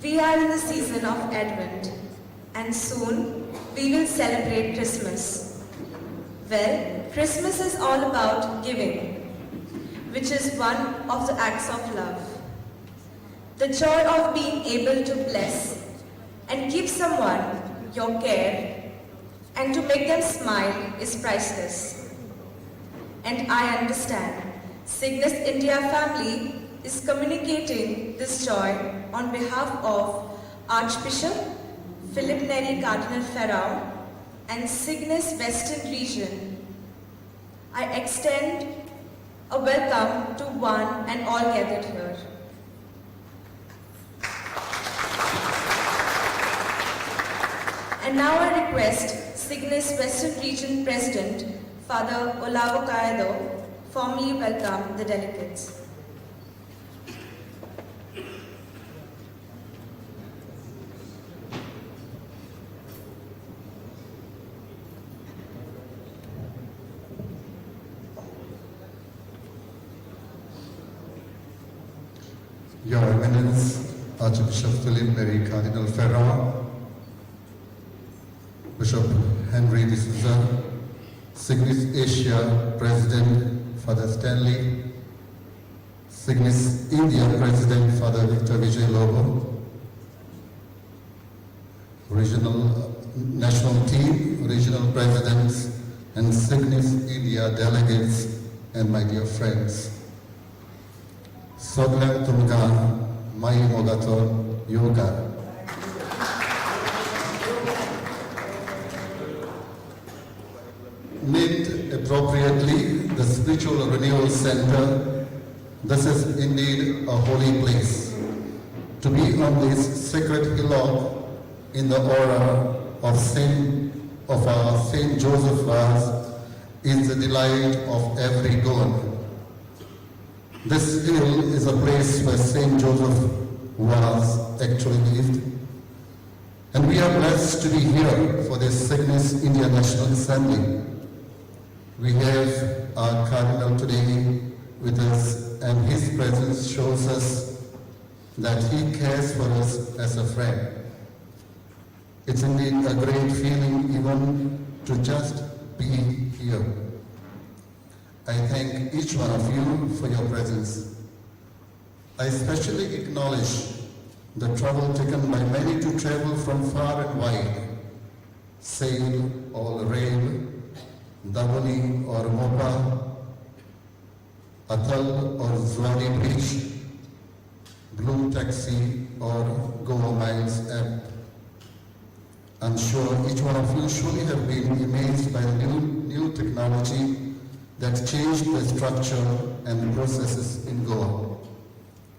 We are in the season of Advent, and soon we will celebrate Christmas. Well, Christmas is all about giving, which is one of the acts of love. The joy of being able to bless and give someone your care and to make them smile is priceless. And I understand Signis India family is communicating this joy on behalf of Archbishop Philip Neri Cardinal Ferrao and Signis Western Region. I extend a welcome to one and all gathered here. And now I request Signis Western Region President, Father Olavo Caiado, formally welcome the delegates. Your Eminence, Archbishop Philip Neri Cardinal Ferrao, Bishop Henry D'Souza, Signis Asia President Father Stanley, Signis India President Father Victor Vijay Lobo, regional national team, regional presidents, and Signis India delegates, and my dear friends. Sogla Tumga, Mai Mogato, Yoga. Named appropriately the Spiritual Renewal Center, this is indeed a holy place. To be on this sacred hillock in the aura of our Saint Joseph Vase is the delight of every goer. This hill is a place where Saint Joseph was actually lived. And we are blessed to be here for this Signis India National Assembly. We have our Cardinal today with us, and his presence shows us that he cares for us as a friend. It's indeed a great feeling even to just be here. I thank each one of you for your presence. I especially acknowledge the trouble taken by many to travel from far and wide, sail or rail, Davani or Mopa, Athal or Zwadi Bridge, Blue Taxi or Goa Miles app. I'm sure each one of you surely have been amazed by the new technology that changed the structure and processes in Goa.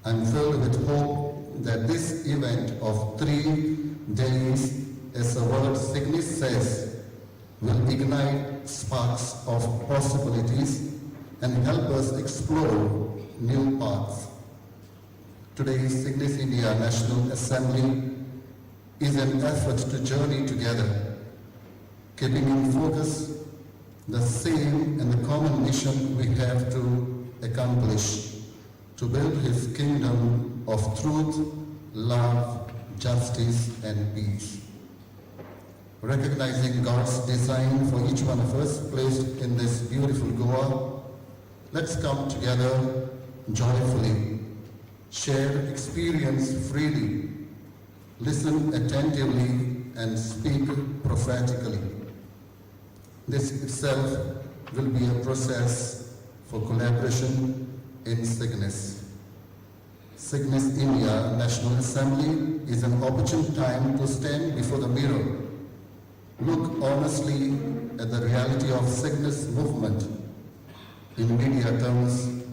I'm filled with hope that this event of 3 days, as the word Signis says, will ignite sparks of possibilities and help us explore new paths. Today's Signis India National Assembly is an effort to journey together, keeping in focus the same and the common mission we have to accomplish, to build his kingdom of truth, love, justice, and peace. Recognizing God's design for each one of us placed in this beautiful Goa, let's come together joyfully, share experience freely, listen attentively, and speak prophetically. This itself will be a process for collaboration in Signis. Signis India National Assembly is an opportune time to stand before the mirror, look honestly at the reality of Signis movement. In media terms,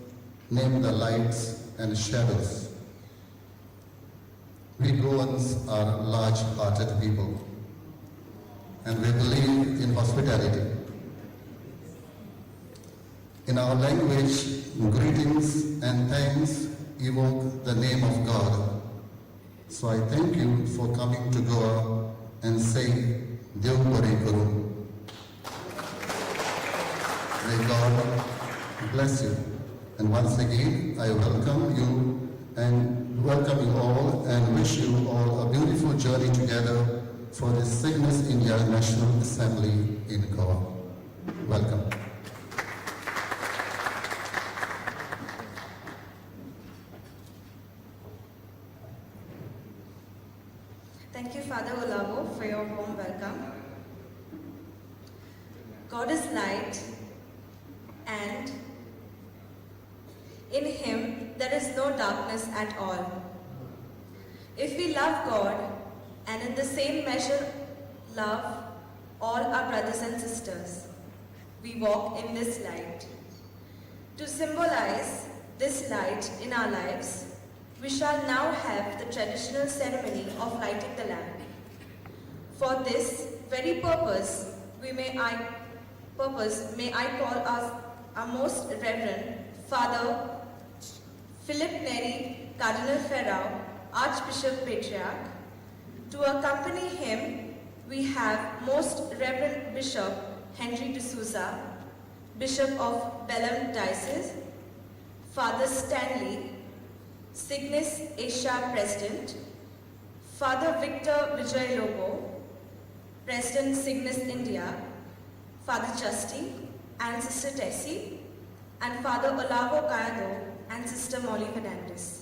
name the lights and shadows. We Goans are large-hearted people, and we believe in hospitality. In our language, greetings and thanks evoke the name of God. So I thank you for coming to Goa and say, Dev Pari Guru. May God bless you. And once again, I welcome you and wish you all a beautiful journey together for the Signis India National Assembly in Goa. Welcome. Thank you, Father Olavo, for your warm welcome. God is light, and in Him there is no darkness at all. If we love God and in the same measure love all our brothers and sisters, we walk in this light. To symbolize this light in our lives, we shall now have the traditional ceremony of lighting the lamp. For this very purpose, may I call our most reverend Father Philip Neri Cardinal Ferrao, Archbishop Patriarch. To accompany him, we have Most Reverend Bishop Henry D'Souza, Bishop of Belem Diocese, Father Stanley, Signis Asia President, Father Victor Vijay Lobo, President Signis India, Father Justy and Sister Tessie, and Father Olavo Cayado and Sister Molly Fernandez.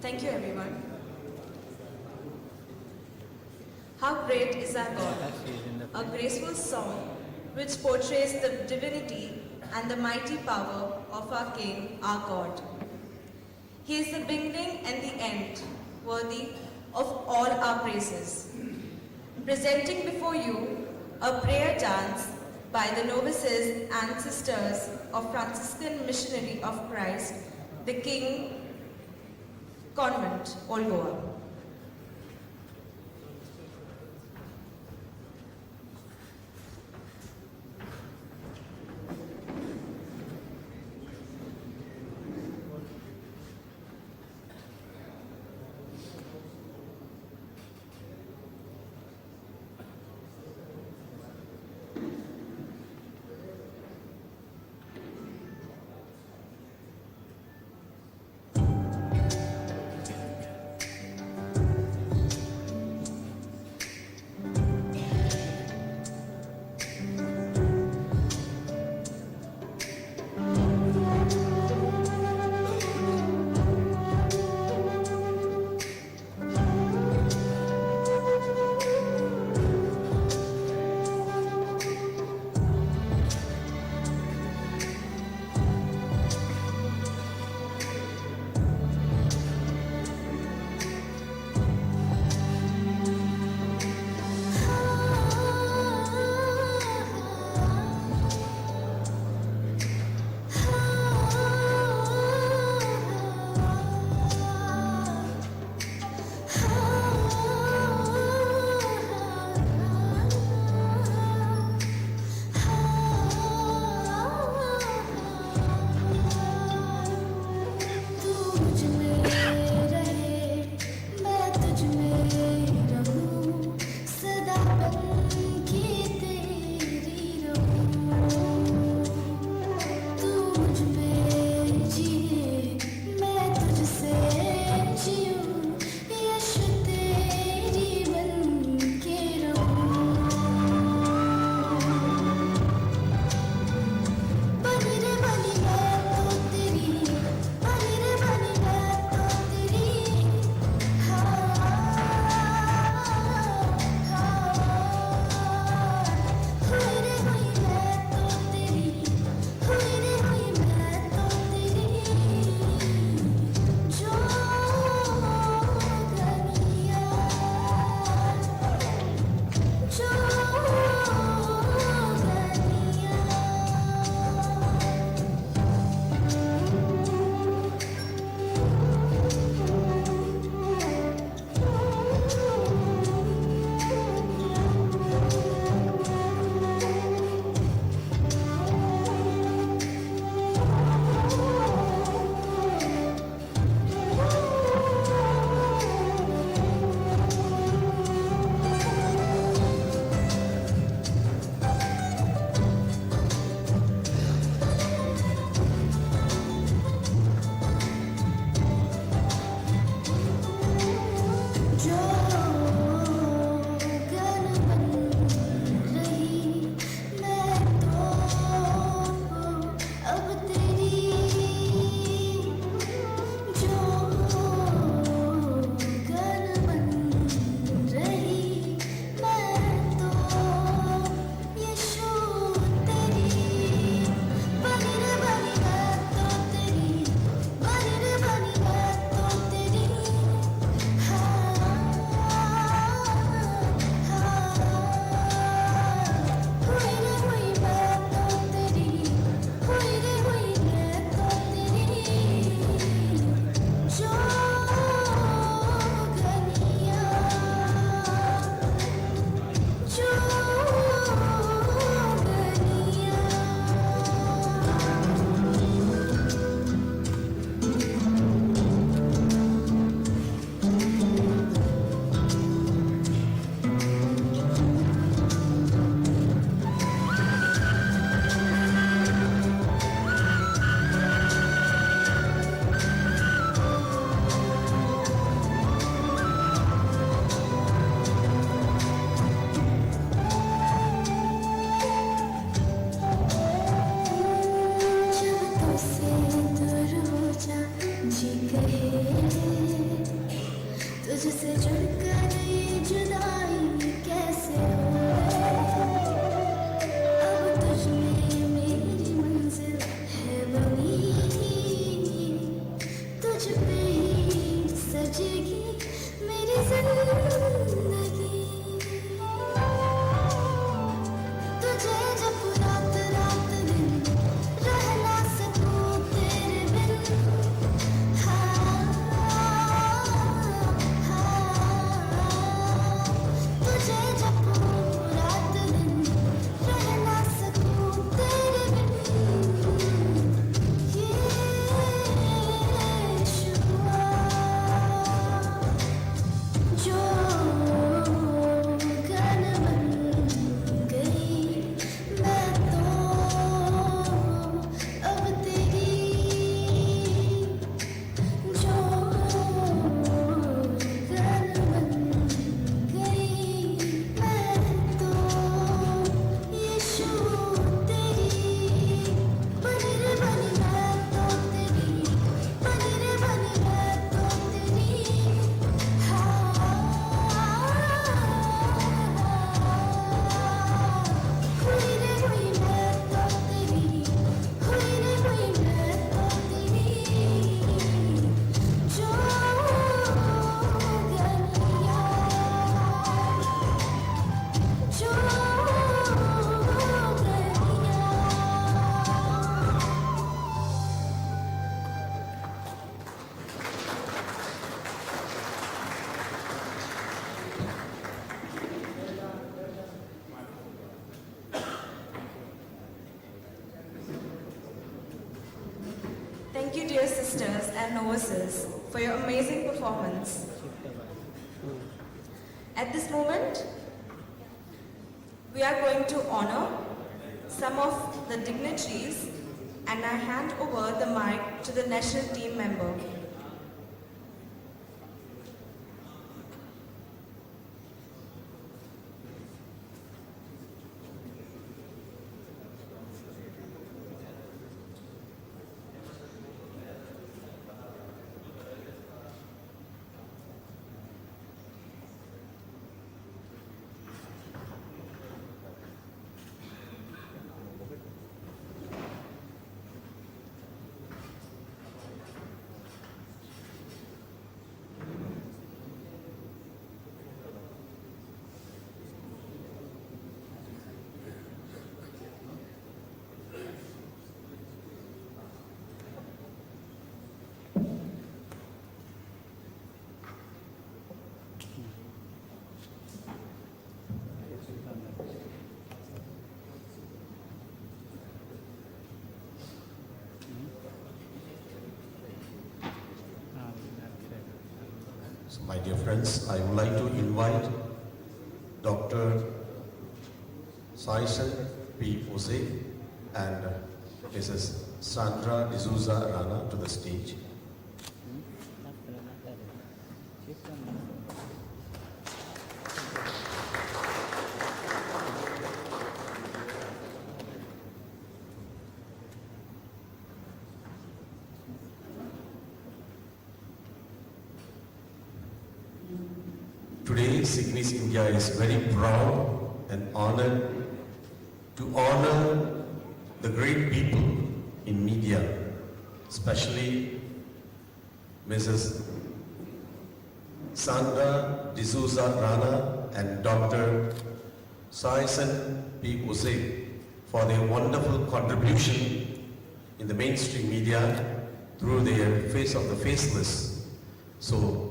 Thank you, everyone. How great is our God, a graceful song which portrays the divinity and the mighty power of our King, our God. He is the beginning and the end, worthy of all our praises. Presenting before you a prayer dance by the novices and sisters of Franciscan Missionary of Christ, the King Convent, Old Goa. novices for your amazing performance. At this moment, we are going to honor some of the dignitaries and I hand over the mic to the national team member. So, my dear friends, I would like to invite Dr. Saison P. Jose and Mrs. Sandra D'Souza Rana to the stage. Today, Signis India is very proud and honored to honor the great people in media, especially Mrs. Sandra D'Souza Rana and Dr. Saison P. Jose for their wonderful contribution in the mainstream media through their Face of the Faceless. So,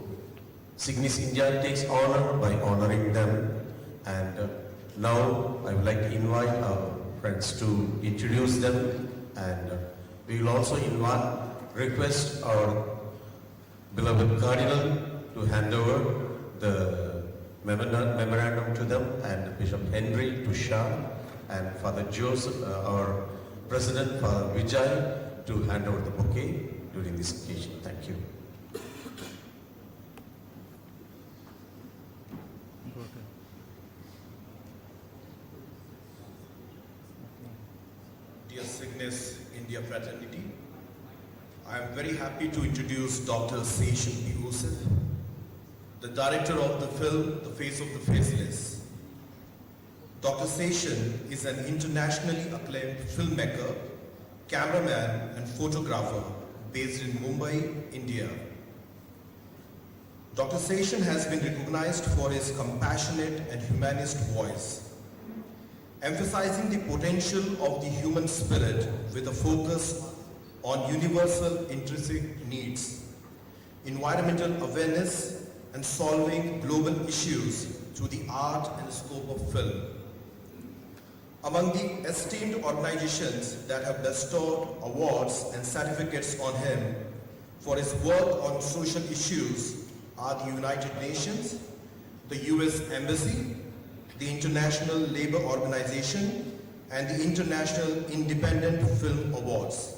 Signis India takes honor by honoring them, and now I would like to invite our friends to introduce them, and we will also request our beloved Cardinal to hand over the memorandum to them, and Bishop Henry to Shah, and Father Joseph, our President, Father Vijay, to hand over the bouquet during this occasion. Thank you. Dear Signis India fraternity, I am very happy to introduce Dr. Saison P. Jose, the director of the film The Face of the Faceless. Dr. Saison is an internationally acclaimed filmmaker, cameraman and photographer based in Mumbai, India. Dr. Saison has been recognized for his compassionate and humanist voice, emphasizing the potential of the human spirit with a focus on universal intrinsic needs, environmental awareness, and solving global issues through the art and scope of film. Among the esteemed organizations that have bestowed awards and certificates on him for his work on social issues are the United Nations, the US Embassy, the International Labour Organization, and the International Independent Film Awards.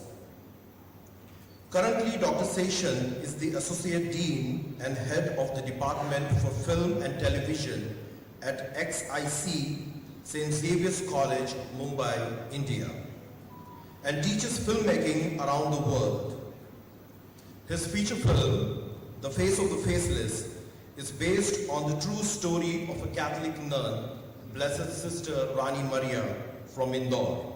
Currently, Dr. Saison is the Associate Dean and Head of the Department for Film and Television at XIC St. Xavier's College, Mumbai, India, and teaches filmmaking around the world. His feature film, The Face of the Faceless, is based on the true story of a Catholic nun, Blessed Sister Rani Maria from Indore.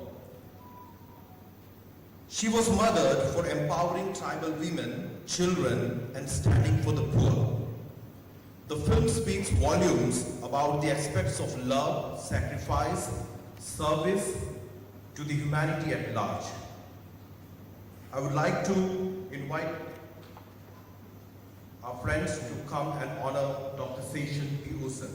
She was murdered for empowering tribal women, children, and standing for the poor. The film speaks volumes about the aspects of love, sacrifice, service to the humanity at large. I would like to invite our friends to come and honor Dr. Saison P. Jose.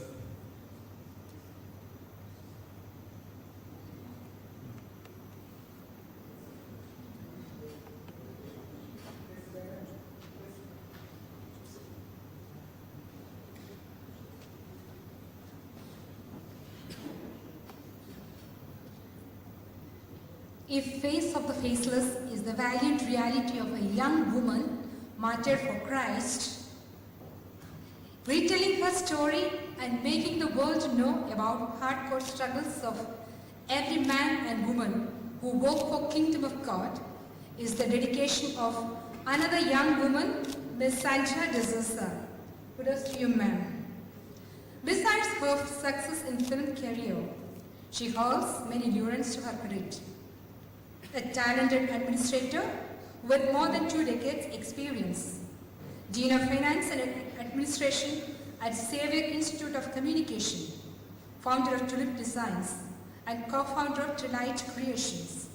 If Face of the Faceless is the valiant reality of a young woman martyred for Christ, retelling her story and making the world know about hardcore struggles of every man and woman who work for Kingdom of God is the dedication of another young woman, Miss Sandra D'Souza. Kudos to you, ma'am. Besides her success in film career, she holds many endurance to her credit. A talented administrator with more than 2 decades experience, Dean of Finance and Administration at Xavier Institute of Communication, founder of Tulip Designs, and co-founder of Trilite Creations.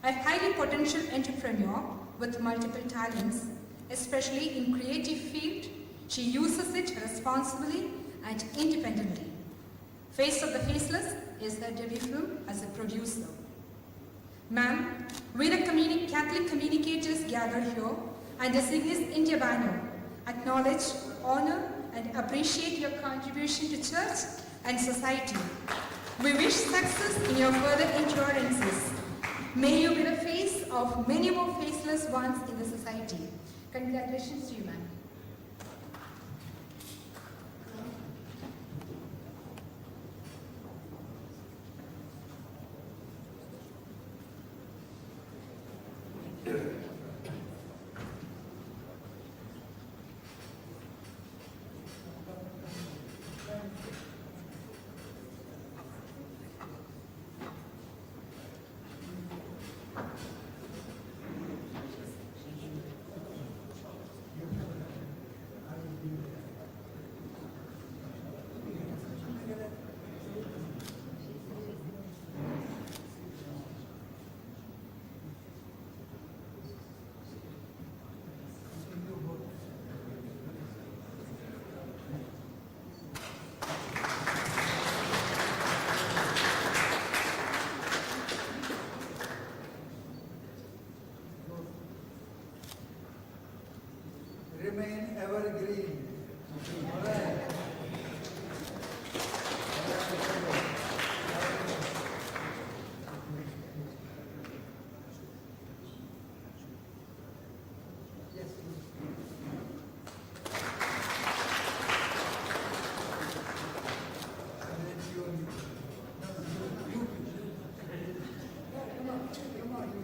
A highly potential entrepreneur with multiple talents, especially in creative field, she uses it responsibly and independently. Face of the Faceless is her debut film as a producer. Ma'am, we the Catholic communicators gathered here and the Signis India banner acknowledge, honor and appreciate your contribution to church and society. We wish success in your further endurances. May you be the face of many more faceless ones in the society. Congratulations to you, ma'am. Remain evergreen. All right. Yes, please. Come on, you.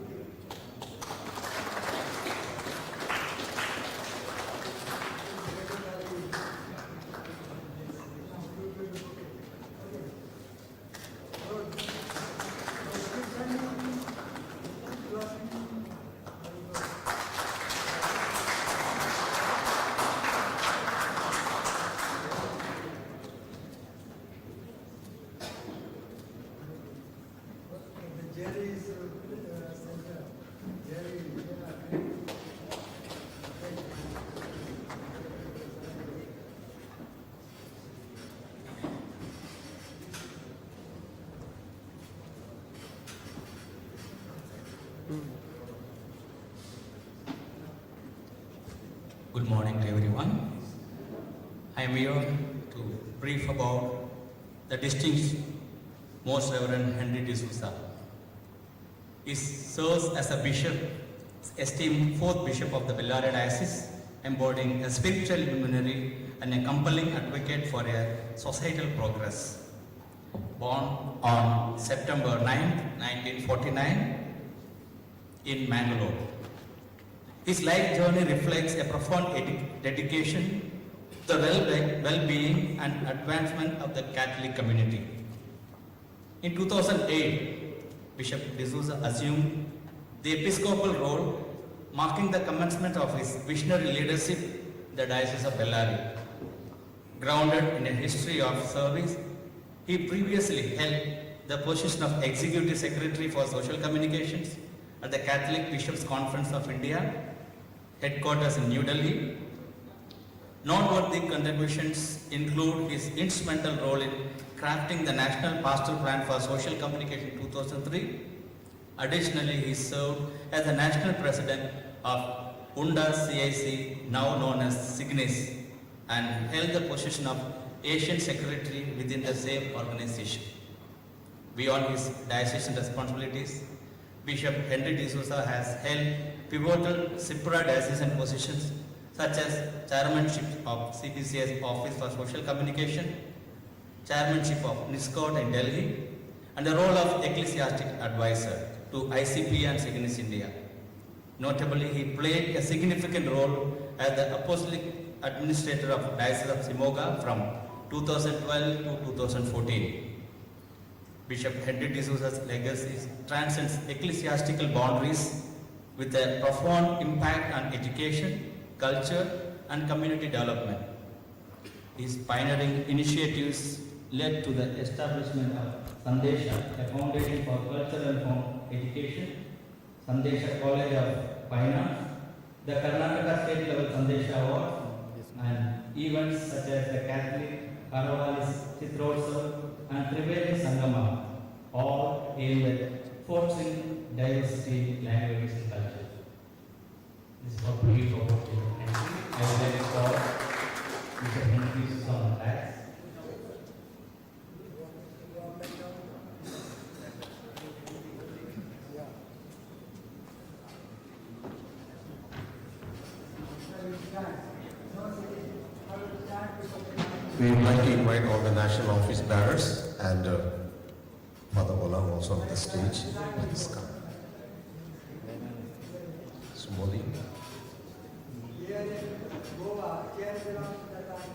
Jerry is center. Jerry, yeah. Good morning to everyone. I am here to brief about the distinguished Most Reverend Henry D'Souza. He serves as a bishop, esteemed 4th bishop of the Bellary Diocese, embodying a spiritual luminary and a compelling advocate for a societal progress. Born on September 9, 1949 in Mangalore. His life journey reflects a profound dedication to the well-being and advancement of the Catholic community. In 2008, Bishop D'Souza assumed the episcopal role, marking the commencement of his visionary leadership in the Diocese of Bellary. Grounded in a history of service, he previously held the position of Executive Secretary for Social Communications at the Catholic Bishops' Conference of India, headquarters in New Delhi. Noteworthy contributions include his instrumental role in crafting the National Pastoral Plan for Social Communication 2003. Additionally, he served as the National President of UNDA CIC, now known as Signis, and held the position of Asian Secretary within the same organization. Beyond his diocesan responsibilities, Bishop Henry D'Souza has held pivotal supra-diocesan positions such as chairmanship of CPCS Office for Social Communication, chairmanship of NISCOT in Delhi, and the role of ecclesiastic advisor to ICP and Signis India. Notably, he played a significant role as the apostolic administrator of Diocese of Simoga from 2012 to 2014. Bishop Henry D'Souza's legacy transcends ecclesiastical boundaries with a profound impact on education, culture, and community development. His pioneering initiatives led to the establishment of Sandesha, a foundation for cultural and education, Sandesha College of Fine Arts, the Karnataka State Level Sandesha Award, and events such as the Catholic Karavalis Chitrotsav and Triveni Sangama, all aimed at fostering diversity, language, and culture. This is what brief about Bishop Henry. I would like to call Bishop Henry D'Souza on the back. We would like to invite all the national office bearers and Father Olam also on the stage. Please come. Sumoli. Here in Goa, chair belongs to the time.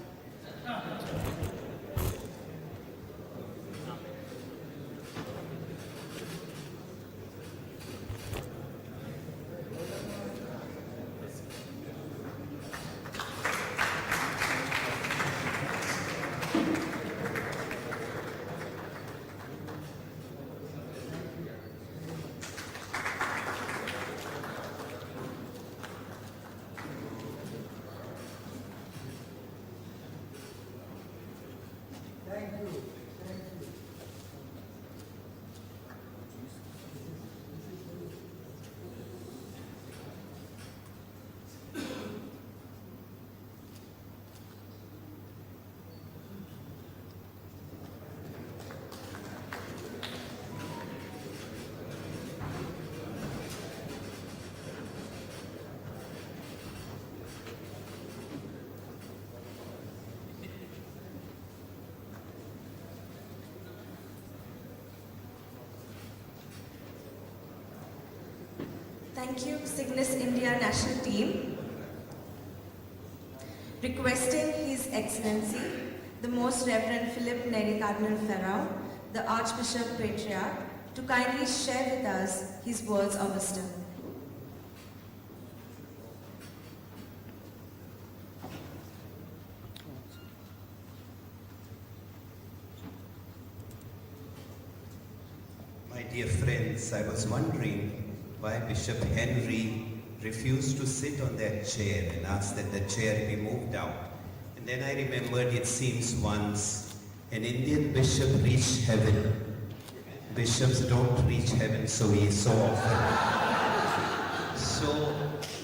Thank you. Thank you. Thank you, Signis India National Team. Requesting His Excellency, the Most Reverend Philip Neri Cardinal Ferrao, the Archbishop Patriarch, to kindly share with us his words of wisdom. My dear friends, I was wondering why Bishop Henry refused to sit on that chair and asked that the chair be moved out. And then I remembered it seems once an Indian bishop reached heaven. Bishops don't reach heaven so often. So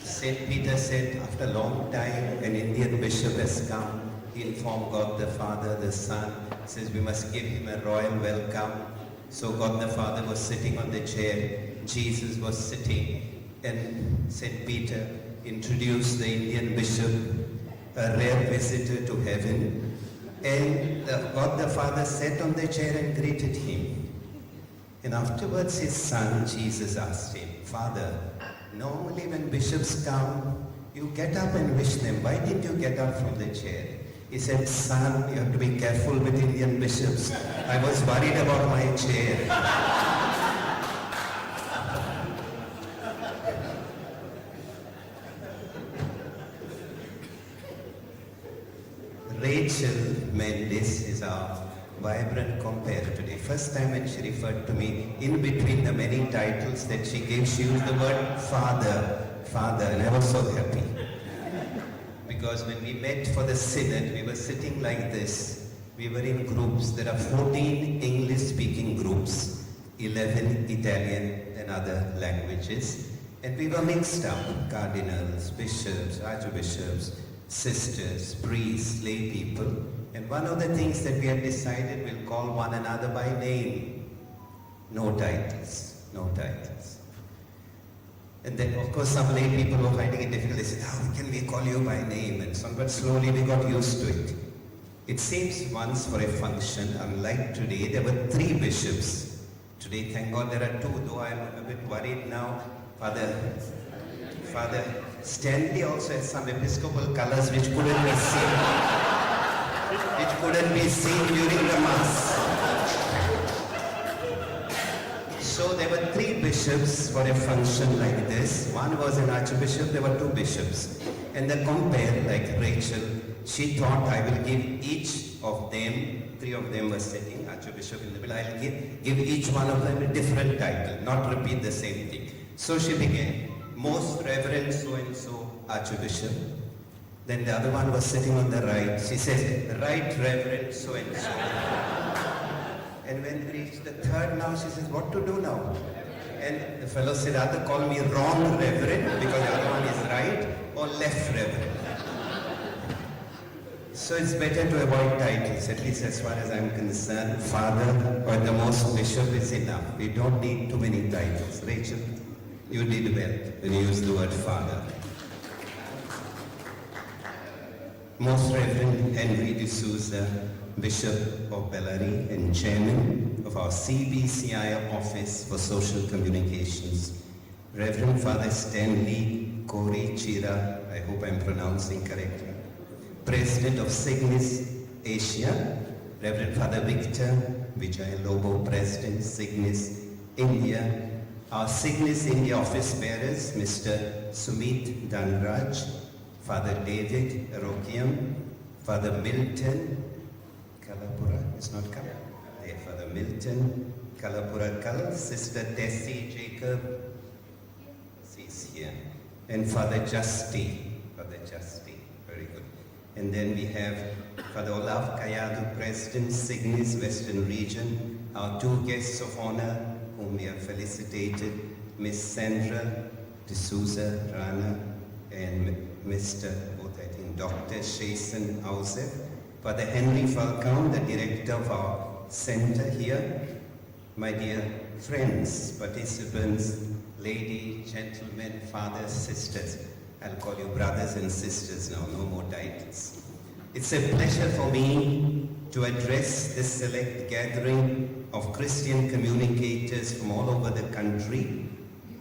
St. Peter said, after a long time, an Indian bishop has come. He informed God the Father, the Son, says we must give him a royal welcome. So God the Father was sitting on the chair, Jesus was sitting, and St. Peter introduced the Indian bishop, a rare visitor to heaven, and God the Father sat on the chair and greeted him. And afterwards his son Jesus asked him, Father, normally when bishops come, you get up and wish them. Why didn't you get up from the chair? He said, son, you have to be careful with Indian bishops. I was worried about my chair. Rachel Mendes is our vibrant compare today. First time when she referred to me, in between the many titles that she gave, she used the word Father, Father, and I was so happy. Because when we met for the synod, we were sitting like this. We were in groups. There are 14 English-speaking groups, 11 Italian and other languages. And we were mixed up, cardinals, bishops, archbishops, sisters, priests, lay people. And one of the things that we had decided, we'll call one another by name. No titles, no titles. And then, of course, some lay people were finding it difficult. They said, how can we call you by name? And so on. But slowly we got used to it. It seems once for a function, unlike today, there were 3 bishops. Today, thank God, there are 2, though I'm a bit worried now. Father Stanley also has some episcopal colors which couldn't be seen during the Mass. So there were 3 bishops for a function like this. One was an archbishop, there were 2 bishops. And the compare, like Rachel, she thought, I will give each of them, 3 of them were sitting, archbishop in the middle, I'll give each one of them a different title, not repeat the same thing. So she began, Most Reverend so-and-so Archbishop. Then the other one was sitting on the right. She says, Right Reverend so-and-so. And when we reached the 3rd now, she says, what to do now? And the fellow said, either call me wrong Reverend, because the other one is right, or left Reverend. So it's better to avoid titles, at least as far as I'm concerned. Father or the most bishop is enough. We don't need too many titles. Rachel, you did well when you used the word Father. Most Reverend Henry D'Souza, Bishop of Bellary and Chairman of our CBCI Office for Social Communications. Reverend Father Stanley Kori Chira, I hope I'm pronouncing correctly, President of Signis Asia. Reverend Father Victor Vijay Lobo, President, Signis India. Our Signis India office bearers, Mr. Sumit Dhanraj, Father David Rokiam, Father Milton Kalapura, it's not Kalapura, there, Father Milton Kalapura Kal, Sister Tessie Jacob, she's here, and Father Justy, very good. And then we have Father Olaf Kayadu, President, Signis Western Region, our 2 guests of honor, whom we have felicitated, Miss Sandra D'Souza Rana and Mr. Dr. Shason Ausef, Father Henry Falcão, the director of our center here, my dear friends, participants, ladies, gentlemen, fathers, sisters. I'll call you brothers and sisters now, no more titles. It's a pleasure for me to address this select gathering of Christian communicators from all over the country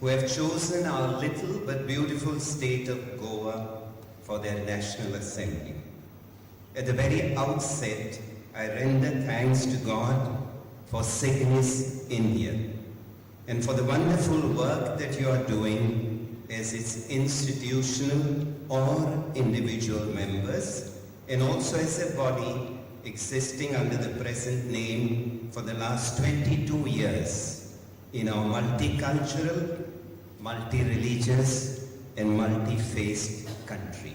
who have chosen our little but beautiful state of Goa for their National Assembly. At the very outset, I render thanks to God for Signis India and for the wonderful work that you are doing as its institutional or individual members, and also as a body existing under the present name for the last 22 years in our multicultural, multi-religious, and multi-faith country.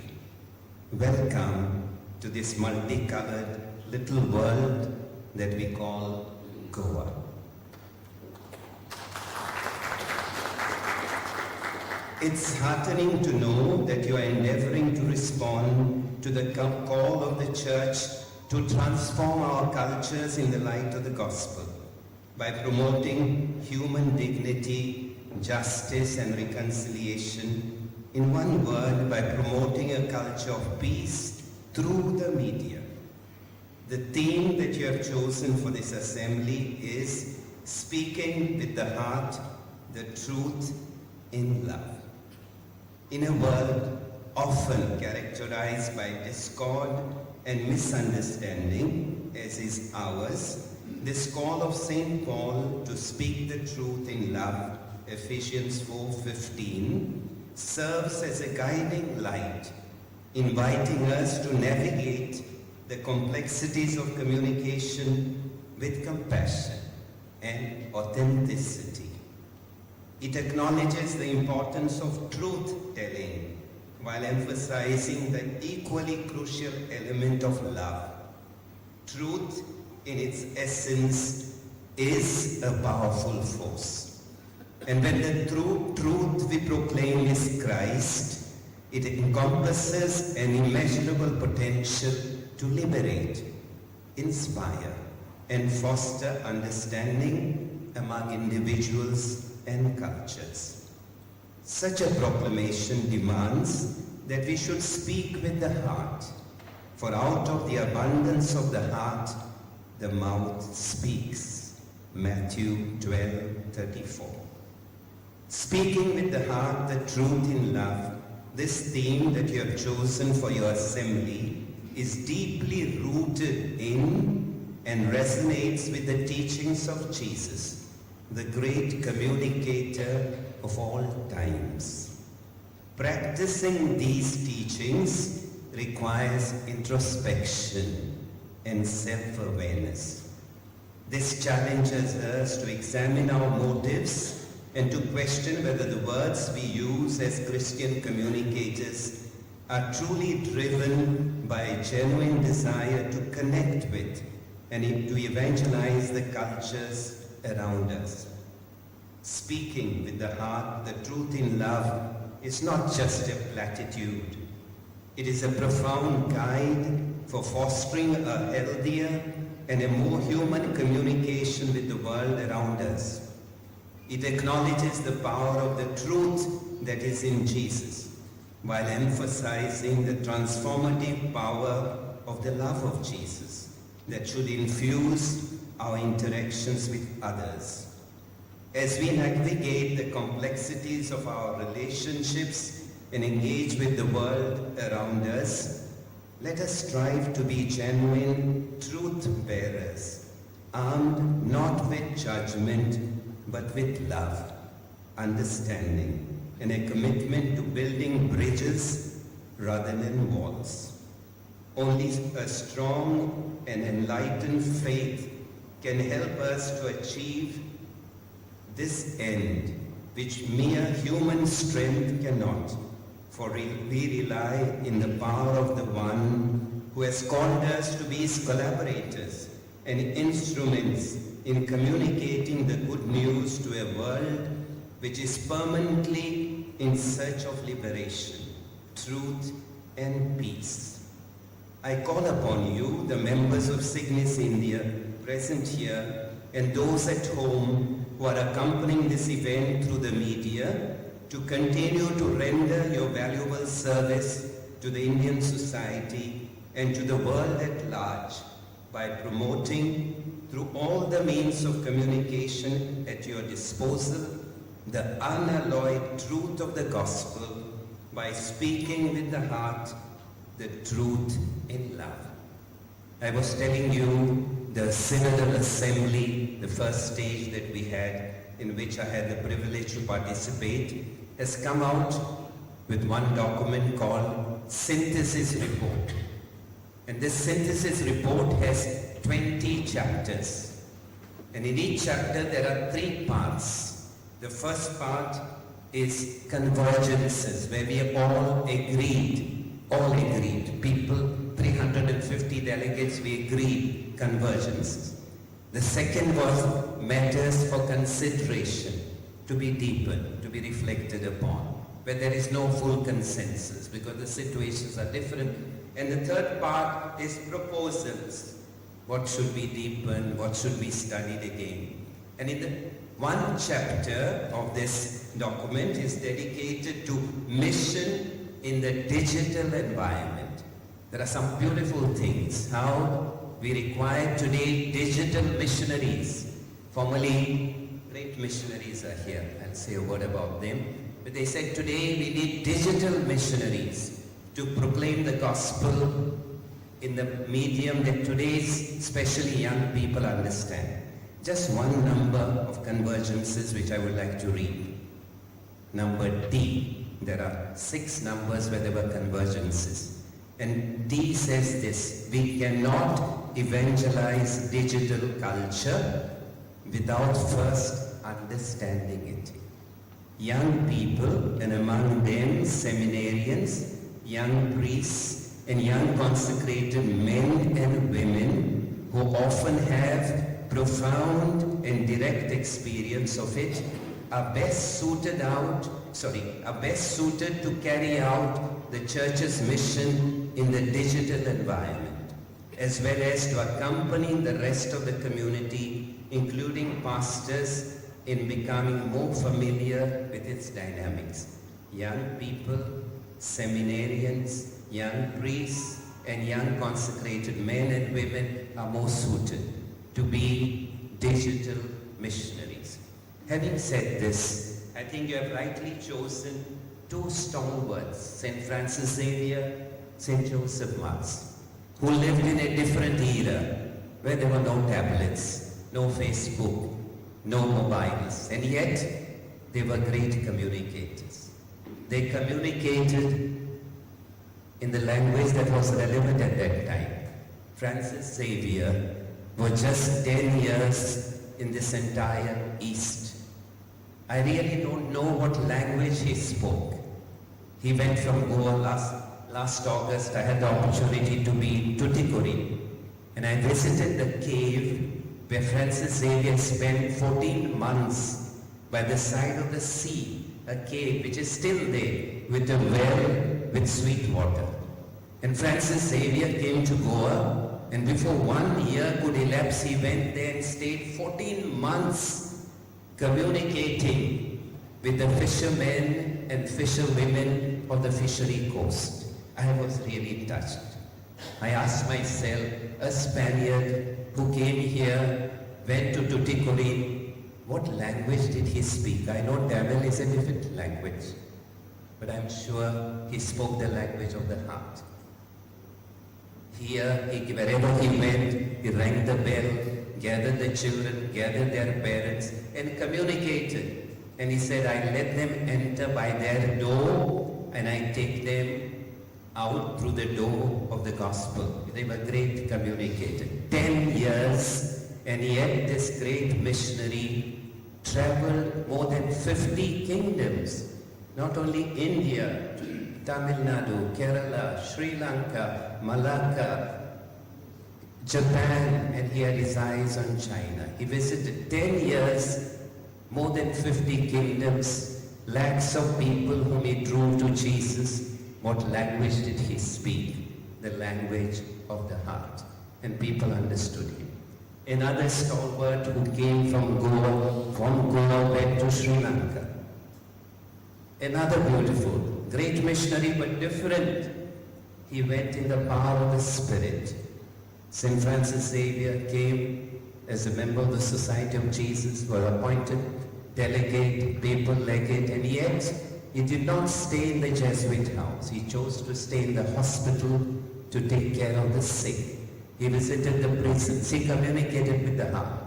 Welcome to this multicolored little world that we call Goa. It's heartening to know that you are endeavoring to respond to the call of the Church to transform our cultures in the light of the gospel by promoting human dignity, justice, and reconciliation. In one word, by promoting a culture of peace through the media. The theme that you have chosen for this assembly is speaking with the heart, the truth in love. In a world often characterized by discord and misunderstanding, as is ours, this call of St. Paul to speak the truth in love, Ephesians 4:15, serves as a guiding light, inviting us to navigate the complexities of communication with compassion and authenticity. It acknowledges the importance of truth-telling while emphasizing the equally crucial element of love. Truth, in its essence, is a powerful force. And when the truth we proclaim is Christ, it encompasses an immeasurable potential to liberate, inspire, and foster understanding among individuals and cultures. Such a proclamation demands that we should speak with the heart, for out of the abundance of the heart, the mouth speaks. Matthew 12:34. Speaking with the heart the truth in love, this theme that you have chosen for your assembly is deeply rooted in and resonates with the teachings of Jesus, the great communicator of all times. Practicing these teachings requires introspection and self-awareness. This challenges us to examine our motives and to question whether the words we use as Christian communicators are truly driven by a genuine desire to connect with and to evangelize the cultures around us. Speaking with the heart, the truth in love, is not just a platitude. It is a profound guide for fostering a healthier and a more human communication with the world around us. It acknowledges the power of the truth that is in Jesus, while emphasizing the transformative power of the love of Jesus that should infuse our interactions with others. As we navigate the complexities of our relationships and engage with the world around us, let us strive to be genuine truth bearers, armed not with judgment, but with love, understanding, and a commitment to building bridges rather than walls. Only a strong and enlightened faith can help us to achieve this end, which mere human strength cannot, for we rely in the power of the one who has called us to be his collaborators and instruments in communicating the good news to a world which is permanently in search of liberation, truth, and peace. I call upon you, the members of Signis India present here, and those at home who are accompanying this event through the media, to continue to render your valuable service to the Indian society and to the world at large by promoting, through all the means of communication at your disposal, the unalloyed truth of the gospel by speaking with the heart the truth in love. I was telling you the Synodal Assembly, the first stage that we had, in which I had the privilege to participate, has come out with one document called Synthesis Report. And this synthesis report has 20 chapters. And in each chapter there are 3 parts. The first part is convergences, where we have all agreed, people, 350 delegates, we agreed convergences. The second was matters for consideration, to be deepened, to be reflected upon, where there is no full consensus because the situations are different. And the third part is proposals. What should be deepened? What should be studied again? And in the one chapter of this document is dedicated to mission in the digital environment. There are some beautiful things, how we require today digital missionaries. Formerly, great missionaries are here. I'll say a word about them. But they said today we need digital missionaries to proclaim the gospel in the medium that today's, especially young people, understand. Just one number of convergences which I would like to read. Number D. There are 6 numbers where there were convergences. And D says this: we cannot evangelize digital culture without first understanding it. Young people, and among them seminarians, young priests, and young consecrated men and women who often have profound and direct experience of it, are best suited to carry out the church's mission in the digital environment, as well as to accompany the rest of the community, including pastors, in becoming more familiar with its dynamics. young people, seminarians, young priests, and young consecrated men and women are more suited to be digital missionaries. Having said this, I think you have rightly chosen two stalwarts, St. Francis Xavier, St. Joseph Mass, who lived in a different era where there were no tablets, no Facebook, no mobiles, and yet they were great communicators. They communicated in the language that was relevant at that time. Francis Xavier was just 10 years in this entire East. I really don't know what language he spoke. He went from Goa last August. I had the opportunity to be in Tuticorin, and I visited the cave where Francis Xavier spent 14 months by the side of the sea, a cave which is still there with a well with sweet water. And Francis Xavier came to Goa, and before 1 year could elapse, he went there and stayed 14 months communicating with the fishermen and fisherwomen of the fishery coast. I was really touched. I asked myself, a Spaniard who came here, went to Tuticorin, what language did he speak? I know Tamil is a different language, but I'm sure he spoke the language of the heart. Here, wherever he went, he rang the bell, gathered the children, gathered their parents, and communicated. And he said, I let them enter by their door, and I take them out through the door of the gospel. They were great communicators. 10 years, and yet this great missionary traveled more than 50 kingdoms. Not only India, Tamil Nadu, Kerala, Sri Lanka, Malacca, Japan, and he had his eyes on China. He visited 10 years, more than 50 kingdoms, lakhs of people whom he drew to Jesus. What language did he speak? The language of the heart. And people understood him. Another stalwart who came from Goa went to Sri Lanka. Another beautiful, great missionary but different. He went in the power of the Spirit. St. Francis Xavier came as a member of the Society of Jesus, were appointed delegate, papal legate, and yet he did not stay in the Jesuit house. He chose to stay in the hospital to take care of the sick. He visited the prisons. He communicated with the heart.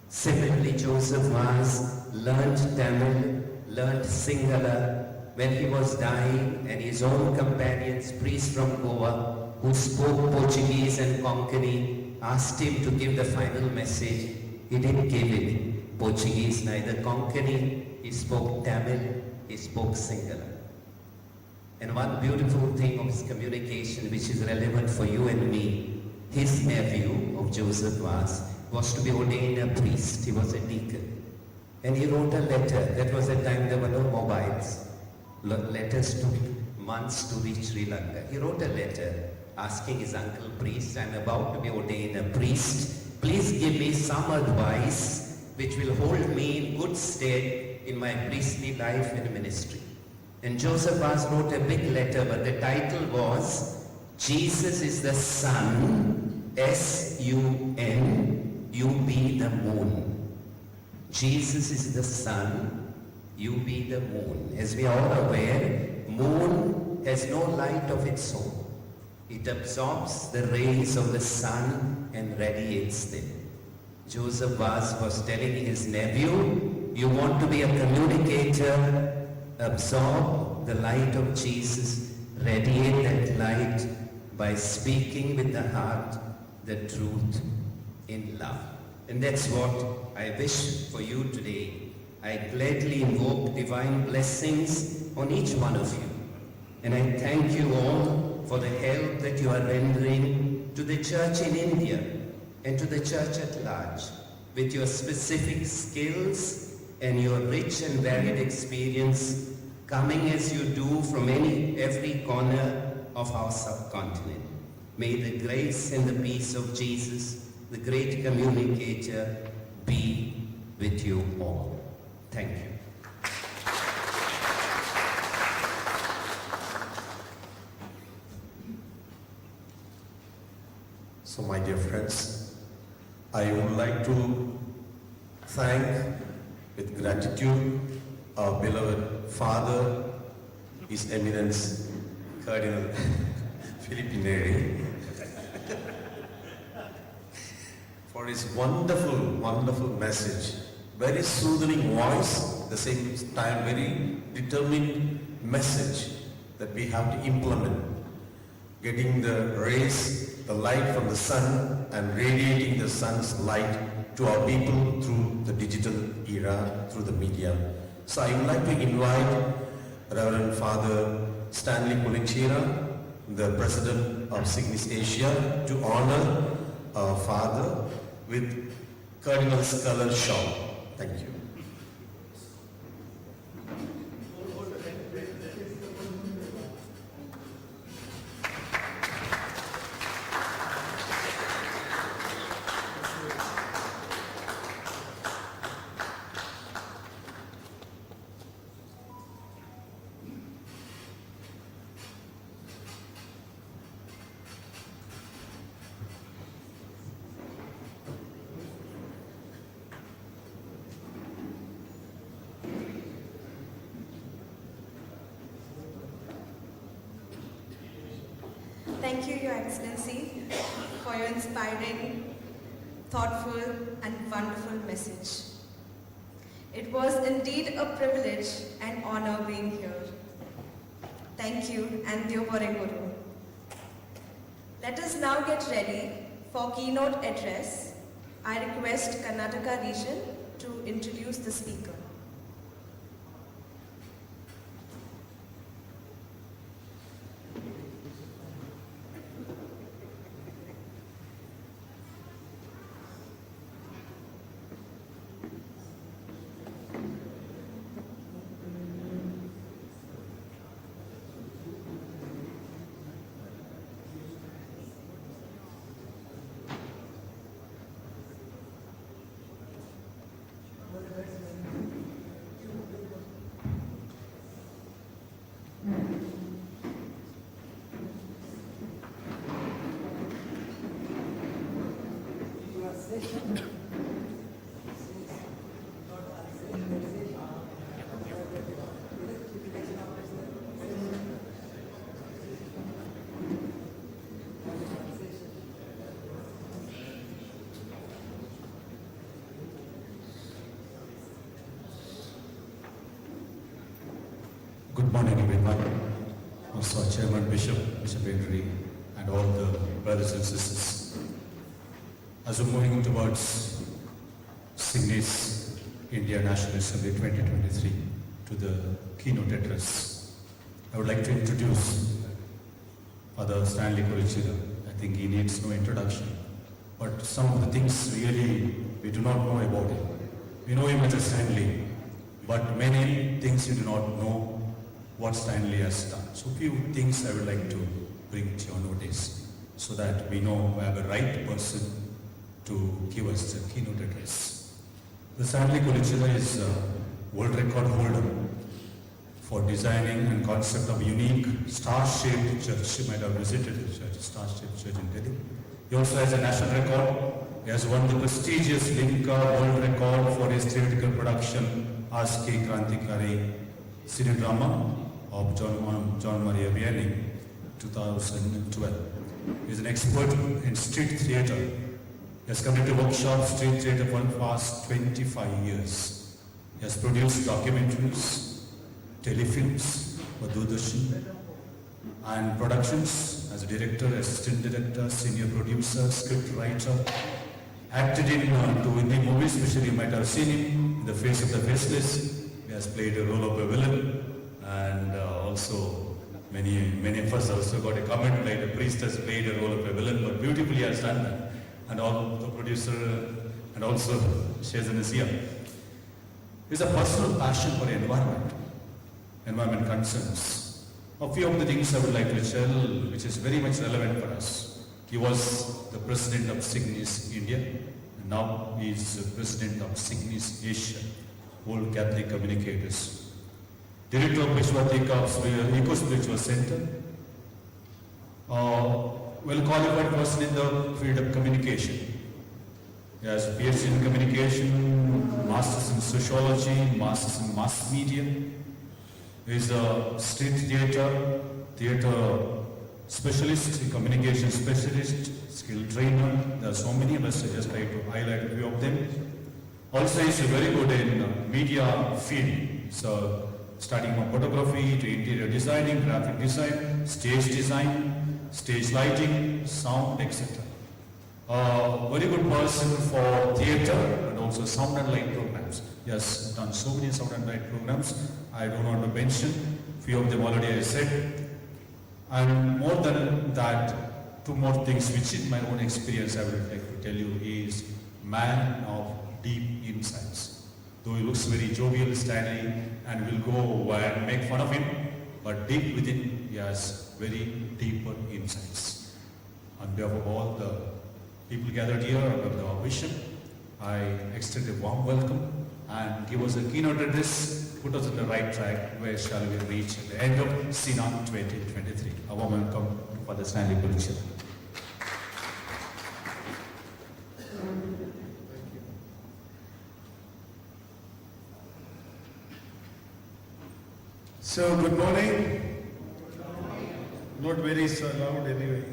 Similarly, Joseph Vaz learned Tamil, learned Sinhala when he was dying, and his own companions, priests from Goa, who spoke Portuguese and Konkani, asked him to give the final message. He didn't give it Portuguese, neither Konkani. He spoke Tamil, he spoke Sinhala. And one beautiful thing of his communication, which is relevant for you and me, his nephew of Joseph was to be ordained a priest. He was a deacon. And he wrote a letter. That was a time there were no mobiles. Letters took months to reach Sri Lanka. He wrote a letter asking his uncle priest, I'm about to be ordained a priest. Please give me some advice which will hold me in good stead in my priestly life and ministry. And Joseph Vaz wrote a big letter, but the title was, Jesus is the sun, S-U-N, you be the moon. Jesus is the sun, you be the moon. As we are all aware, moon has no light of its own. It absorbs the rays of the sun and radiates them. Joseph Vaz was telling his nephew, you want to be a communicator, absorb the light of Jesus, radiate that light by speaking with the heart the truth in love. And that's what I wish for you today. I gladly invoke divine blessings on each one of you. And I thank you all for the help that you are rendering to the church in India and to the church at large with your specific skills and your rich and varied experience coming as you do from every corner of our subcontinent. May the grace and the peace of Jesus, the great communicator, be with you all. Thank you. friends. I would like to thank with gratitude our beloved Father, His Eminence Cardinal Philip Neri, for his wonderful, wonderful message. Very soothing voice, at the same time very determined message that we have to implement. Getting the rays, the light from the sun and radiating the sun's light to our people through the digital era, through the media. So I would like to invite Reverend Father Stanley Kulinchira, the President of Signis Asia, to honor our Father with Cardinal's Color Shawl. Thank you. Thank you, Your Excellency, for your inspiring, thoughtful and wonderful message. It was indeed a privilege and honor being here. Thank you and Diyo Bore Guru. Let us now get ready for keynote address. I request Karnataka region to introduce the speaker. Good morning, everyone. Also, Chairman Bishop Henry, and all the brothers and sisters. As we're moving towards Signis India National Assembly 2023 to the keynote address, I would like to introduce Father Stanley Kulinchira. I think he needs no introduction, but some of the things really we do not know about him. We know him as a Stanley, but many things we do not know what Stanley has done. So few things I would like to bring to your notice so that we know we have a right person to give us the keynote address. The Stanley Kulinchira is a world record holder for designing and concept of unique star-shaped church. You might have visited the church, star-shaped church in Delhi. He also has a national record. He has won the prestigious Limca world record for his theatrical production Aske Krantikari cinedrama of John Maria Vianney, 2012. He is an expert in street theatre. He has conducted workshops street theatre for the past 25 years. He has produced documentaries, telefilms for Doordarshan and productions as a director, assistant director, senior producer, script writer. Acted in two Hindi movies, especially you might have seen him in The Face of the Faceless. He has played a role of a villain, and also many of us also got a comment like the priest has played a role of a villain, but beautifully he has done that. And all the producer and also Shazan is here. There's a personal passion for environment concerns. A few of the things I would like to tell, which is very much relevant for us. He was the president of Signis India, and now he is the president of Signis Asia, World Catholic Communicators. Director of Vishwatika Eco Spiritual Center. well qualified person in the field of communication. He has PhD in communication, Masters in sociology, Masters in mass media. He is a street theatre specialist, communication specialist, skill trainer. There are so many of us, I just try to highlight a few of them. Also, he's very good in media field. So, starting from photography to interior designing, graphic design, stage lighting, sound, etc. Very good person for theatre and also sound and light programs. He has done so many sound and light programs. I don't want to mention. Few of them already I said. And more than that, two more things which in my own experience I would like to tell you is man of deep insights. Though he looks very jovial, stylish, and will go and make fun of him, but deep within he has very deeper insights. On behalf of all the people gathered here under the bishop, I extend a warm welcome and give us a keynote address, put us on the right track. Where shall we reach at the end of Sinan 2023? A warm welcome to Father Stanley Pulcher. So, good morning. Not very loud anyway.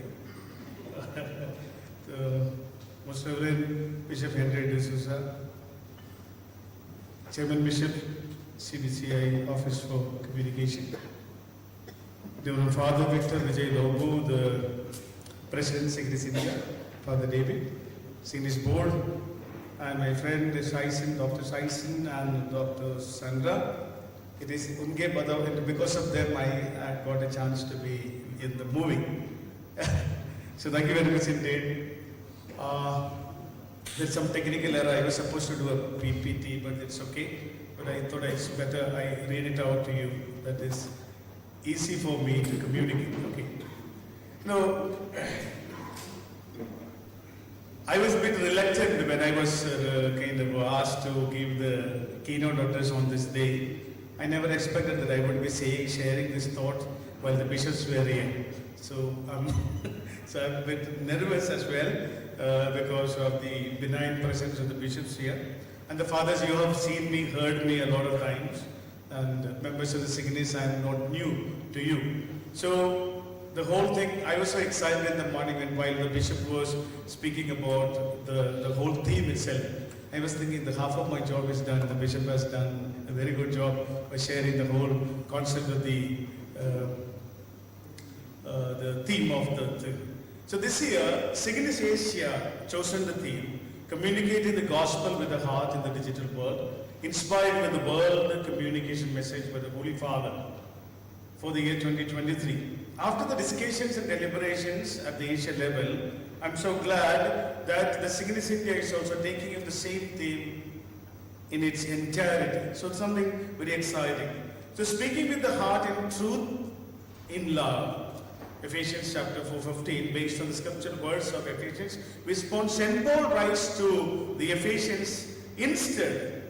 Most Reverend Bishop Henry D'Souza, Chairman Bishop, CBCI Office for Communication. Reverend Father Victor Vijay Lobu, the President, Signis India, Father David, Signis Board, and my friend Saisen, Dr. Saisen and Dr. Sandra. It is unge badav, and because of them I got a chance to be in the movie. So thank you very much indeed. There's some technical error. I was supposed to do a PPT, but it's okay. But I thought it's better I read it out to you. That is easy for me to communicate. Okay. Now, I was a bit reluctant when I was kind of asked to give the keynote address on this day. I never expected that I would be sharing this thought while the bishops were here. So, so I'm a bit nervous as well because of the benign presence of the bishops here. And the fathers, you have seen me, heard me a lot of times. And members of the Signis, I am not new to you. So the whole thing, I was so excited in the morning when while the bishop was speaking about the whole theme itself. I was thinking that half of my job is done. The bishop has done a very good job by sharing the whole concept of the theme of the thing. So this year, Signis Asia chosen the theme, communicating the gospel with the heart in the digital world, inspired with the world communication message by the Holy Father for the year 2023. After the discussions and deliberations at the Asia level, I'm so glad that the Signis India is also taking in the same theme in its entirety. So it's something very exciting. So speaking with the heart in truth, in love, Ephesians chapter 4:15, based on the scriptural verse of Ephesians, which St. Paul writes to the Ephesians, instead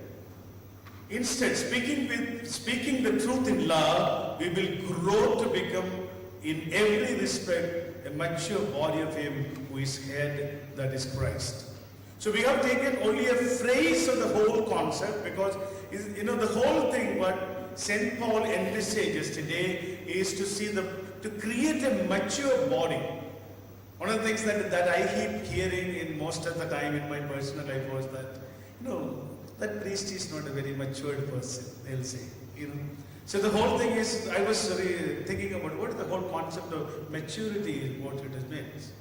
speaking the truth in love, we will grow to become in every respect a mature body of him who is head, that is Christ. So we have taken only a phrase of the whole concept because the whole thing what St. Paul envisages today is to create a mature body. One of the things that I keep hearing in most of the time in my personal life was that, that priest is not a very matured person, they'll say, So the whole thing is, I was thinking about what is the whole concept of maturity, what it means.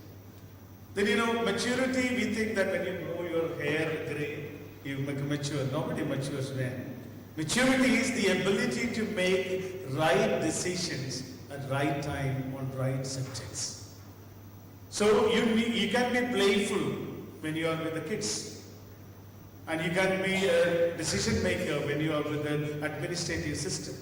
Then maturity, we think that when you grow your hair grey, you become mature. Nobody matures when. Maturity is the ability to make right decisions at right time on right subjects. So you can be playful when you are with the kids. And you can be a decision maker when you are with the administrative system.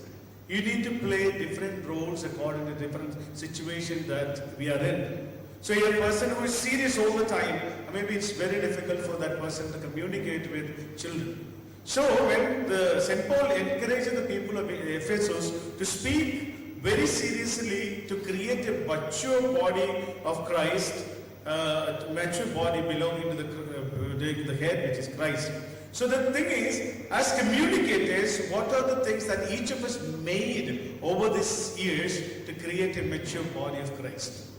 You need to play different roles according to different situations that we are in. So a person who is serious all the time, maybe it's very difficult for that person to communicate with children. So when St. Paul encouraged the people of Ephesus to speak very seriously to create a mature body of Christ, mature body belonging to the head, which is Christ. So the thing is, as communicators, what are the things that each of us made over these years to create a mature body of Christ?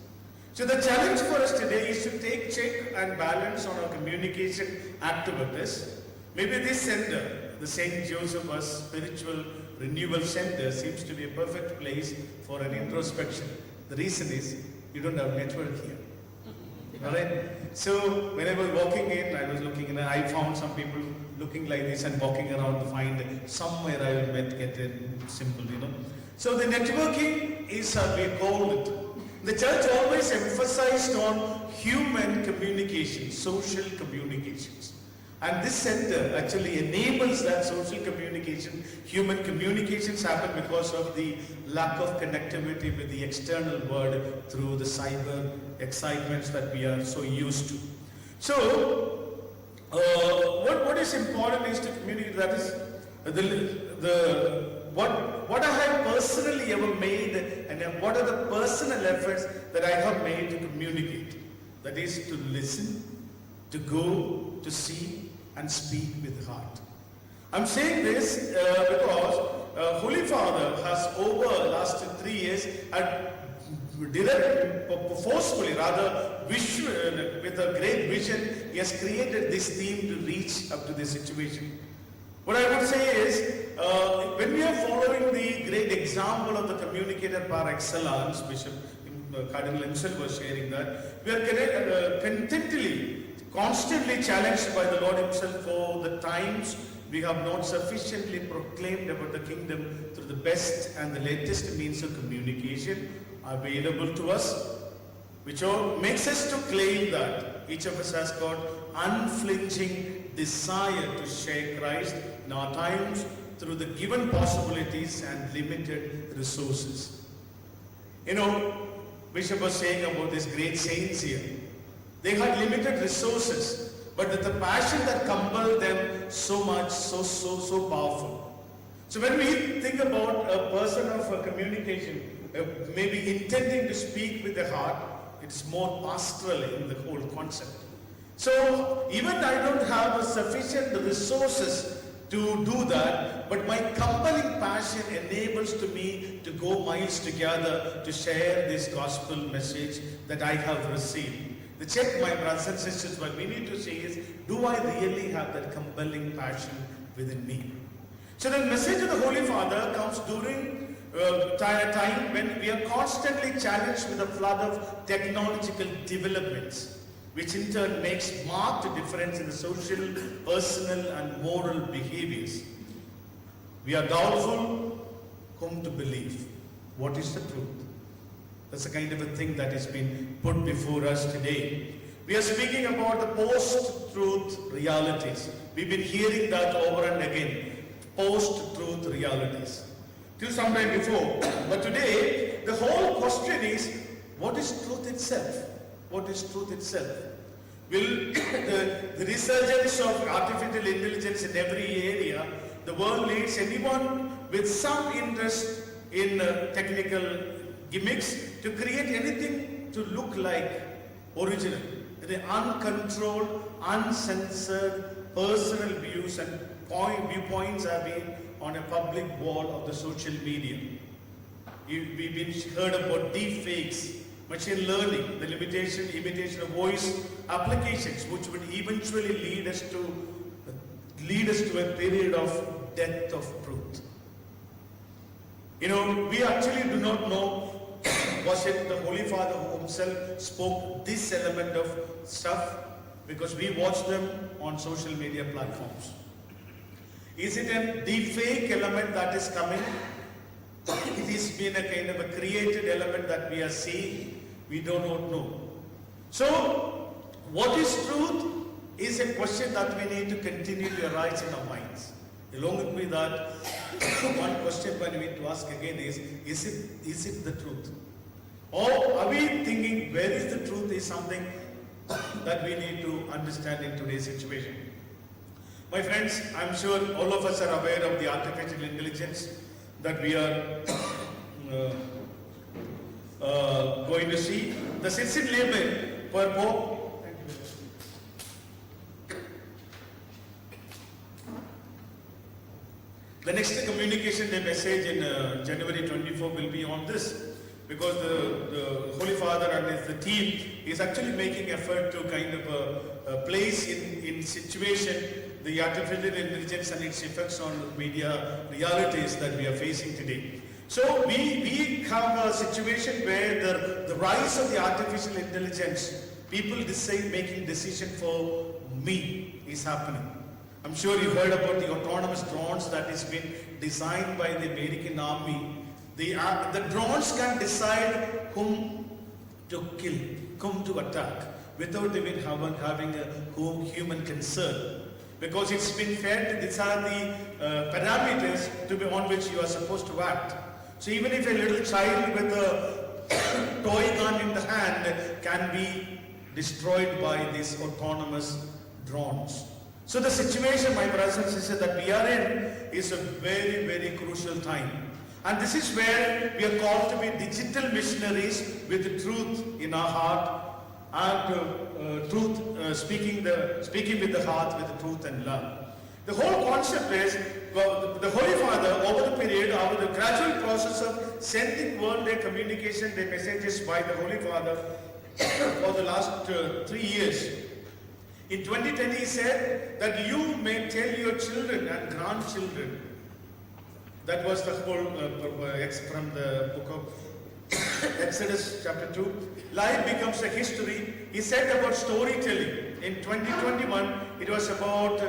So the challenge for us today is to take check and balance on our communication activities. Maybe this center, the St. Joseph's Spiritual Renewal Center, seems to be a perfect place for an introspection. The reason is you don't have network here. Alright? So when I was walking in, I was looking and I found some people looking like this and walking around to find somewhere I will get in simple, So the networking is, we call it. The church always emphasized on human communication, social communications. And this center actually enables that social communication, human communications happen because of the lack of connectivity with the external world through the cyber excitements that we are so used to. So, what is important is to communicate, that is what I have personally ever made and what are the personal efforts that I have made to communicate. That is to listen, to go, to see and speak with the heart. I'm saying this because Holy Father has over the last 3 years forcefully, rather with a great vision, he has created this theme to reach up to this situation. What I would say is, when we are following the great example of the communicator par excellence, Bishop Cardinal himself was sharing that, we are constantly challenged by the Lord himself for the times we have not sufficiently proclaimed about the kingdom through the best and the latest means of communication available to us, which all makes us to claim that each of us has got unflinching desire to share Christ in our times through the given possibilities and limited resources. Bishop was saying about these great saints here. They had limited resources, but with the passion that compelled them so much, so powerful. So when we think about a person of communication, maybe intending to speak with the heart, it's more pastoral in the whole concept. So even I don't have sufficient resources to do that, but my compelling passion enables to me to go miles together to share this gospel message that I have received. The check, my brothers and sisters, what we need to see is, do I really have that compelling passion within me? So the message of the Holy Father comes during a time when we are constantly challenged with a flood of technological developments, which in turn makes marked difference in the social, personal and moral behaviors. We are doubtful whom to believe. What is the truth? That's the kind of a thing that has been put before us today. We are speaking about the post-truth realities. We've been hearing that over and again. Post-truth realities. Till some time before. But today, the whole question is, what is truth itself? What is truth itself? Will the resurgence of artificial intelligence in every area, the world needs anyone with some interest in technical gimmicks to create anything to look like original. The uncontrolled, uncensored, personal views and viewpoints have been on a public wall of the social media. We've been heard about deep fakes, machine learning, the imitation of voice applications, which would eventually lead us to a period of death of truth. We actually do not know, was it the Holy Father who himself spoke this element of stuff, because we watch them on social media platforms. Is it a deep fake element that is coming? It has been a kind of a created element that we are seeing. We do not know. So, what is truth is a question that we need to continue to arise in our minds. Along with that, one question we need to ask again is it the truth? Or are we thinking where is the truth is something that we need to understand in today's situation? My friends, I'm sure all of us are aware of the artificial intelligence that we are going to see the Sitsin Leben per Pope. The next communication day message in January 24 will be on this, because the Holy Father and the team is actually making effort to kind of place in situation the artificial intelligence and its effects on media realities that we are facing today. So we have a situation where the rise of the artificial intelligence, people decide making decision for me is happening. I'm sure you heard about the autonomous drones that has been designed by the American Army. The drones can decide whom to kill, whom to attack, without even having a human concern. Because it's been fed, these are the parameters on which you are supposed to act. So even if a little child with a toy gun in the hand can be destroyed by these autonomous drones. So the situation, my brothers and sisters, that we are in is a very, very crucial time. And this is where we are called to be digital missionaries with the truth in our heart, and speaking with the heart, with the truth and love. The whole concept is, the Holy Father, over the period, over the gradual process of sending world day communication, the messages by the Holy Father for the last 3 years. In 2010 he said that you may tell your children and grandchildren. That was the whole from the book of Exodus chapter 2. Life becomes a history. He said about storytelling. In 2021 it was about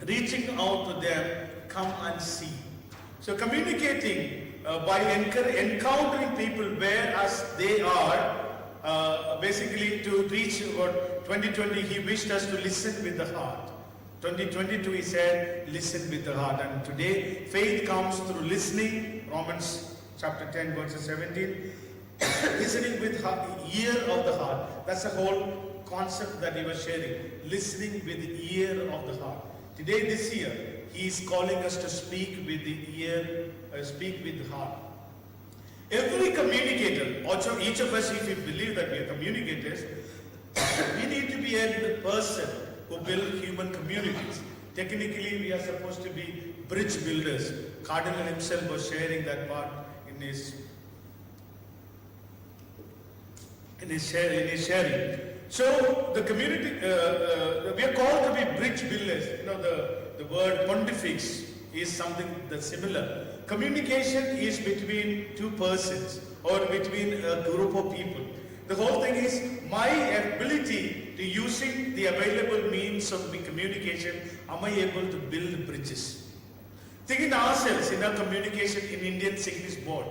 reaching out to them, come and see. So communicating by encountering people where as they are, basically to reach about 2020 he wished us to listen with the heart. 2022 he said listen with the heart, and today faith comes through listening. Romans chapter 10 verses 17. Listening with ear of the heart. That's the whole concept that he was sharing. Listening with the ear of the heart. Today, this year, he is calling us to speak with the ear, speak with the heart. Every communicator, also each of us, if we believe that we are communicators, we need to be a person who build human communities. Technically, we are supposed to be bridge builders. Cardinal himself was sharing that part in his sharing. So the community, we are called to be bridge builders. You know, the word pontifex is something that's similar. Communication is between two persons or between a group of people. The whole thing is my ability to using the available means of communication, am I able to build bridges? Thinking ourselves in our communication in Indian Signis board,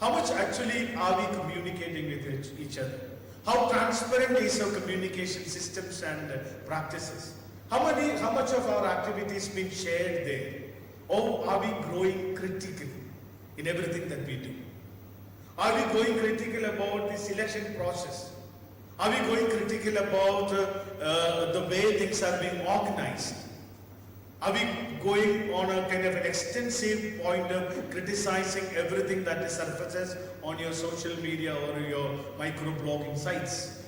how much actually are we communicating with each other? How transparent is our communication systems and practices? How much of our activities been shared there? Or are we growing critical in everything that we do? Are we going critical about the selection process? Are we going critical about the way things are being organized? Are we going on a kind of an extensive point of criticizing everything that surfaces on your social media or your micro-blogging sites?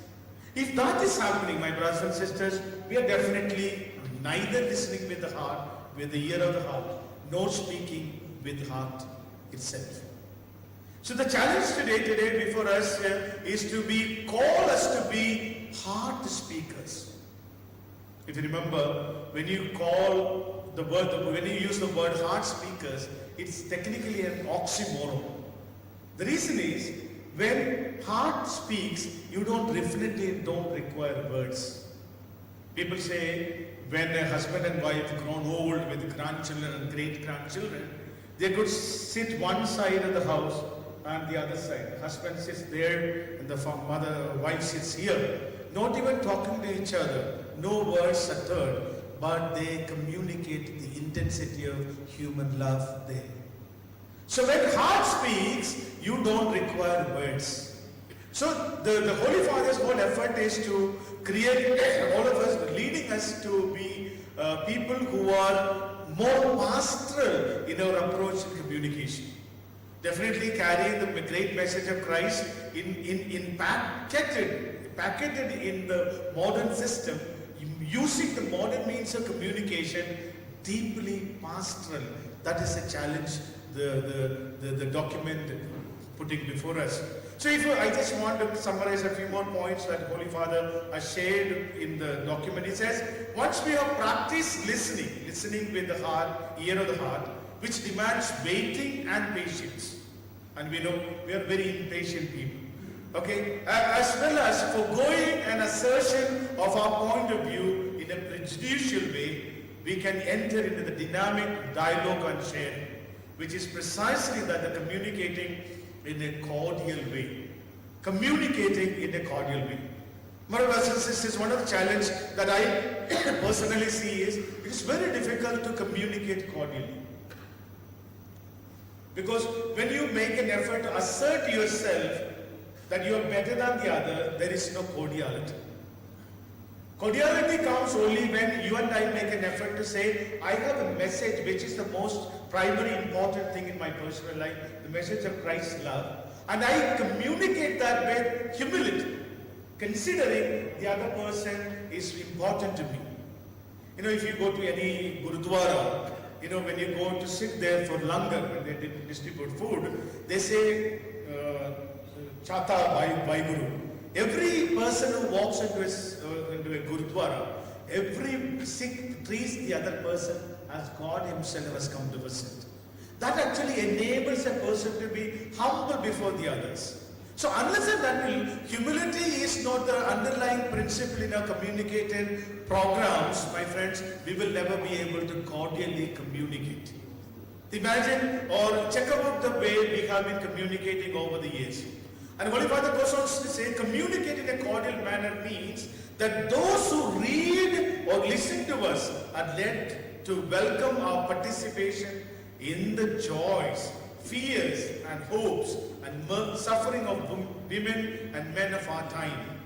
If that is happening, my brothers and sisters, we are definitely neither listening with the heart, with the ear of the heart, nor speaking with the heart itself. So the challenge today before us is to call us to be heart speakers. If you remember, when you use the word heart speakers, it's technically an oxymoron. The reason is, when heart speaks, you definitely don't require words. People say, when a husband and wife grown old with grandchildren and great-grandchildren, they could sit one side of the house and the other side. The husband sits there and the wife sits here. Not even talking to each other, no words uttered, but they communicate the intensity of human love there. So when heart speaks, you don't require words. So the Holy Father's whole effort is to create all of us, leading us to be people who are more pastoral in our approach to communication. definitely carrying the great message of Christ packaged in the modern system, using the modern means of communication, deeply pastoral. That is a challenge the document putting before us. So I just want to summarize a few more points that Holy Father has shared in the document. He says, once we have practiced listening with the heart, ear of the heart, which demands waiting and patience. And we know we are very impatient people. Okay, as well as foregoing an assertion of our point of view in a prejudicial way, we can enter into the dynamic dialogue and sharing, which is precisely that the communicating in a cordial way. Communicating in a cordial way. My brothers and sisters, one of the challenges that I personally see is it is very difficult to communicate cordially. Because when you make an effort to assert yourself that you are better than the other, there is no cordiality. Cordiality comes only when you and I make an effort to say, I have a message which is the most primary important thing in my personal life, the message of Christ's love, and I communicate that with humility, considering the other person is important to me. You know, if you go to any Gurudwara, you know, when you go to sit there for langar, when they distribute food, they say, Chata by Guru. Every person who walks into a Gurudwara, every Sikh treats the other person as God himself has come to visit. That actually enables a person to be humble before the others. So unless and until humility is not the underlying principle in our communicated programs, my friends, we will never be able to cordially communicate. Imagine or check out the way we have been communicating over the years. And Holy Father goes on to say, communicate in a cordial manner means that those who read or listen to us are led to welcome our participation in the joys, fears and hopes and suffering of women and men of our time.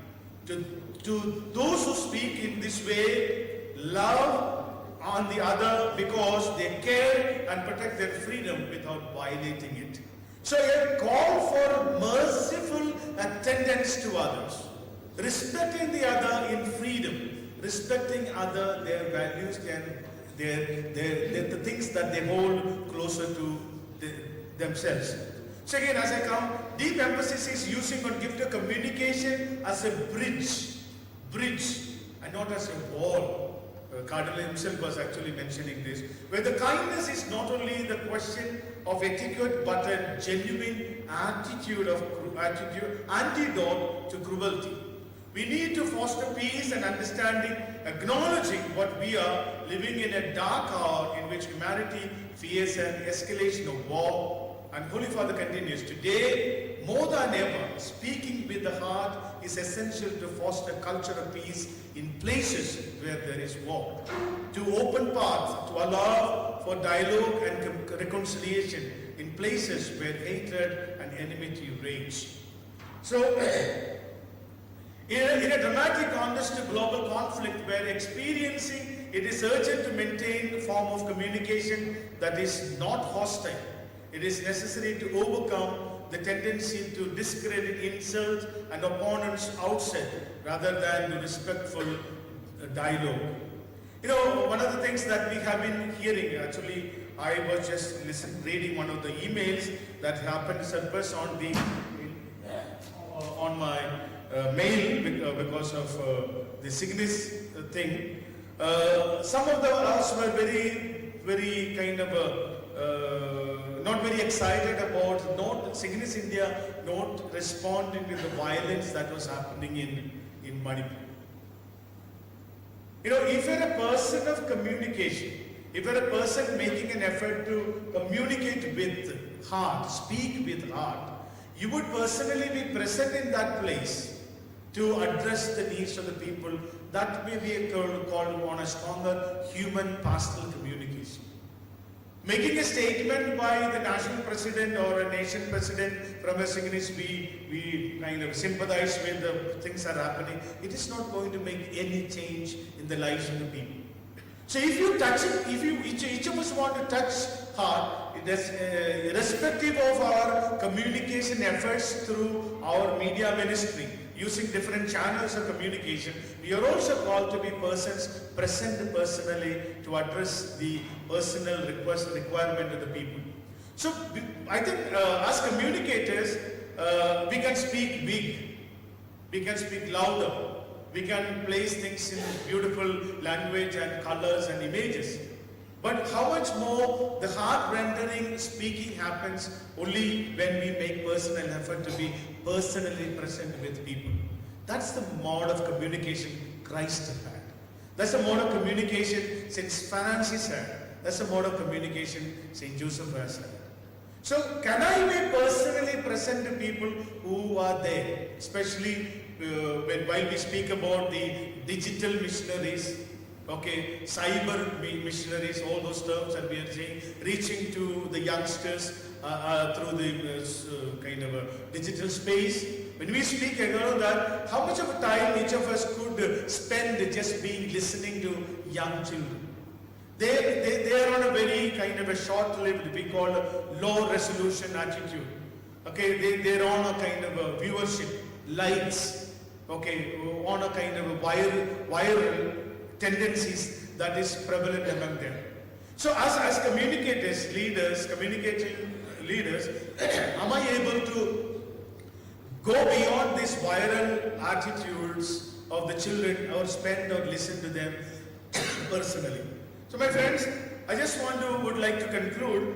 To those who speak in this way, love on the other because they care and protect their freedom without violating it. So a call for merciful attendance to others, respecting the other in freedom, respecting other, their values and the things that they hold closer to themselves. So again, as I come, deep emphasis is using on gift of communication as a bridge, and not as a wall. Cardinal himself was actually mentioning this, where the kindness is not only the question of etiquette, but a genuine antidote to cruelty. We need to foster peace and understanding, acknowledging what we are living in a dark hour in which humanity fears an escalation of war. And Holy Father continues, today, more than ever, speaking with the heart is essential to foster a culture of peace in places where there is war, to open paths, to allow for dialogue and reconciliation in places where hatred and enmity rage. So, in a dramatic contrast to global conflict where experiencing it is urgent to maintain a form of communication that is not hostile, it is necessary to overcome the tendency to discredit, insult and opponents outside rather than to respectful dialogue. You know, one of the things that we have been hearing, actually I was just reading one of the emails that happened surface on my mail because of the Signis thing. Some of us were very kind of not very excited about Signis India not responding to the violence that was happening in Manipur. You know, if you're a person of communication, if you're a person making an effort to communicate with heart, speak with heart, you would personally be present in that place to address the needs of the people. That may be called on a stronger human pastoral communication. Making a statement by the national president or a nation president from a Signis, we kind of sympathize with the things that are happening. It is not going to make any change in the lives of the people. So if you touch it, if each of us want to touch heart, irrespective of our communication efforts through our media ministry, using different channels of communication, we are also called to be persons present personally to address the personal requirement of the people. So I think as communicators, we can speak big, we can speak louder, we can place things in beautiful language and colors and images. But how much more the heart-rendering speaking happens only when we make personal effort to be personally present with people. That's the mode of communication Christ had. That's the mode of communication St. Francis had. That's the mode of communication St. Joseph has had. So can I be personally present to people who are there, especially while we speak about the digital missionaries, okay, cyber missionaries, all those terms that we are saying, reaching to the youngsters through the kind of a digital space. When we speak about that, how much of a time each of us could spend just being listening to young children? They are on a very kind of a short-lived, we call low resolution attitude. Okay, they're on a kind of a viewership, likes, okay, on a kind of a viral tendencies that is prevalent among them. So as communicators, communicating leaders, am I able to go beyond these viral attitudes of the children or spend or listen to them personally? So my friends, I just would like to conclude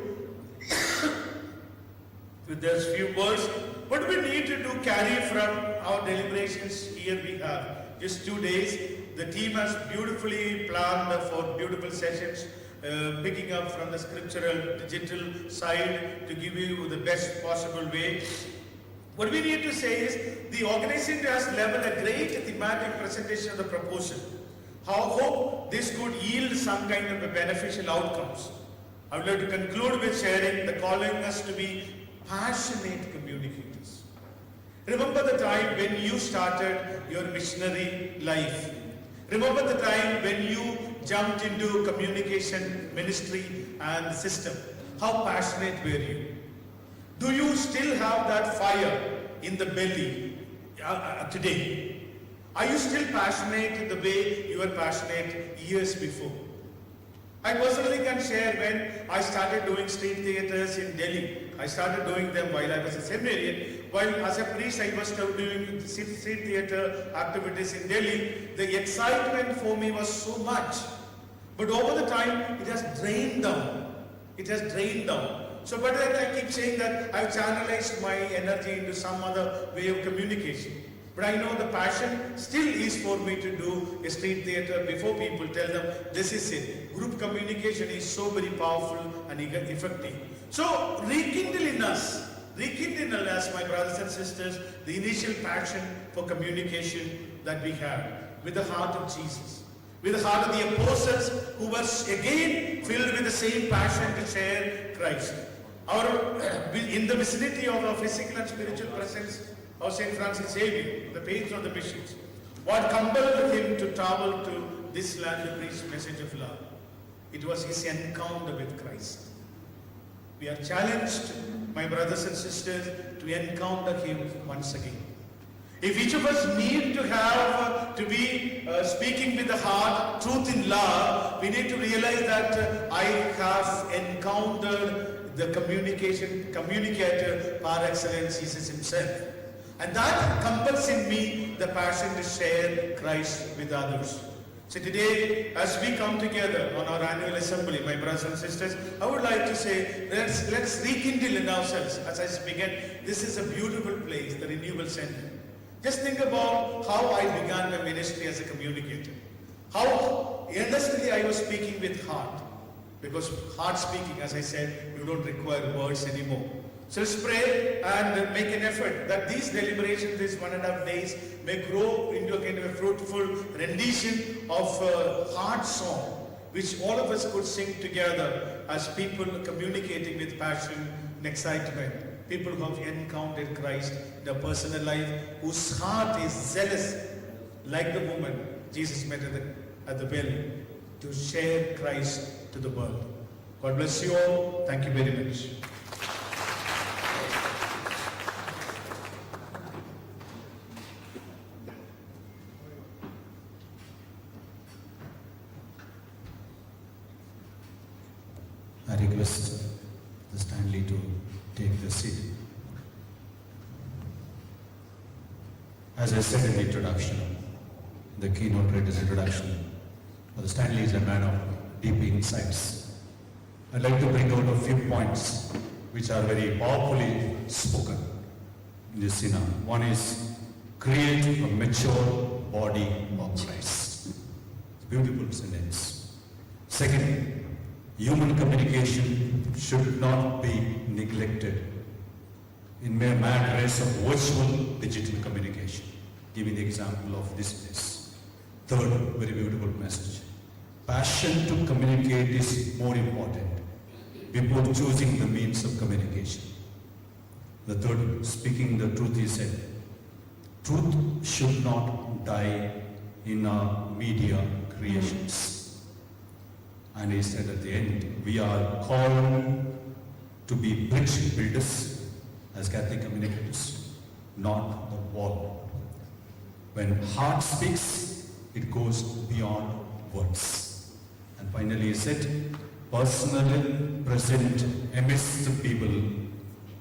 with those few words. What do we need to carry from our deliberations here we have? Just 2 days. The team has beautifully planned for beautiful sessions, picking up from the scriptural, digital side to give you the best possible way. What we need to say is the organization has leveled a great thematic presentation of the proposal. Hope this could yield some kind of a beneficial outcomes. I would like to conclude with sharing the calling us to be passionate communicators. Remember the time when you started your missionary life. Remember the time when you jumped into communication ministry and system. How passionate were you? Do you still have that fire in the belly today? Are you still passionate the way you were passionate years before? I personally can share when I started doing street theatres in Delhi. I started doing them while I was a seminarian. While as a priest I was still doing street theatre activities in Delhi. The excitement for me was so much. But over the time it has drained down. It has drained down. So but I keep saying that I've channelized my energy into some other way of communication. But I know the passion still is for me to do a street theatre before people, tell them this is it. Group communication is so very powerful and effective. So rekindle in us, my brothers and sisters, the initial passion for communication that we have with the heart of Jesus, with the heart of the apostles who were again filled with the same passion to share Christ. In the vicinity of our physical and spiritual presence of St. Francis Xavier, the patron of the missions, what compelled him to travel to this land to preach the message of love? It was his encounter with Christ. We are challenged, my brothers and sisters, to encounter him once again. If each of us need to be speaking with the heart, truth in love, we need to realize that I have encountered the communicator par excellence, Jesus himself. And that compels in me the passion to share Christ with others. So today, as we come together on our annual assembly, my brothers and sisters, I would like to say, let's rekindle in ourselves. As I began, this is a beautiful place, the Renewal Center. Just think about how I began my ministry as a communicator. How earnestly I was speaking with heart. Because heart speaking, as I said, you don't require words anymore. So let's pray and make an effort that these deliberations, these 1.5 days, may grow into a kind of a fruitful rendition of a heart song, which all of us could sing together as people communicating with passion and excitement. People who have encountered Christ in their personal life, whose heart is zealous, like the woman Jesus met at the well, to share Christ to the world. God bless you all. Thank you very much. I request the Stanley to take the seat. As I said in the introduction, the keynote reader's introduction, the Stanley is a man of deep insights. I'd like to bring out a few points which are very powerfully spoken in this synod. One is create a mature body of Christ. Beautiful sentence. Second, human communication should not be neglected in mere mad race of virtual digital communication. Giving the example of this place. Third, very beautiful message. Passion to communicate is more important before choosing the means of communication. The third, speaking the truth, he said, truth should not die in our media creations. And he said at the end, we are called to be bridge builders as Catholic communicators, not the wall. When heart speaks, it goes beyond words. And finally he said, personally present amidst the people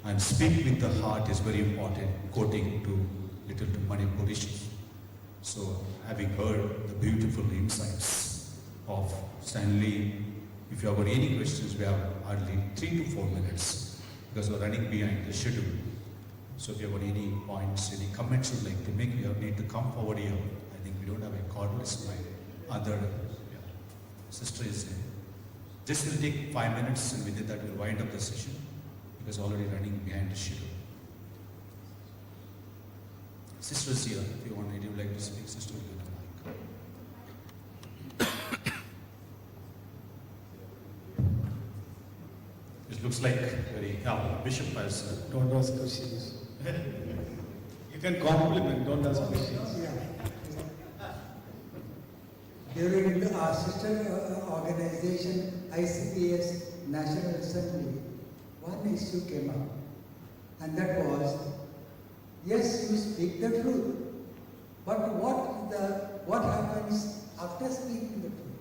and speak with the heart is very important, quoting to little to Manipurish. So having heard the beautiful insights of Stanley, if you have got any questions, we have hardly 3 to 4 minutes because we're running behind the schedule. So if you have got any points, any comments you'd like to make, you need to come forward here. I think we don't have a cordless my other sister is here. This will take 5 minutes and within that we'll wind up the session because already running behind the schedule. Sister is here. If you want, if you would like to speak, sister will give the mic. It looks like very, Bishop has. Don't ask questions. You can compliment, don't ask questions. Yeah. During our sister organization, ICPS National Assembly, one issue came up, and that was, yes, you speak the truth, but what happens after speaking the truth?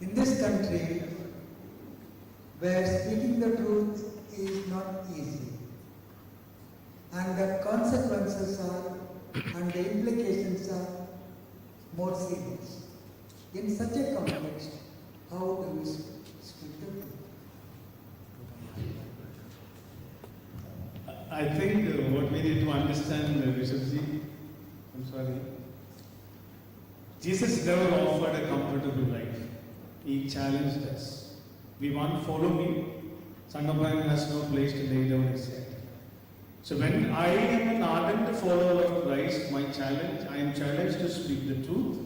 In this country, where speaking the truth is not easy, and the consequences are, and the implications are more serious. In such a context, how do we speak the truth? I think what we need to understand, Bishopji, I'm sorry, Jesus never offered a comfortable life. He challenged us. We want follow me. Son of Man has no place to lay down his head. So when I am an ardent follower of Christ, I am challenged to speak the truth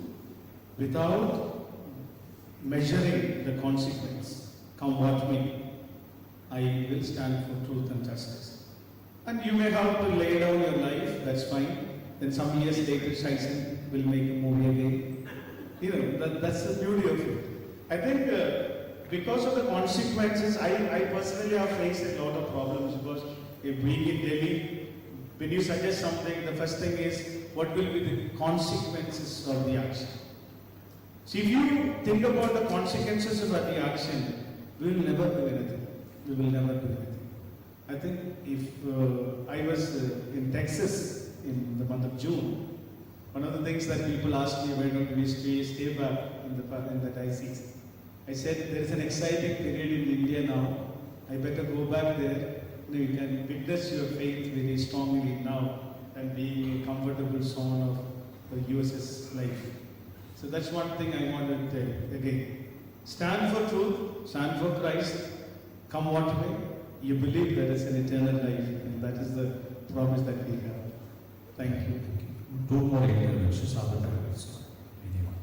without measuring the consequence. Come what may, I will stand for truth and justice. And you may have to lay down your life, that's fine. Then some years later, Shaisen will make a movie again. You know, that's the beauty of it. I think because of the consequences, I personally have faced a lot of problems because being in Delhi, when you suggest something, the first thing is, what will be the consequences of the action? See, if you think about the consequences of the action, we will never do anything. We will never do anything. I think if I was in Texas in the month of June, one of the things that people asked me, why don't we stay back in the diocese? I said, there is an exciting period in India now. I better go back there. You can witness your faith very strongly now and being a comfortable son of the USS life. So that's one thing I want to tell you. Again, stand for truth, stand for Christ, come what may. You believe there is an eternal life, and that is the promise that we have. Thank you. Two more interventions after that. Anyone?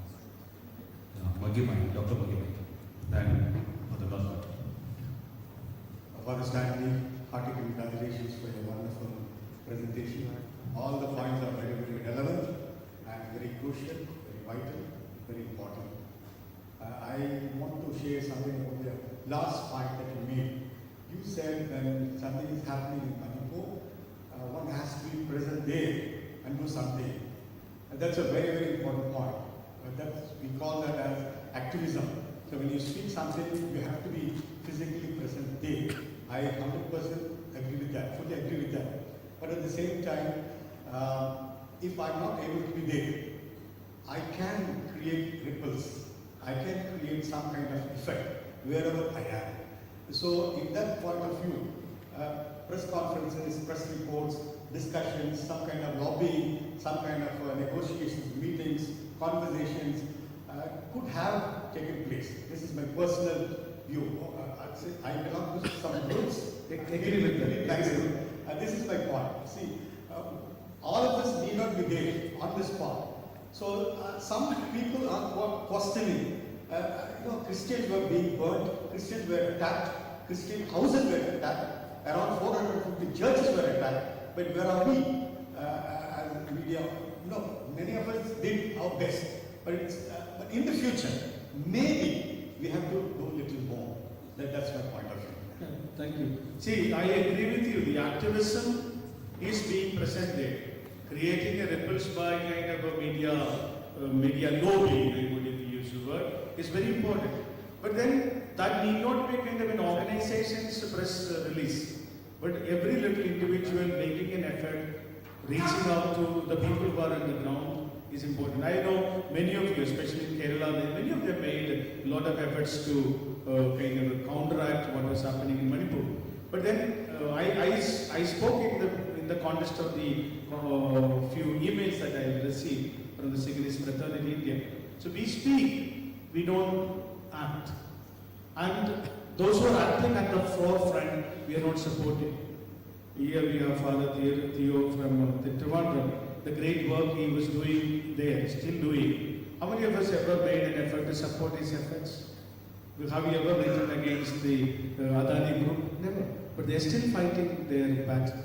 Magimai, Dr. Magimai. Then for the Lord. Father Stanley, hearty congratulations for your wonderful presentation. All the points are very, very relevant and very crucial, very vital, very important. I want to share something last point that you made. You said when something is happening in Manipur, one has to be present there and do something. And that's a very, very important point. We call that as activism. So when you speak something, you have to be physically present there. I 100% agree with that, fully agree with that. But at the same time, if I'm not able to be there, I can create ripples. I can create some kind of effect wherever I am. So in that point of view, press conferences, press reports, discussions, some kind of lobbying, some kind of negotiations, meetings, conversations could have taken place. This is my personal view. I belong to some groups. Agree with that. This is my point. See, all of us need not be there on this spot. So some people are questioning. Christians were being burnt, Christians were attacked, Christian houses were attacked, around 450 churches were attacked. But where are we as media? No, many of us did our best. But in the future, maybe we have to do a little more. That's my point of view. Thank you. See, I agree with you. The activism is being present there, creating a ripples by kind of a media lobby, I would use the word, is very important. But then that need not be kind of an organization's press release, but every little individual making an effort, reaching out to the people who are on the ground is important. I know many of you, especially in Kerala, many of them made a lot of efforts to kind of counteract what was happening in Manipur. But then I spoke in the context of the few emails that I received from the Signis fraternity in India. So we speak, we don't act. And those who are acting at the forefront, we are not supporting. Here we have Father Theo from Trivandrum, the great work he was doing there, still doing. How many of us ever made an effort to support his efforts? Have you ever written against the Adani group? Never. But they are still fighting their battle.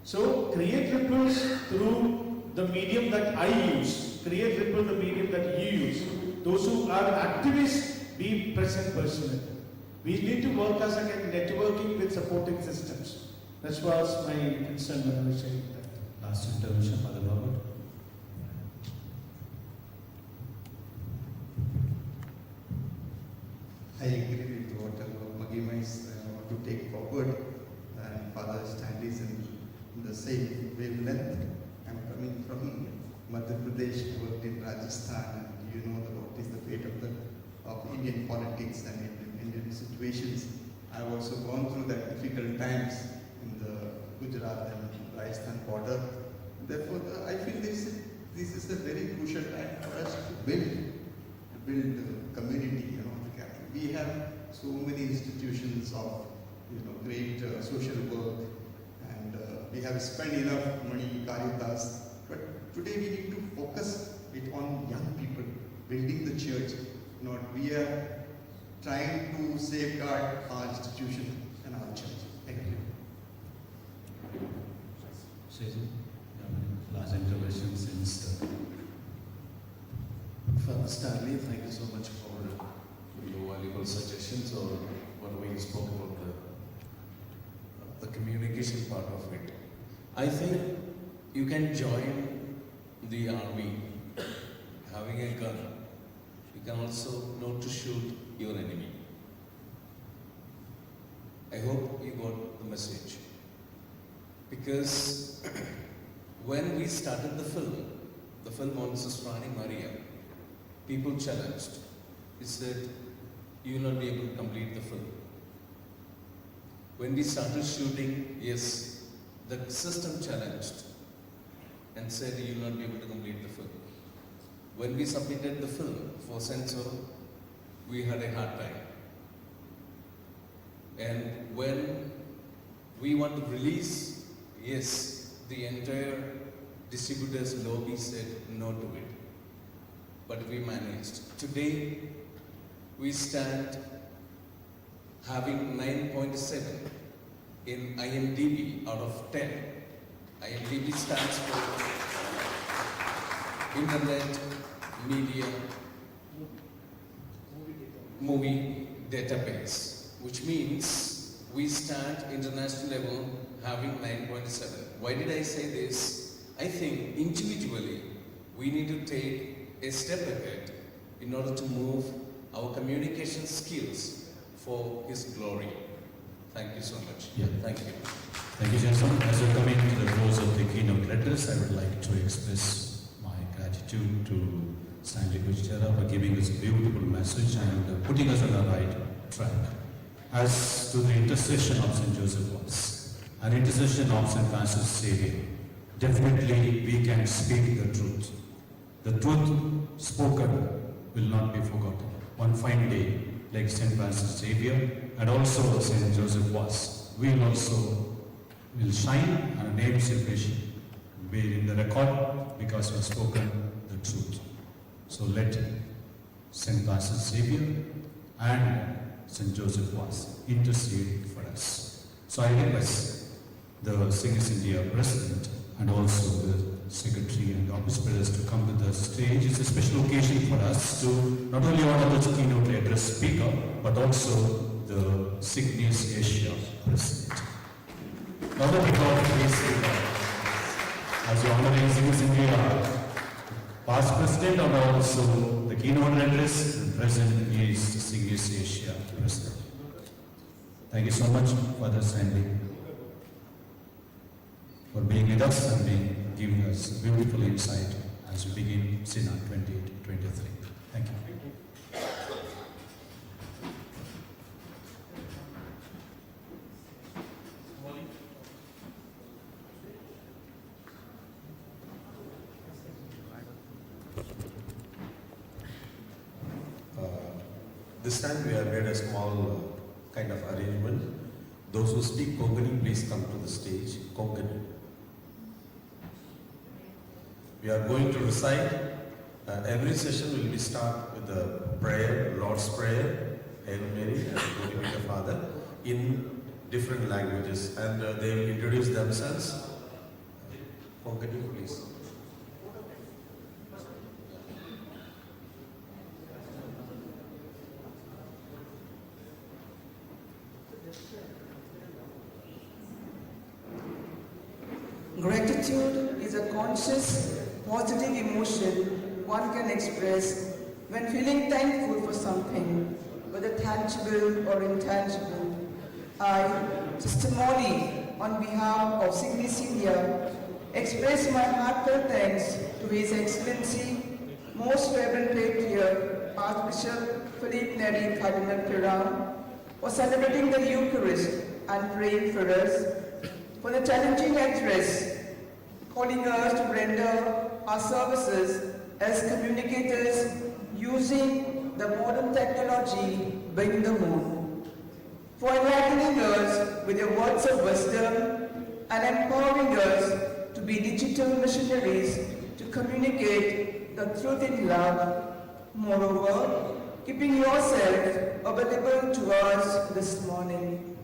So create ripples through the medium that I use. Create ripple the medium that you use. Those who are activists, be present personally. We need to work as a networking with supporting systems. That was my concern when I was saying that. Last intervention, Father Robert. I agree with what Magima is want to take forward, and Father Stanley is in the same wavelength. I'm coming from Madhya Pradesh, worked in Rajasthan, and you know what is the fate of Indian politics and Indian situations. I've also gone through that difficult times in the Gujarat and Rajasthan border. Therefore, I feel this is a very crucial time for us to build community. We have so many institutions of great social work, and we have spent enough money, Caritas, but today we need to focus it on young people, building the church. We are trying to safeguard our institution and our church. Thank you. Sejan, last intervention since Father Stanley, thank you so much for your valuable suggestions or whatever you spoke about the communication part of it. I think you can join the army having a gun. You can also know to shoot your enemy. I hope you got the message. Because when we started the film on Susrani Maria, people challenged. It said, you will not be able to complete the film. When we started shooting, yes, the system challenged and said you will not be able to complete the film. When we submitted the film for censor, we had a hard time. And when we want to release, yes, the entire distributors lobby said no to it. But we managed. Today, we stand having 9.7 in IMDb out of 10. IMDb stands for Internet Media Movie Database. which means we stand international level having 9.7. Why did I say this? I think individually we need to take a step ahead in order to move our communication skills for His glory. Thank you so much. Yeah. Thank you. Thank you, Jason. As we're coming to the close of the keynote address, I would like to express my gratitude to Stanley Kuchera for giving us a beautiful message and putting us on the right track. As to the intercession of St. Joseph was, an intercession of St. Francis Xavier, definitely we can speak the truth. The truth spoken will not be forgotten. One fine day, like St. Francis Xavier and also St. Joseph was, we will shine and a name celebration be in the record because we have spoken the truth. So let St. Francis Xavier and St. Joseph was intercede for us. So I request the Signis India President and also the Secretary and Office Bearers to come to the stage. It's a special occasion for us to not only honor the keynote address speaker, but also the Signis Asia President. Now that we talk as you honoring Signis India past President and also the keynote address, the President is the Signis Asia President. Thank you so much, Father Sandy, for being with us and giving us beautiful insight as we begin Synod 2023. Thank you. This time we have made a small kind of arrangement. Those who speak Konkani, please come to the stage. Konkani. We are going to recite. Every session will be start with the prayer, Lord's Prayer, Hail Mary, and Glory be the Father, in different languages, and they will introduce themselves. Konkani, please. Gratitude is a conscious, positive emotion one can express when feeling thankful for something, whether tangible or intangible. I, testimony on behalf of Signis India, express my heartfelt thanks to His Excellency, Most Reverend Patriarch Archbishop Philippe Neri Cardinal Piran, for celebrating the Eucharist and praying for us, for the challenging address, calling us to render our services as communicators using the modern technology bring the moon, for enlightening us with your words of wisdom and empowering us to be digital missionaries to communicate the truth in love. Moreover, keeping yourself available to us this morning.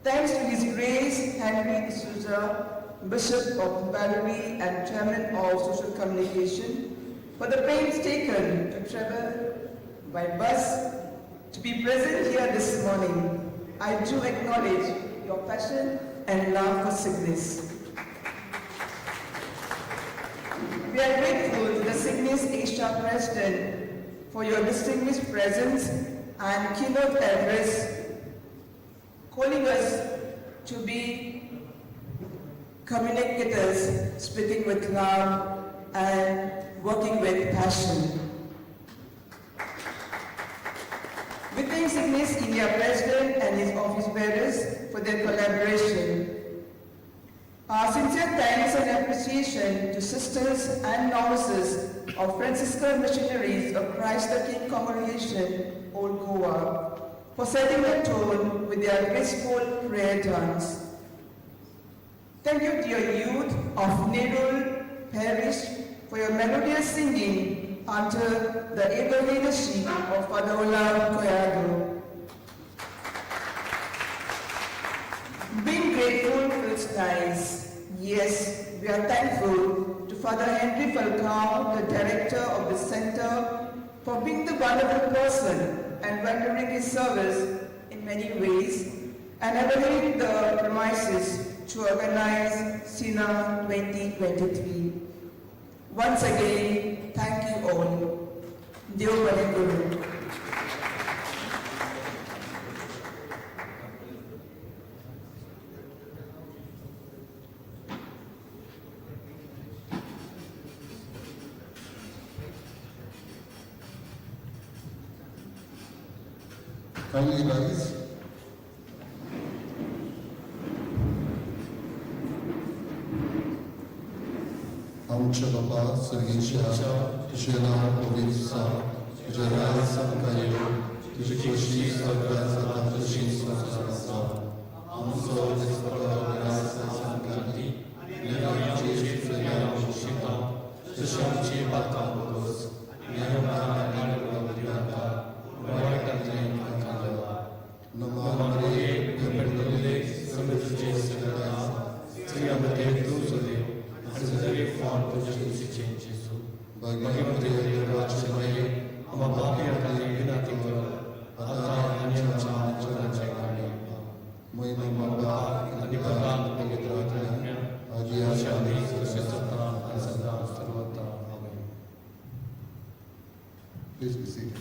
Thanks to His Grace Henry D'Souza, Bishop of Valerie and Chairman of Social Communication, for the pains taken to travel by bus to be present here this morning. I do acknowledge your passion and love for Signis. We are grateful to the Signis Asia President for your distinguished presence and keynote address, calling us to be communicators, speaking with love and working with passion. We thank Signis India President and his office bearers for their collaboration. Our sincere thanks and appreciation to sisters and novices of Franciscan Missionaries of Christ the King Congregation, Old Goa, for setting the tone with their graceful prayer dance. Thank you, dear youth of Nerul Parish, for your melodious singing under the able leadership of Father Ola Koyado. Being grateful feels nice. Yes, we are thankful to Father Henry Falcao, the director of the center, for being the wonderful person and rendering his service many ways and availed the premises to organize SINA 2023. Once again, thank you all. Deo Bale Guru. Kindly rise. Amcha Baba Sargisha Shila Ovisa Jara Sankayo Tishikoshi Sarga Satashi Sarasa Amso Dispara Virasa Sankati Nirachi Sriya Shita Shishamchi Bakamus Nirvana Nirvana Varakatri Kankala Namamare Gabadule Samajje Sarasa Sriyamate Tusule Hazari font Pujashi changes. Bhagavate Rachamaye Amabhya Kali Vinatikara Ata Anjana Chana Moina Mabha Adipadan Pagitratanya Adya Shadi Sisata Asada Sarvata. Amen. Please be seated.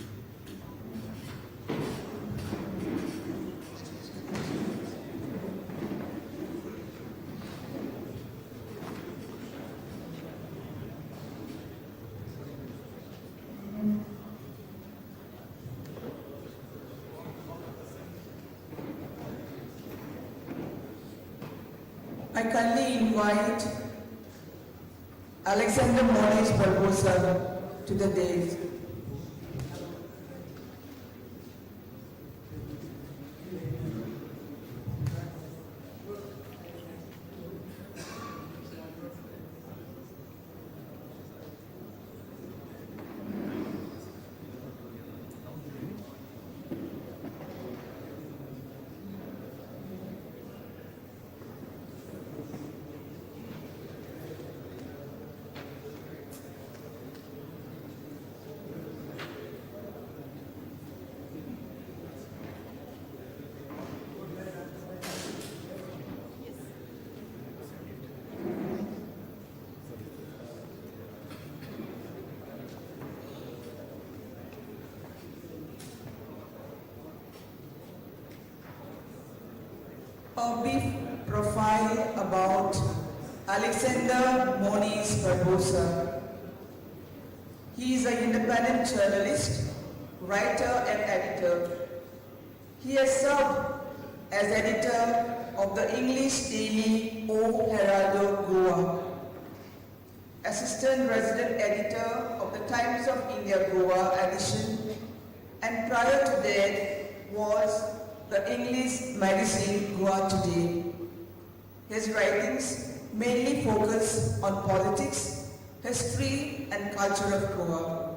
I kindly invite Alexander Moniz Barbosa to the dais. A brief profile about Alexander Moniz Barbosa. He is an independent journalist, writer and editor. He has served as editor of the English daily O Heraldo Goa, assistant resident editor of the Times of India Goa edition, and prior to that was the English magazine Goa Today. His writings mainly focus on politics, history and culture of Goa.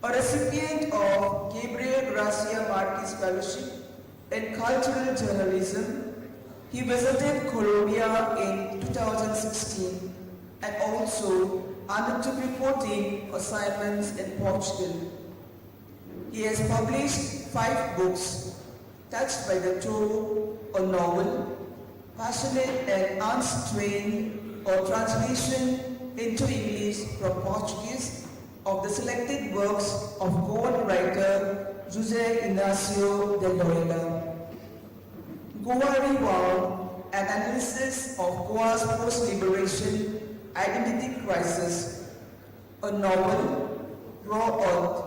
A recipient of Gabriel Garcia Marquez Fellowship in Cultural Journalism, he visited Colombia in 2016 and also undertook reporting assignments in Portugal. He has published 5 books: Touched by the Toe, a novel, Passionate and Unstrained, or translation into English from Portuguese of the selected works of Goan writer José Inácio de Loyola. Goa Rewound, an analysis of Goa's post-liberation identity crisis, a novel, Raw Earth,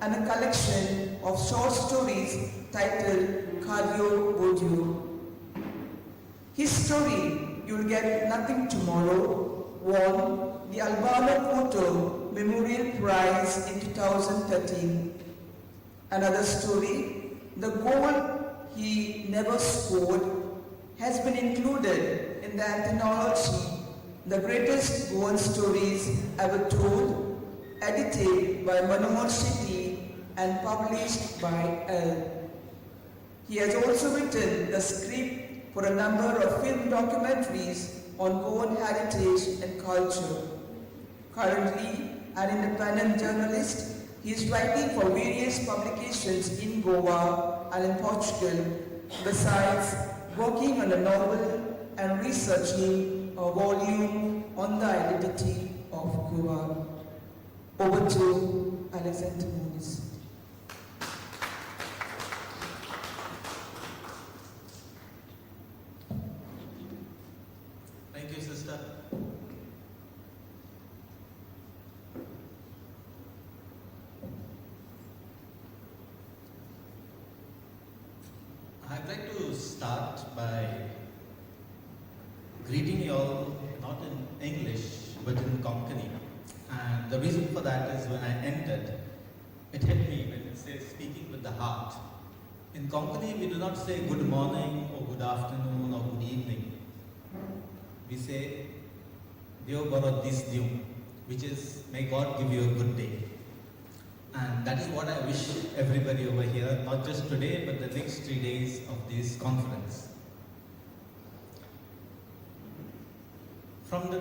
and a collection of short stories titled Cardio Bodio. His story, You'll Get Nothing Tomorrow, won the Albano Porto Memorial Prize in 2013. Another story, The Goal He Never Scored, has been included in the anthology The Greatest Goan Stories Ever Told, edited by Manohar Shetty and published by L. He has also written the script for a number of film documentaries on Goan heritage and culture. Currently an independent journalist, He is writing for various publications in Goa and in Portugal, besides working on a novel and researching a volume on the identity of Goa. Over to Alexander Muniz. Thank you, sister. I'd like to start by greeting you all not in English but in Konkani. And the reason for that is when I entered, it hit me when it says speaking with the heart. In Konkani, we do not say good morning or good afternoon or good evening. We say Deo Baro Dis Deo, which is may God give you a good day. And that is what I wish everybody over here, not just today, but the next 3 days of this conference. From the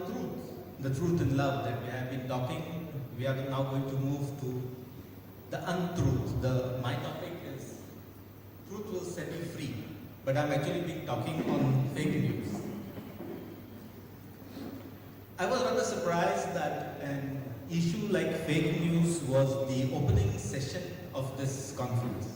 truth in love that we have been talking, we are now going to move to the untruth. My topic is truth will set you free, but I'm actually been talking on fake news. I was rather surprised that an issue like fake news was the opening session of this conference.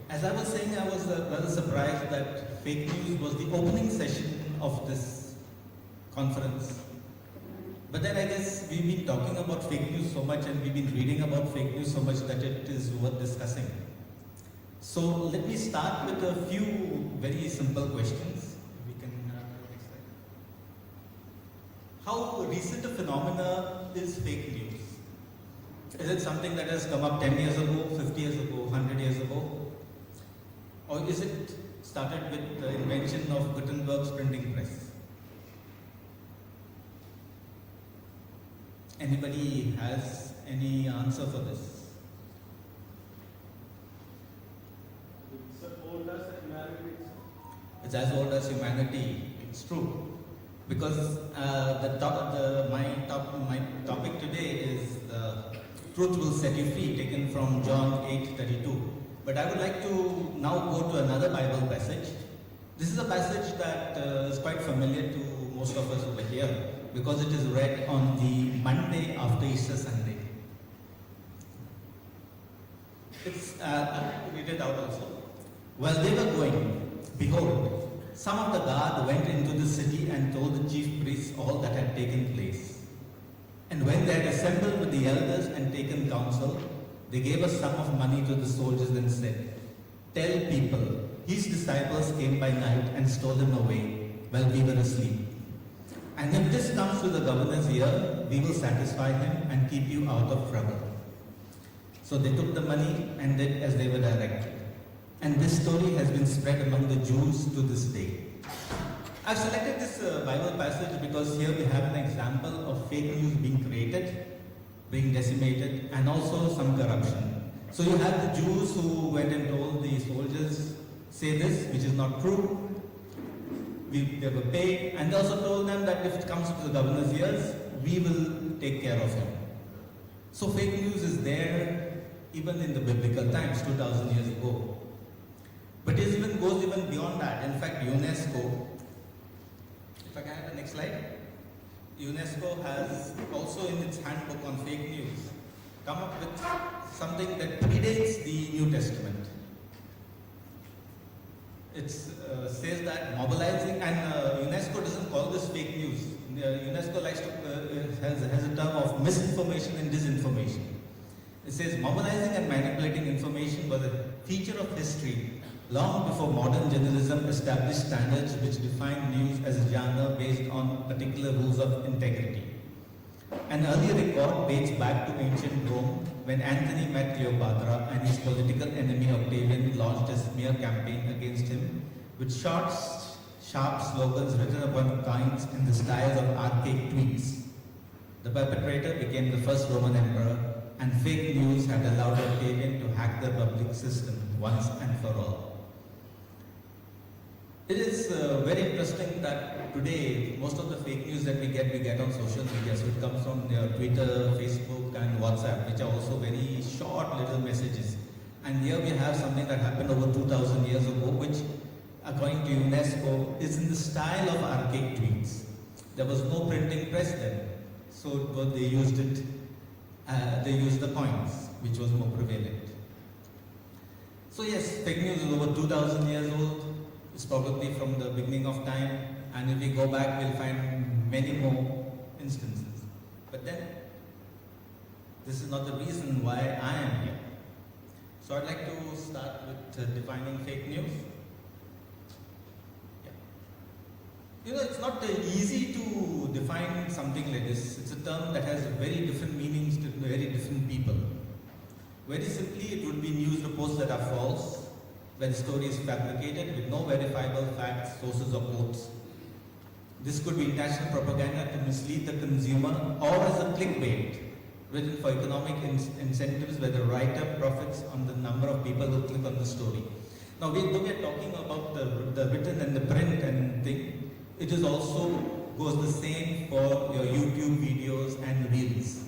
As I was saying, I was rather surprised that fake news was the opening session of this conference. But then I guess we've been talking about fake news so much and we've been reading about fake news so much that it is worth discussing. So let me start with a few very simple questions. We can next slide. How recent a phenomena is fake news? Is it something that has come up 10 years ago, 50 years ago, 100 years ago? Or is it started with the invention of Gutenberg's printing press? Anybody has any answer for this? It's as old as humanity. It's as old as humanity. It's true. Because my topic today is the truth will set you free, taken from John 8:32. But I would like to now go to another Bible passage. This is a passage that is quite familiar to most of us over here because it is read on the Monday after Easter Sunday. I'll read it out also. While they were going, behold, some of the guard went into the city and told the chief priests all that had taken place. And when they had assembled with the elders and taken counsel, they gave a sum of money to the soldiers and said, tell people, his disciples came by night and stole him away while we were asleep. And if this comes to the governor's ear, we will satisfy him and keep you out of trouble. So they took the money and did as they were directed. And this story has been spread among the Jews to this day. I've selected this Bible passage because here we have an example of fake news being created, being decimated, and also some corruption. So you had the Jews who went and told the soldiers, say this, which is not true. They were paid, and they also told them that if it comes to the governor's ears, we will take care of him. So fake news is there even in the biblical times, 2000 years ago. But it goes even beyond that. In fact, UNESCO, if I can have the next slide. UNESCO has also in its handbook on fake news come up with something that predates the New Testament. It says that mobilizing, and UNESCO doesn't call this fake news. UNESCO likes to has a term of misinformation and disinformation. It says mobilizing and manipulating information was a feature of history long before modern journalism established standards which define news as a genre based on particular rules of integrity. An early record dates back to ancient Rome when Antony met Cleopatra and his political enemy Octavian launched a smear campaign against him with short, sharp slogans written upon coins in the style of archaic tweets. The perpetrator became the first Roman emperor, and fake news had allowed Octavian to hack the public system once and for all. It is very interesting that today most of the fake news that we get on social media. So it comes from Twitter, Facebook and WhatsApp, which are also very short little messages. And here we have something that happened over 2000 years ago, which according to UNESCO is in the style of archaic tweets. There was no printing press then, so they used the coins, which was more prevalent. So yes, fake news is over 2000 years old. It's probably from the beginning of time, and if we go back, we'll find many more instances. But then, this is not the reason why I am here. So I'd like to start with defining fake news. Yeah. You know, it's not easy to define something like this. It's a term that has very different meanings to very different people. Very simply, it would be news reports that are false, where the story is fabricated with no verifiable facts, sources or quotes. This could be intentional propaganda to mislead the consumer, or as a clickbait, written for economic incentives where the writer profits on the number of people who click on the story. Now, though we are talking about the written and the print and thing, it is also goes the same for your YouTube videos and reels.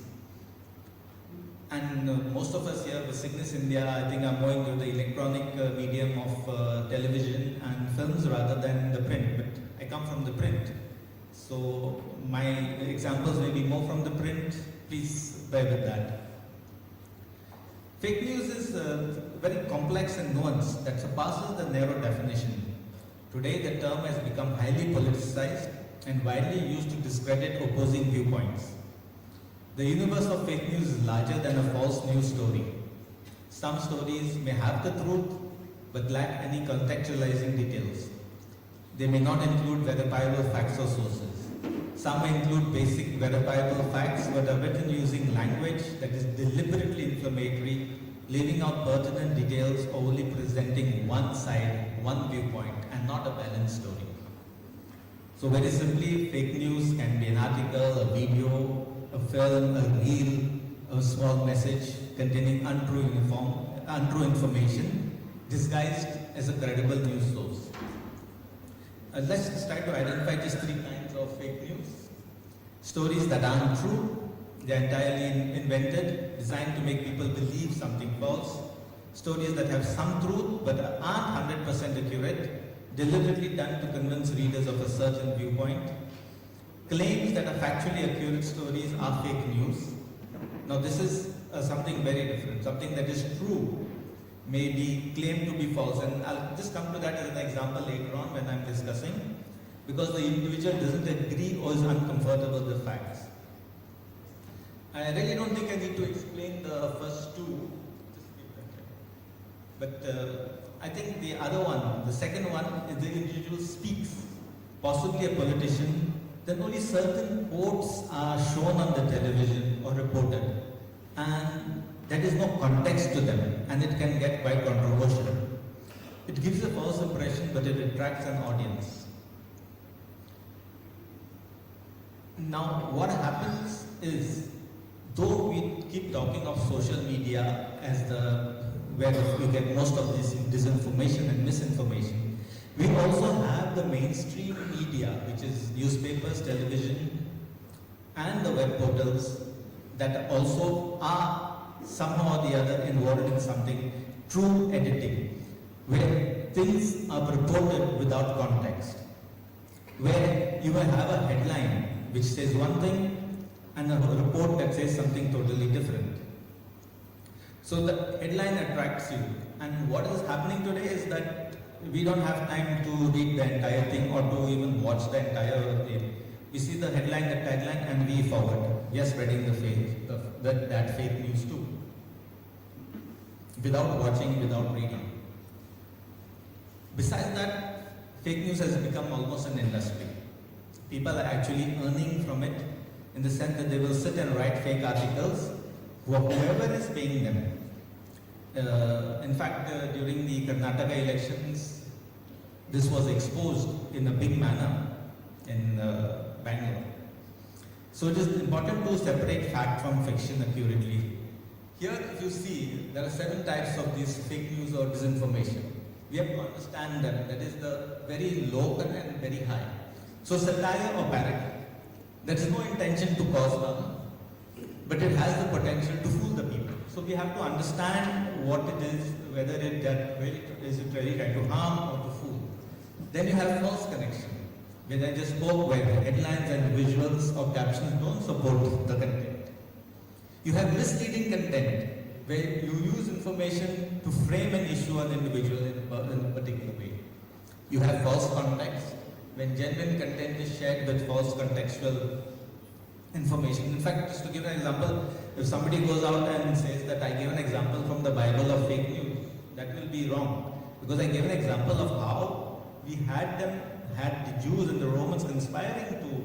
And most of us here with Signis India, I think are going to the electronic medium of television and films rather than the print. But I come from the print. So my examples may be more from the print. Please bear with that. Fake news is very complex and nuanced that surpasses the narrow definition. Today the term has become highly politicized and widely used to discredit opposing viewpoints. The universe of fake news is larger than a false news story. Some stories may have the truth but lack any contextualizing details. They may not include verifiable facts or sources. Some may include basic verifiable facts but are written using language that is deliberately inflammatory, leaving out pertinent details or only presenting one side, one viewpoint, and not a balanced story. So very simply, fake news can be an article, a video, a film, a reel, a small message containing untrue information disguised as a credible news source. Let's try to identify just 3 kinds of fake news. Stories that aren't true, they're entirely invented, designed to make people believe something false. Stories that have some truth but aren't 100% accurate, deliberately done to convince readers of a certain viewpoint. Claims that are factually accurate stories are fake news. Now this is something very different. Something that is true may be claimed to be false, and I'll just come to that as an example later on when I'm discussing, because the individual doesn't agree or is uncomfortable with the facts. I really don't think I need to explain the first two, but I think the other one, the second one, is the individual speaks, possibly a politician, then only certain quotes are shown on the television or reported, and there is no context to them, and it can get quite controversial. It gives a false impression, but it attracts an audience. Now, what happens is, though we keep talking of social media as where we get most of this disinformation and misinformation, we also have the mainstream media, which is newspapers, television, and the web portals that also are somehow or the other involved in something, true editing, where things are reported without context, where you will have a headline which says one thing and a report that says something totally different. So the headline attracts you, and what is happening today is that we don't have time to read the entire thing or to even watch the entire thing. We see the headline, the tagline, and we forward. We are spreading that fake news too, without watching, without reading. Besides that, fake news has become almost an industry. People are actually earning from it in the sense that they will sit and write fake articles, whoever is paying them. In fact, during the Karnataka elections, this was exposed in a big manner in Bangalore. So it is important to separate fact from fiction accurately. Here, if you see, there are 7 types of these fake news or disinformation. We have to understand them. That is the very low and very high. So satire or parody. There is no intention to cause harm, but it has the potential to fool the people. So we have to understand what it is, whether is it really trying to harm or to fool. Then you have false connection, where I just spoke, where the headlines and visuals or captions don't support the content. You have misleading content, where you use information to frame an issue or an individual in a particular way. You have false context, when genuine content is shared with false contextual information. In fact, just to give an example, if somebody goes out and says that I gave an example from the Bible of fake news, that will be wrong. Because I gave an example of how we had the Jews and the Romans conspiring to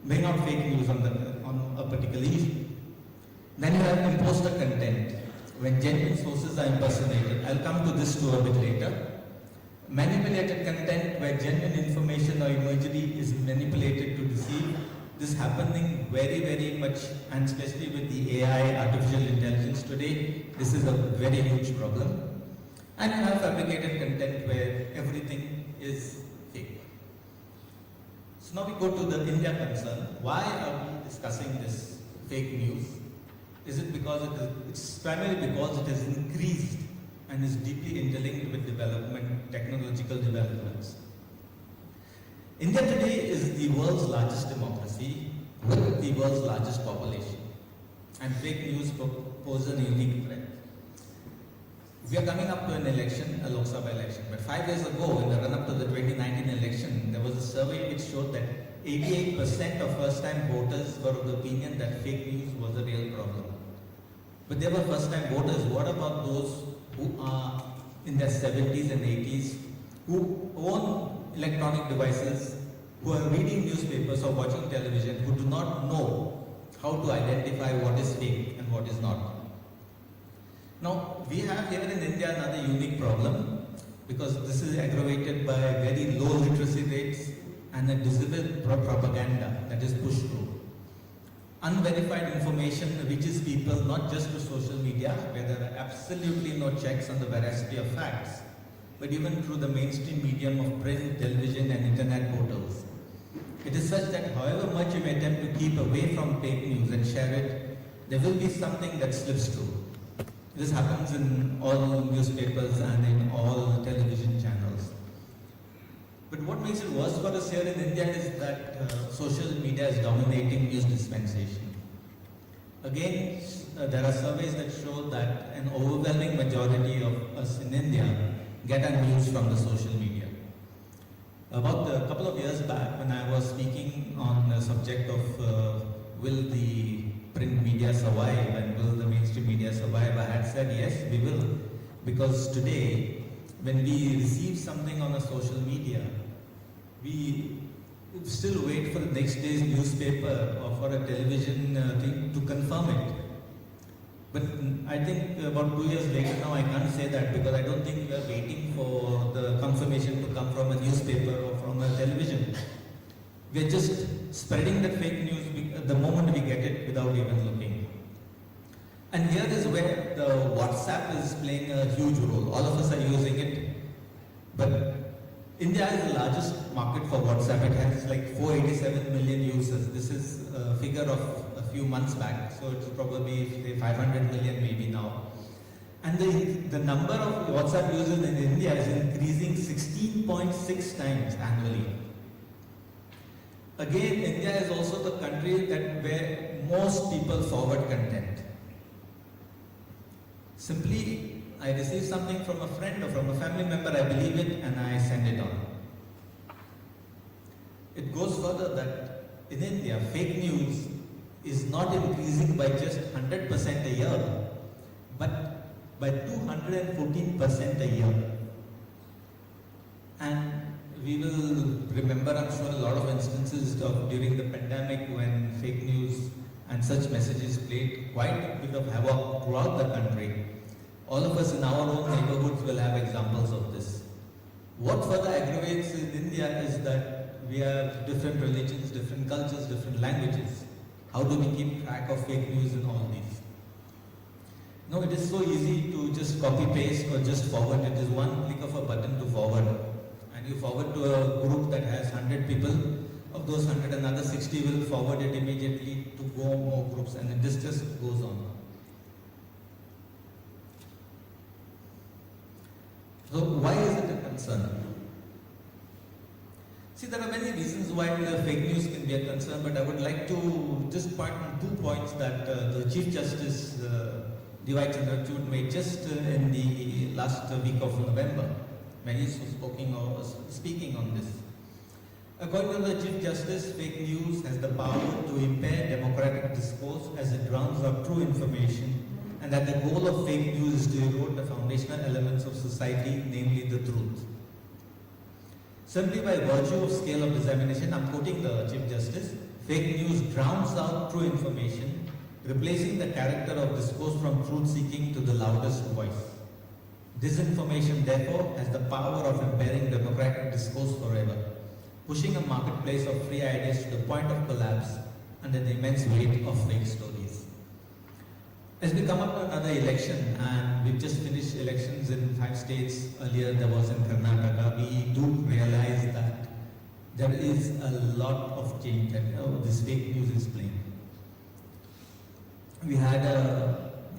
bring out fake news on a particular issue. Then you have imposter content, when genuine sources are impersonated. I'll come to this too a bit later. Manipulated content, where genuine information or imagery is manipulated to deceive. This happening very, very much, and especially with the AI, artificial intelligence today, this is a very huge problem. And you have fabricated content where everything is fake. So now we go to the India concern. Why are we discussing this fake news? Is it because it's primarily because it has increased and is deeply interlinked with technological developments. India today is the world's largest democracy with the world's largest population, and fake news poses a unique threat. We are coming up to an election, a Lok Sabha election, but 5 years ago, in the run-up to the 2019 election, there was a survey which showed that 88% of first-time voters were of the opinion that fake news was a real problem. But they were first-time voters. What about those who are in their 70s and 80s, who own electronic devices, who are reading newspapers or watching television, who do not know how to identify what is fake and what is not? Now, we have here in India another unique problem, because this is aggravated by very low literacy rates and a dissipated propaganda that is pushed through. Unverified information reaches people not just through social media, where there are absolutely no checks on the veracity of facts, but even through the mainstream medium of print, television and internet portals. It is such that however much you may attempt to keep away from fake news and share it, there will be something that slips through. This happens in all newspapers and in all television channels. But what makes it worse for us here in India is that social media is dominating news dispensation. Again, there are surveys that show that an overwhelming majority of us in India get our news from the social media. About a couple of years back, when I was speaking on the subject of will the print media survive and will the mainstream media survive, I had said yes, we will. Because today, when we receive something on a social media, we still wait for the next day's newspaper or for a television thing to confirm it. But I think about 2 years later now I can't say that, because I don't think we are waiting for the confirmation to come from a newspaper or from a television. We are just spreading the fake news the moment we get it without even looking. And here is where the WhatsApp is playing a huge role. All of us are using it, but India is the largest market for WhatsApp. It has like 487 million users. This is a figure of a few months back, so it's probably say 500 million maybe now. And the number of WhatsApp users in India is increasing 16.6 times annually. Again, India is also the country where most people forward content. Simply, I receive something from a friend or from a family member, I believe it and I send it on. It goes further that in India, fake news is not increasing by just 100% a year, but by 214% a year. And we will remember, I'm sure, a lot of instances during the pandemic when fake news and such messages played quite a bit of havoc throughout the country. All of us in our own neighborhoods will have examples of this. What further aggravates in India is that we have different religions, different cultures, different languages. How do we keep track of fake news in all these? No, it is so easy to just copy paste or just forward. It is one click of a button to forward. And you forward to a group that has 100 people. Of those 100, another 60 will forward it immediately to go more groups, and this just goes on. So why is it a concern? See, there are many reasons why fake news can be a concern, but I would like to just point on 2 points that the Chief Justice D.Y. Chandrachud made just in the last week of November, when he was speaking on this. According to the Chief Justice, fake news has the power to impair democratic discourse as it drowns out true information, and that the goal of fake news is to erode the foundational elements of society, namely the truth. Simply by virtue of scale of dissemination, I'm quoting the Chief Justice, fake news drowns out true information, replacing the character of discourse from truth-seeking to the loudest voice. Disinformation, therefore, has the power of impairing democratic discourse forever, pushing a marketplace of free ideas to the point of collapse under the immense weight of fake stories. As we come up to another election, and we've just finished elections in 5 states, earlier there was in Karnataka, we do realize that there is a lot of change that this fake news is playing. We had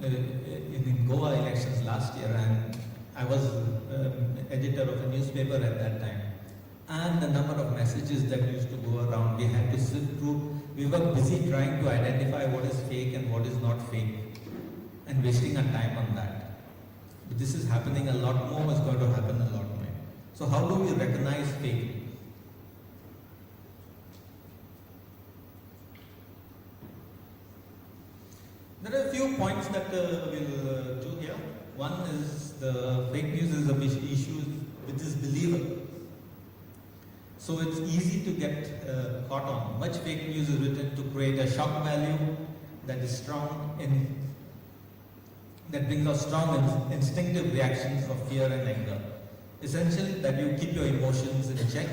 in Goa elections last year, and I was editor of a newspaper at that time. And the number of messages that used to go around, we had to sift through. We were busy trying to identify what is fake and what is not fake, and wasting our time on that. But this is happening a lot more, is going to happen a lot more. So how do we recognize fake? There are a few points that we'll do here. One is the fake news is an issue which is believable. So it's easy to get caught on. Much fake news is written to create a shock value that is strong that brings out strong instinctive reactions of fear and anger. Essential that you keep your emotions in check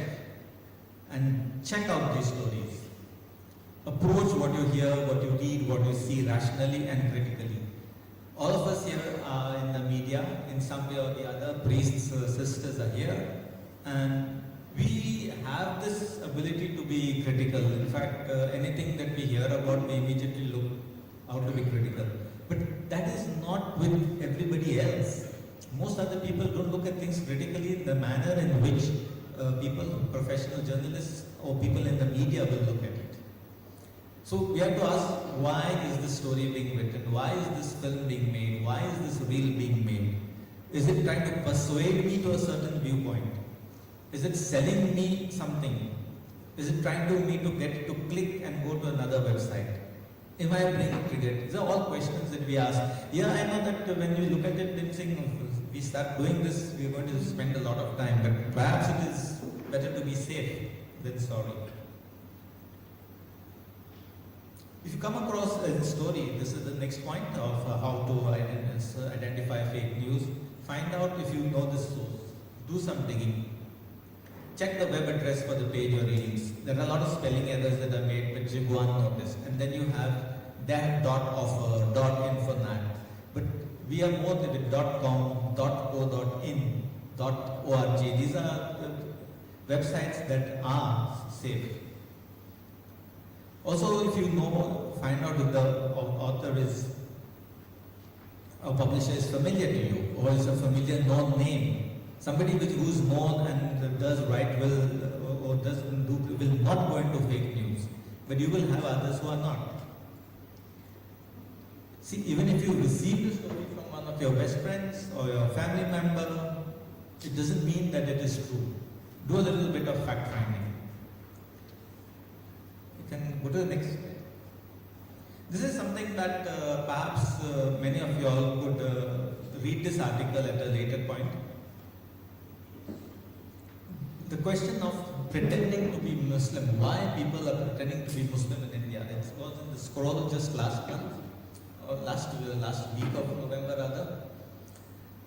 and check out these stories. Approach what you hear, what you read, what you see rationally and critically. All of us here are in the media, in some way or the other. Priests, sisters are here, and we have this ability to be critical. In fact, anything that we hear about, we immediately look out to be critical. But that is not with everybody else. Most other people don't look at things critically in the manner in which people, professional journalists or people in the media will look at it. So we have to ask, why is this story being written? Why is this film being made? Why is this reel being made? Is it trying to persuade me to a certain viewpoint? Is it selling me something? Is it trying to me to get to click and go to another website? Am I being triggered? These are all questions that we ask. Yeah, I know that when you look at it, then saying, we start doing this, we're going to spend a lot of time, but perhaps it is better to be safe than sorry. If you come across a story, this is the next point of how to identify fake news. Find out if you know the source. Do some digging. Check the web address for the page you're reading. There are a lot of spelling errors that are made, but you go unnoticed. And then you have that.offer, .infonat. But we are more than .com, .co.in, .org. These are websites that are safe. Also, if you know, find out if the author is, a publisher is familiar to you, or is a familiar known name. Somebody who's known and does right will not go into fake news, but you will have others who are not. See, even if you receive the story from one of your best friends or your family member, it doesn't mean that it is true. Do a little bit of fact finding. You can go to the next slide. This is something that perhaps many of you all could read this article at a later point. The question of pretending to be Muslim, why people are pretending to be Muslim in India. It was in the scroll just last month, or last week of November rather,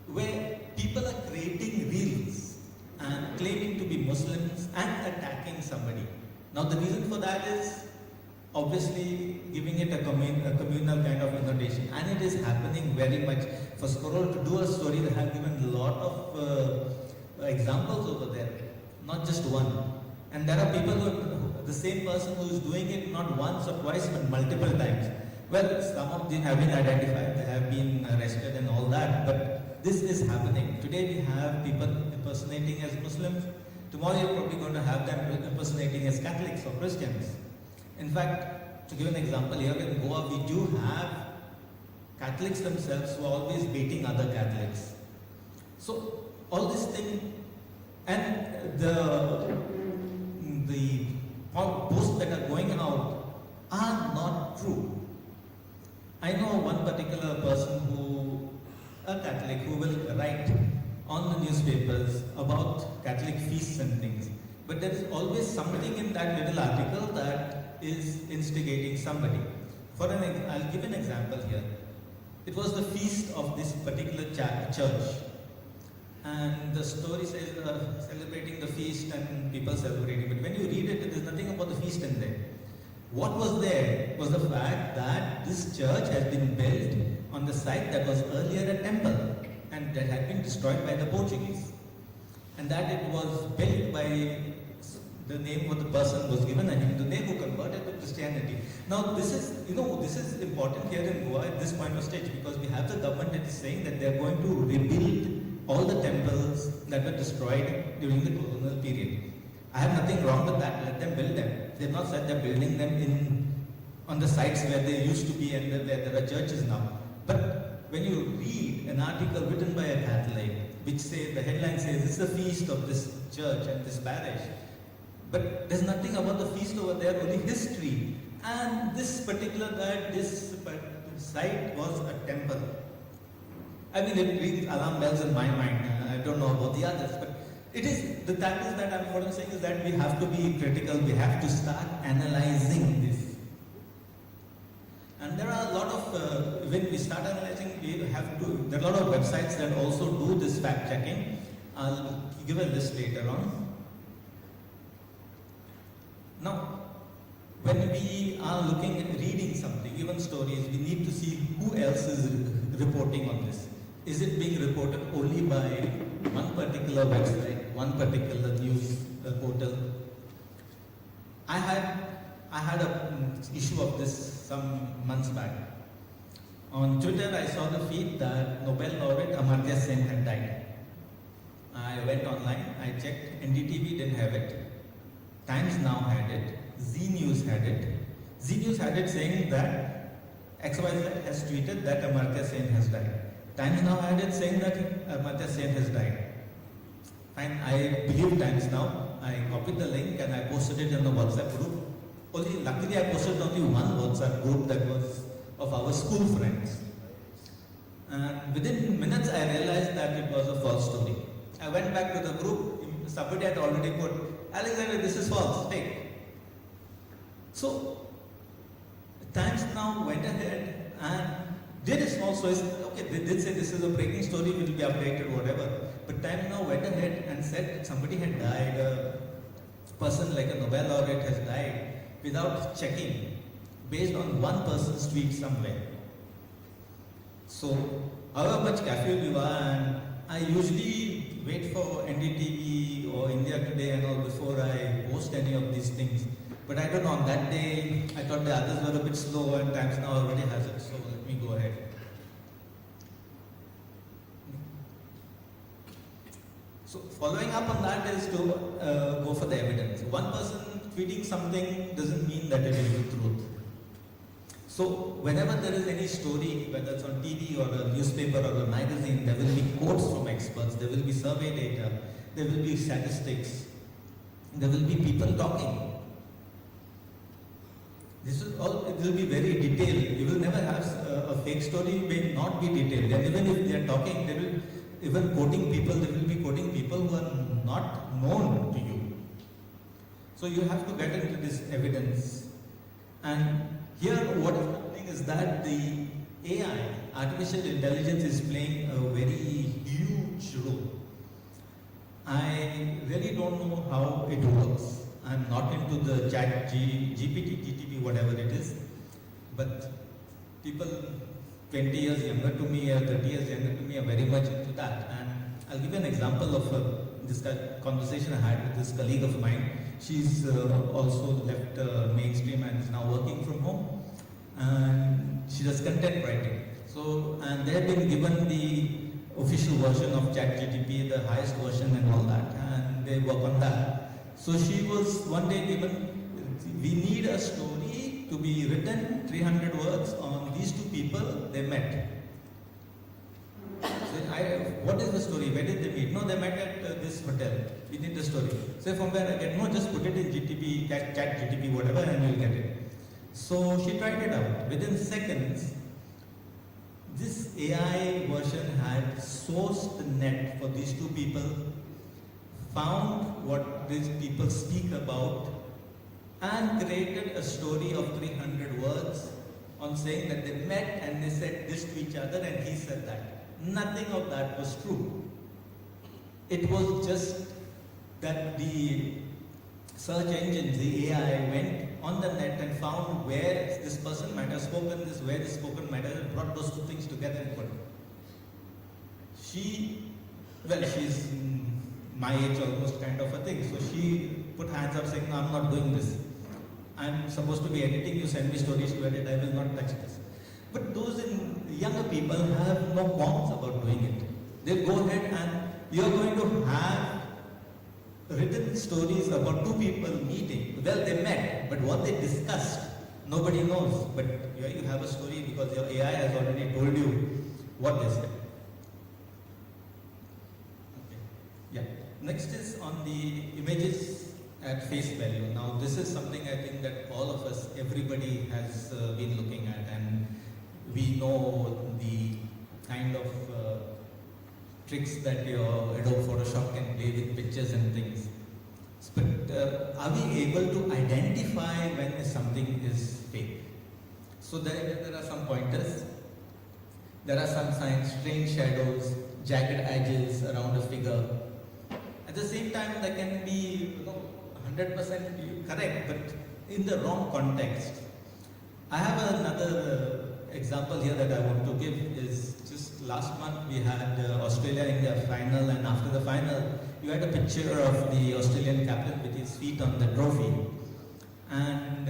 where people are creating reels and claiming to be Muslims and attacking somebody. Now the reason for that is obviously giving it a communal kind of innovation, and it is happening very much. For Scroll to do a story, they have given a lot of examples over there, not just one. And there are people the same person who is doing it not once or twice but multiple times. Well, some of them have been identified, they have been arrested and all that, but this is happening. Today we have people impersonating as Muslims. Tomorrow you're probably going to have them impersonating as Catholics or Christians. In fact, to give an example, here in Goa we do have Catholics themselves who are always baiting other Catholics. So all this thing, and the posts that are going out are not true. I know one particular person a Catholic, who will write on the newspapers about Catholic feasts and things. But there is always something in that little article that is instigating somebody. I'll give an example here. It was the feast of this particular church. And the story says celebrating the feast and people celebrating. But when you read it, there's nothing about the feast in there. What was there was the fact that this church has been built on the site that was earlier a temple and that had been destroyed by the Portuguese. And that it was built by the name of the person was given a Hindu name who converted to Christianity. Now this is important here in Goa at this point of stage, because we have the government that is saying that they are going to rebuild all the temples that were destroyed during the colonial period. I have nothing wrong with that, let them build them. They've not said they're building them on the sites where they used to be and where there are churches now. But when you read an article written by a Catholic, which the headline says it's the feast of this church and this parish, but there's nothing about the feast over there, only history. And this particular guy, this site was a temple. I mean, it rings alarm bells in my mind. I don't know about the others, but what I'm saying is that we have to be critical. We have to start analyzing this. And there are a lot of, when we start analyzing, there are a lot of websites that also do this fact checking. I'll give a list later on. Now, when we are reading something, even stories, we need to see who else is reporting on this. Is it being reported only by one particular website, one particular news portal? I had an issue of this some months back. On Twitter, I saw the feed that Nobel laureate Amartya Sen had died. I went online, I checked, NDTV didn't have it. Times Now had it, Z News had it. Z News had it saying that XYZ has tweeted that Amartya Sen has died. Times Now had it saying that Amartya Sen has died. Fine, I believe Times Now. I copied the link and I posted it in the WhatsApp group. Luckily, I posted only one WhatsApp group that was of our school friends. And within minutes, I realized that it was a false story. I went back to the group. Somebody had already put, Alexander, this is false, fake. So, Times Now went ahead and did a small story. Okay, they did say this is a breaking story, will be updated, whatever. But Times Now went ahead and said that somebody had died, a person like a Nobel laureate has died, without checking, based on one person's tweet somewhere. So, however much careful you are, and I usually wait for NDTV or India Today and all before I post any of these things. But I don't know, on that day, I thought the others were a bit slow and Times Now already has it, so let me go ahead. So following up on that is to go for the evidence. One person tweeting something doesn't mean that it is the truth. So whenever there is any story, whether it's on TV or a newspaper or a magazine, there will be quotes from experts, there will be survey data, there will be statistics, there will be people talking. This is all, it will be very detailed. You will never have a fake story may not be detailed. And even if they are talking, they will even quoting people, they will be quoting people who are not known to you. So you have to get into this evidence. And here what is happening is that the AI, artificial intelligence, is playing a very huge role. I really don't know how it works. I'm not into the chat GPT, GTP, whatever it is, but people 20 years younger to me or 30 years younger to me are very much into that. And I'll give you an example of this conversation I had with this colleague of mine. She's also left mainstream and is now working from home, and she does content writing. So, and they have been given the official version of ChatGPT, the highest version and all that, and they work on that. So she was one day given, we need a story to be written, 300 words on these two people, they met. So what is the story? Where did they meet? No, they met at this hotel. We need the story. So from where I get, no, just put it in GTP, ChatGPT, whatever, and you'll get it. So she tried it out. Within seconds, this AI version had sourced the net for these two people, found what these people speak about, and created a story of 300 words on saying that they met and they said this to each other and he said that. Nothing of that was true. It was just that the search engine, the AI, went on the net and found where this person might have spoken this, where this spoken might have brought those two things together and put. She's my age almost kind of a thing. So she put hands up saying, no, I'm not doing this. I'm supposed to be editing, you send me stories to edit, I will not touch this. But those younger people have no qualms about doing it. They go ahead and you're going to have written stories about two people meeting. Well, they met, but what they discussed, nobody knows. But here you have a story because your AI has already told you what they said. Okay. Yeah. Next is on the images at face value. Now, this is something I think that all of us, everybody has been looking at, and we know the kind of tricks that your Adobe Photoshop can play with pictures and things. But are we able to identify when something is fake? So there are some pointers. There are some signs, strange shadows, jagged edges around a figure. At the same time, there can be 100% correct, but in the wrong context. I have another example here that I want to give is just last month we had Australia-India final, and after the final you had a picture of the Australian captain with his feet on the trophy, and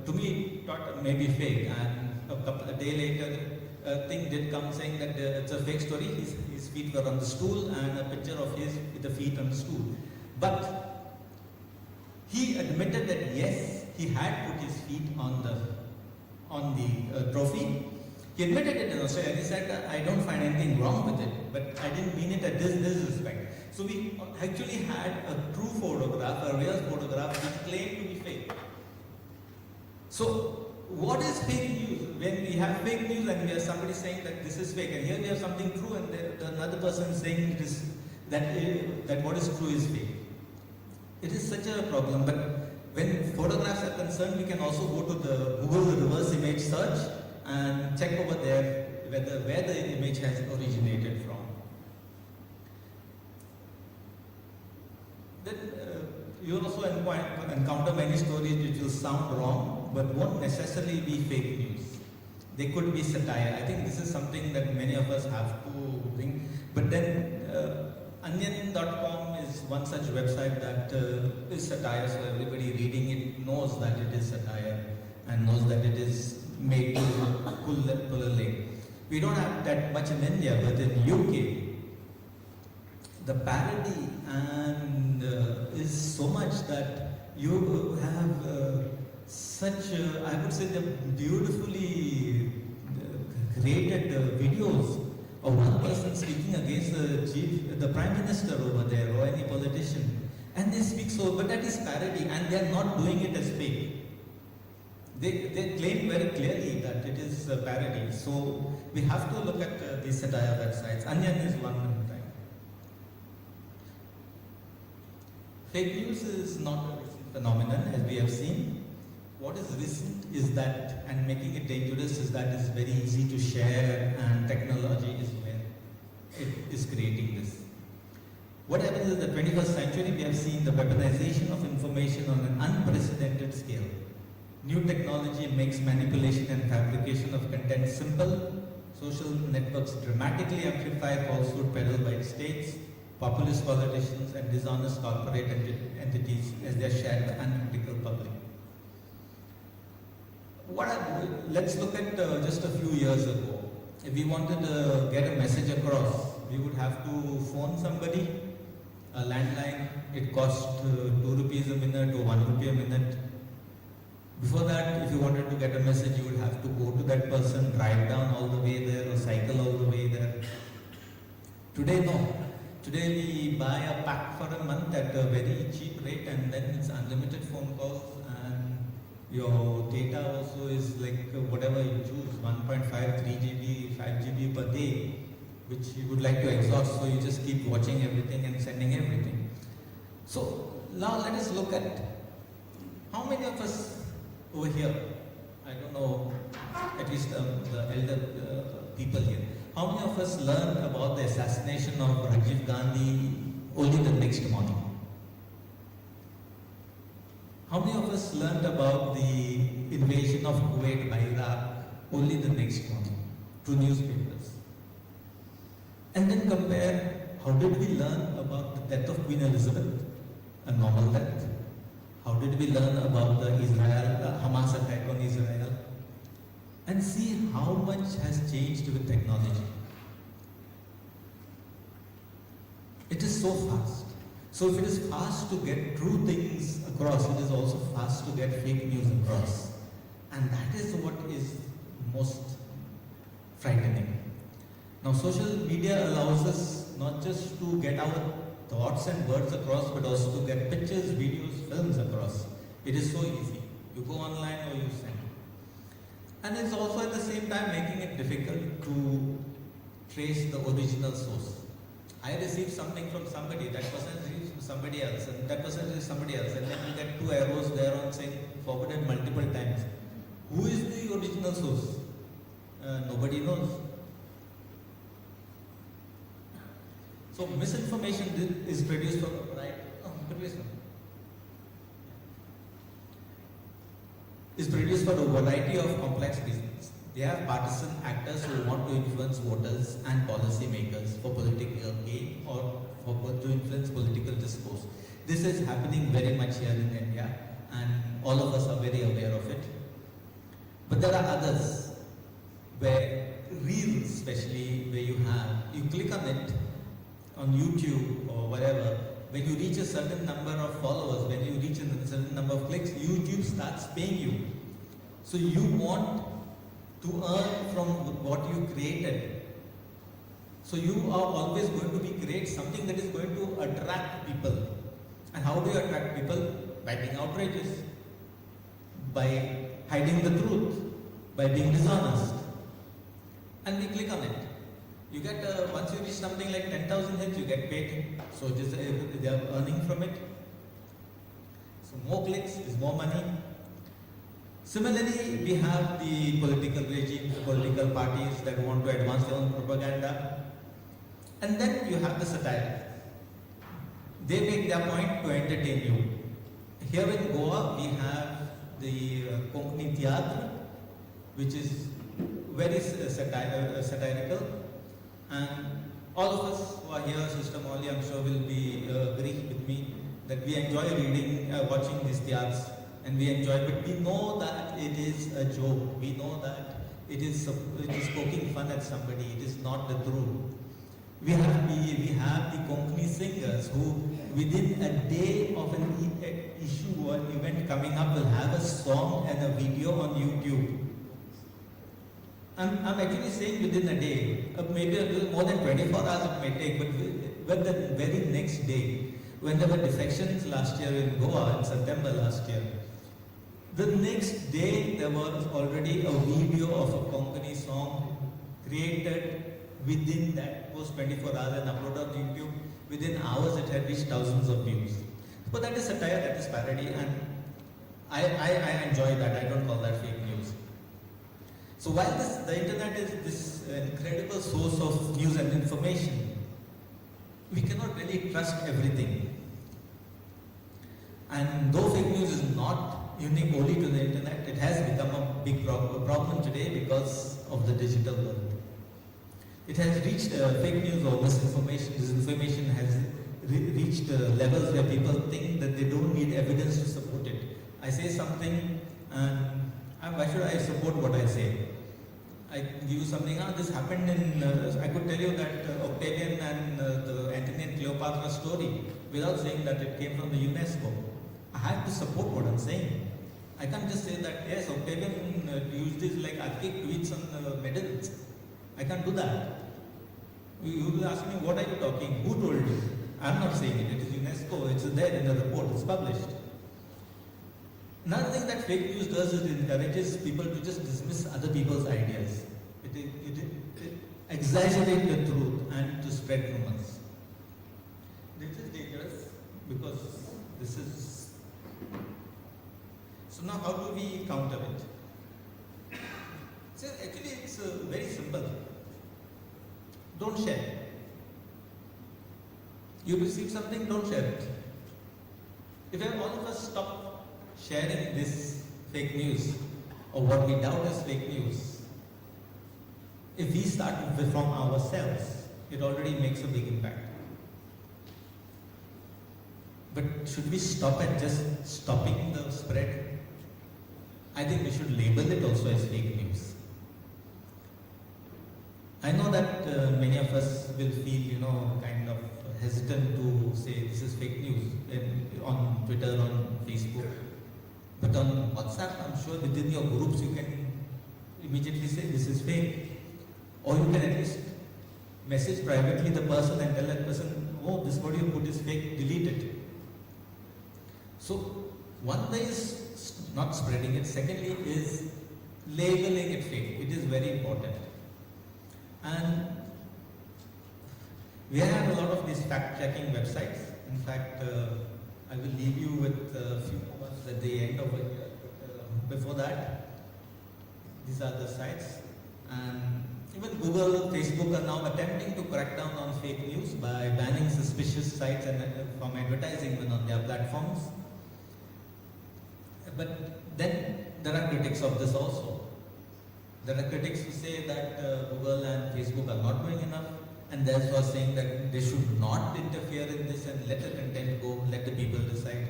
to me thought maybe fake, and a day later a thing did come saying that it's a fake story, his feet were on the stool and a picture of his with the feet on the stool. But he admitted that yes, he had put his feet on the trophy. He admitted it in Australia and he said, I don't find anything wrong with it, but I didn't mean it at this respect. So we actually had a true photograph, a real photograph which claimed to be fake. So what is fake news? When we have fake news and we have somebody saying that this is fake, and here we have something true and another person saying this, that what is true is fake. It is such a problem, but when photographs are concerned, we can also go to the Google reverse image search and check over there where the image has originated from. Then you also encounter many stories which will sound wrong, but won't necessarily be fake news. They could be satire. I think this is something that many of us have to think. But then Onion.com is one such website that is satire, so everybody reading it knows that it is satire and knows that it is made to pull a leg. We don't have that much in India, but in UK, the parody and is so much that you have such, I would say, the beautifully created videos of one person speaking against the Prime Minister over there or any politician. And they speak so, but that is parody and they are not doing it as fake. They claim very clearly that it is parody. So we have to look at these satire websites. Onion is one time. Fake news is not a recent phenomenon, as we have seen. What is recent is that, and making it dangerous is that it's very easy to share, and technology is where it is creating this. What happens in the 21st century, we have seen the weaponization of information on an unprecedented scale. New technology makes manipulation and fabrication of content simple. Social networks dramatically amplify falsehood peddled by states, populist politicians, and dishonest corporate entities as they are shared by uncritical public. Let's look at just a few years ago. If we wanted to get a message across, we would have to phone somebody, a landline. It cost 2 rupees a minute or 1 rupee a minute. Before that, if you wanted to get a message, you would have to go to that person, drive down all the way there or cycle all the way there. Today, no. Today we buy a pack for a month at a very cheap rate, and then it's unlimited phone calls, and your data also is like whatever you choose, 1.5, 3 GB, 5 GB per day, which you would like to exhaust, so you just keep watching everything and sending everything. So now let us look at how many of us over here, I don't know, at least the elder people here, how many of us learned about the assassination of Rajiv Gandhi only the next morning? How many of us learned about the invasion of Kuwait by Iraq only the next morning through newspapers? And then compare, how did we learn about the death of Queen Elizabeth, a normal death? How did we learn about the Hamas attack on Israel? And see how much has changed with technology. It is so fast. So if it is fast to get true things across, it is also fast to get fake news across. And that is what is most frightening. Now social media allows us not just to get our thoughts and words across, but also to get pictures, videos, films across. It is so easy. You go online or you send. And it's also at the same time making it difficult to trace the original source. I received something from somebody, that person receives from somebody else, and that person receives somebody else, and then you get 2 arrows there on saying forwarded multiple times. Who is the original source? Nobody knows. So misinformation is produced from for a variety of complex reasons. They are partisan actors who want to influence voters and policy makers for political gain or to influence political discourse. This is happening very much here in India, and all of us are very aware of it. But there are others where reels, especially where you click on it on YouTube or whatever, when you reach a certain number of followers, when you reach a certain number of clicks, YouTube starts paying you. So you want to earn from what you created. So you are always going to create something that is going to attract people. And how do you attract people? By being outrageous, by hiding the truth, by being dishonest. And we click on it. You get, once you reach something like 10,000 hits, you get paid. So they are earning from it. So more clicks is more money. Similarly, we have the political regimes, the political parties that want to advance their own propaganda. And then you have the satire. They make their point to entertain you. Here in Goa, we have the Konkani Theatre, which is very satirical. And all of us who are here, Sister Molly, I'm sure will be agree with me that we enjoy reading, watching these theatres, and we enjoy, but we know that it is a joke. We know that it is poking fun at somebody. It is not the truth. We have the Konkani singers who, within a day of an issue or an event coming up, will have a song and a video on YouTube. I'm actually saying within a day, maybe a little more than 24 hours it may take, but the very next day, when there were defections last year in Goa, in September last year, the next day there was already a video of a Konkani song created within that post 24 hours and uploaded on YouTube. Within hours it had reached thousands of views. But that is satire, that is parody, and I enjoy that. I don't call that fake news. So while the internet is this incredible source of news and information, we cannot really trust everything. And though fake news is not unique only to the internet, it has become a big problem today because of the digital world. It has reached fake news or misinformation, disinformation has reached levels where people think that they don't need evidence to support it. I say something and why should I support what I say? I give you something, this happened in, I could tell you that Octavian and the Antony and Cleopatra story without saying that it came from the UNESCO. I have to support what I'm saying. I can't just say that, yes, Octavian used this like archaic tweets on medals. I can't do that. You will ask me, what are you talking? Who told you? I'm not saying it. It is UNESCO. It's there in the report. It's published. Another thing that fake news does is it encourages people to just dismiss other people's ideas. It exaggerates the truth and to spread rumors. This is dangerous because this is... So now how do we counter it? So actually it's very simple. Don't share. You receive something, don't share it. If all of us stop sharing this fake news or what we doubt is fake news, if we start from ourselves, it already makes a big impact. But should we stop at just stopping the spread? I think we should label it also as fake news. I know that many of us will feel, kind of hesitant to say this is fake news on Twitter, on Facebook. But on WhatsApp, I'm sure within your groups you can immediately say this is fake. Or you can at least message privately the person and tell that person, oh, this what you put is fake, delete it. So one way is not spreading it. Secondly is labeling it fake. It is very important. And we have a lot of these fact-checking websites. In fact, I will leave you with a few moments at the end of it. Before that, these are the sites. And even Google, Facebook are now attempting to crack down on fake news by banning suspicious sites and from advertising on their platforms. But then there are critics of this also. There are critics who say that Google and Facebook are not doing enough, and therefore saying that they should not interfere in this and let the content go, let the people decide.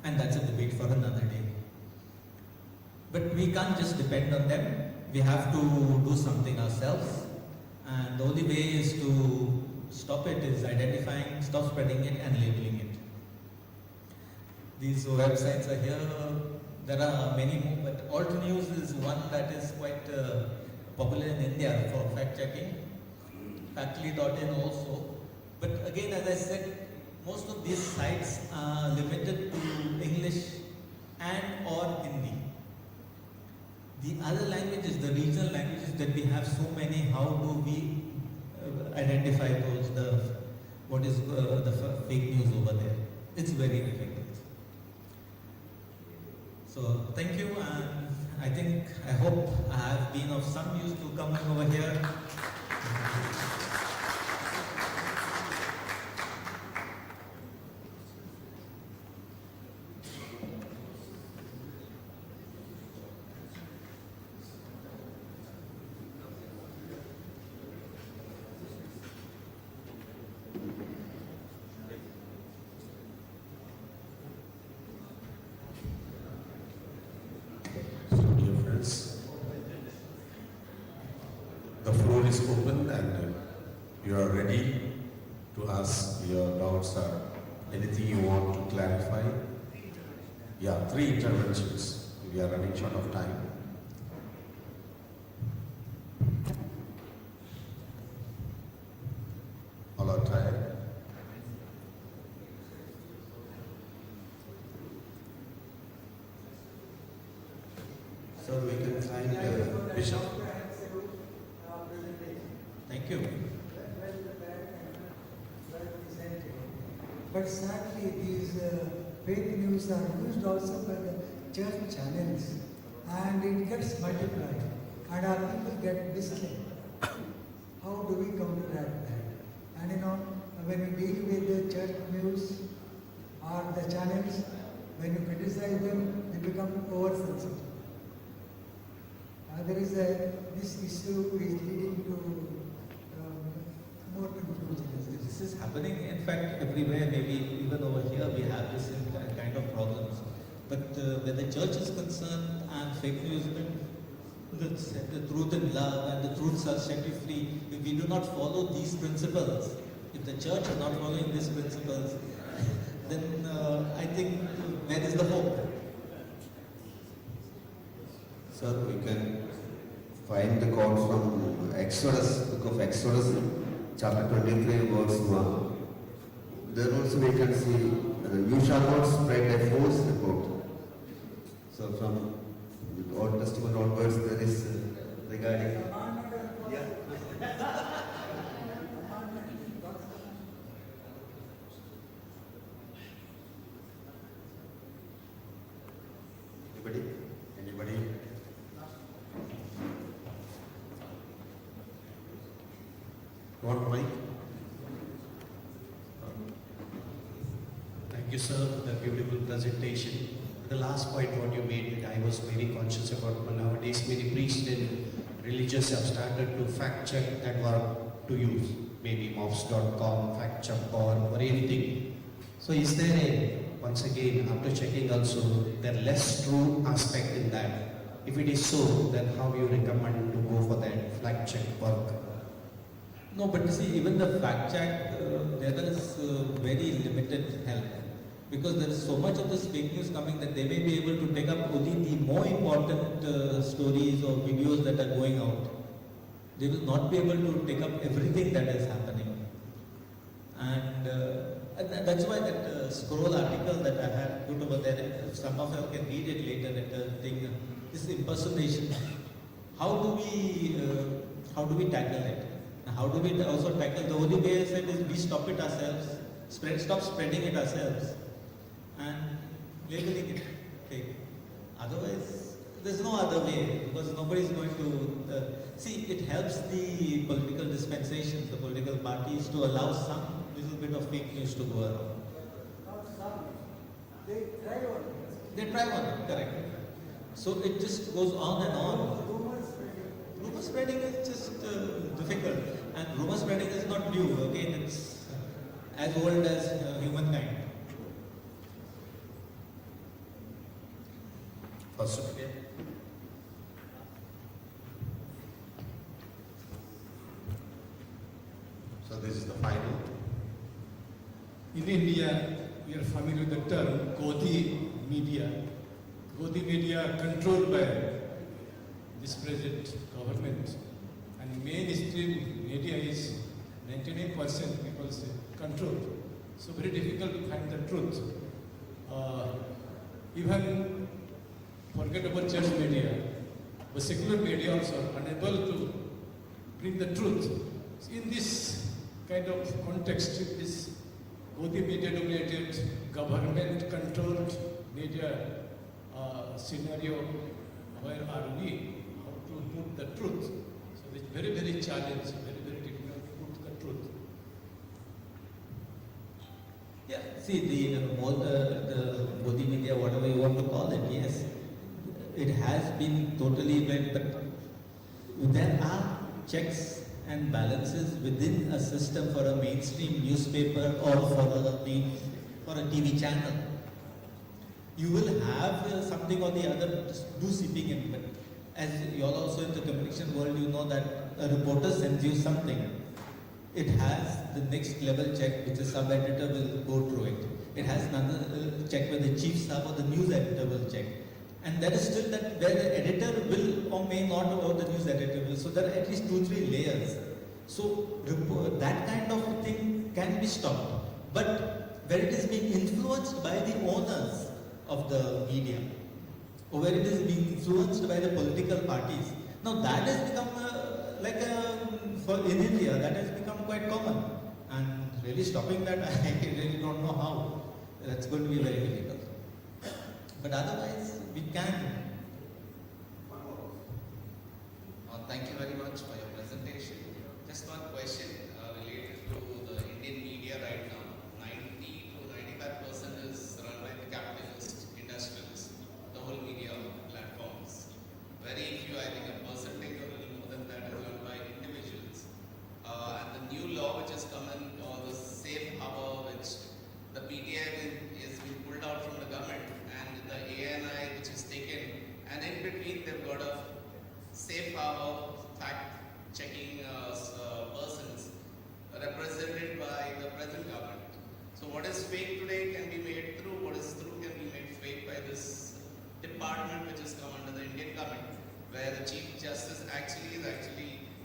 And that's a debate for another day. But we can't just depend on them. We have to do something ourselves. And the only way is to stop it is identifying, stop spreading it and labeling it. These websites are here. There are many more, but Alt News is one that is quite popular in India for fact-checking. Factly.in also. But again, as I said, most of these sites are limited to English and or Hindi. The other languages, the regional languages that we have so many, how do we identify those, what is the fake news over there? It's very difficult. So thank you, and I hope I have been of some use to coming over here. The floor is open and you are ready to ask your doubts or anything you want to clarify. Yeah, 3 interventions. We are running short of time. All are tired. So we can find Bishop. Thank you. But sadly, these fake news are used also by the church channels, and it gets multiplied, and our people get misled. How do we counteract that? And when you deal with the church news or the channels, when you criticize them, they become oversensitive. This issue is leading to more confusion. This is happening, in fact, everywhere. Maybe even over here we have this kind of problems. But where the church is concerned and fake news, the truth in love and the truth shall set you free, if we do not follow these principles, if the church is not following these principles, then I think where is the hope? Sir, we can find the quote from Exodus, book of Exodus, chapter 23, verse 1. There also we can see, you shall not spread a false report. So from the Old Testament onwards, there is regarding. Yeah. Anybody? Anybody? You want mic? Thank you, sir, for the beautiful presentation. The last point what you made, that I was very conscious about, but nowadays many priests and religious have started to fact check that were to use, maybe mobs.com, fact check or anything. So is there a, once again, after checking also, there less true aspect in that? If it is so, then how you recommend to go for that fact check work? No, but you see, even the fact check, there is very limited help. Because there is so much of this fake news coming that they may be able to take up only the more important stories or videos that are going out. They will not be able to take up everything that is happening. And that's why that scroll article that I have put over there, if some of you can read it later, that thing, this impersonation. How do we tackle it? How do we also tackle? The only way I said is we stop it ourselves, stop spreading it ourselves, and labeling it. Okay. Otherwise, there's no other way, because nobody is going to see. It helps the political dispensations, the political parties, to allow some little bit of fake news to go around. They try on, correct. So it just goes on and on. Rumor spreading is just difficult, and rumor spreading is not new. Again, it's as old as humankind. First again. So this is the final. In India, we are familiar with the term Godi media. Godi media controlled by this present government, and mainstream media is 99% people say controlled. So very difficult to find the truth. Even forget about church media, but secular media also are unable to bring the truth. In this kind of context, in this Godi media dominated, government controlled media scenario, where are we? How to put the truth? So it's very, very challenging, very, very difficult to put the truth. Yeah, see, the Godi media, whatever you want to call it, yes, it has been totally bent, but there are checks and balances within a system for a mainstream newspaper or for a TV channel. You will have something or the other do seeping in, but as you all also in the communication world, you know that a reporter sends you something. It has the next level check, which the sub-editor will go through it. It has another check where the chief staff or the news editor will check. And there is still that where the editor will or may not, or the news editor will. So there are at least 2-3 layers. So that kind of thing can be stopped. But where it is being influenced by the owners of the media, or where it is being influenced by the political parties, now that has become in India, that has become quite common. And really stopping that, I really don't know how. That's going to be very difficult. But otherwise, we can. Thank you very much for your presentation. Just one question related to the Indian media are fact-checking persons represented by the present government. So what is fake today can be made true, what is true can be made fake by this department which has come under the Indian government, where the Chief Justice is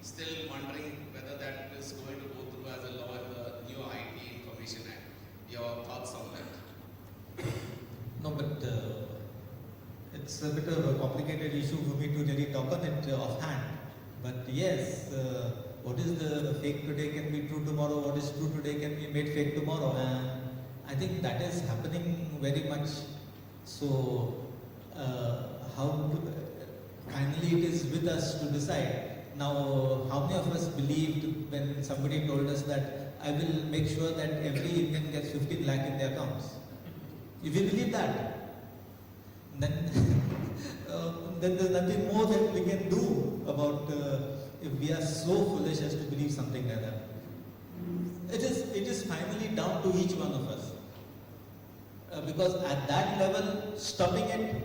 still wondering whether that is going to go through as a law in the new IT Information Act. Your thoughts on that? No, but it's a bit of a complicated issue for me to really talk on it offhand. But yes, what is the fake today can be true tomorrow, what is true today can be made fake tomorrow. And I think that is happening very much. So, how kindly it is with us to decide. Now, how many of us believed when somebody told us that I will make sure that every Indian gets 15 lakh in their accounts? If we believe that, then, then there's nothing more that we can do about if we are so foolish as to believe something like that. It is finally down to each one of us. Because at that level, stopping it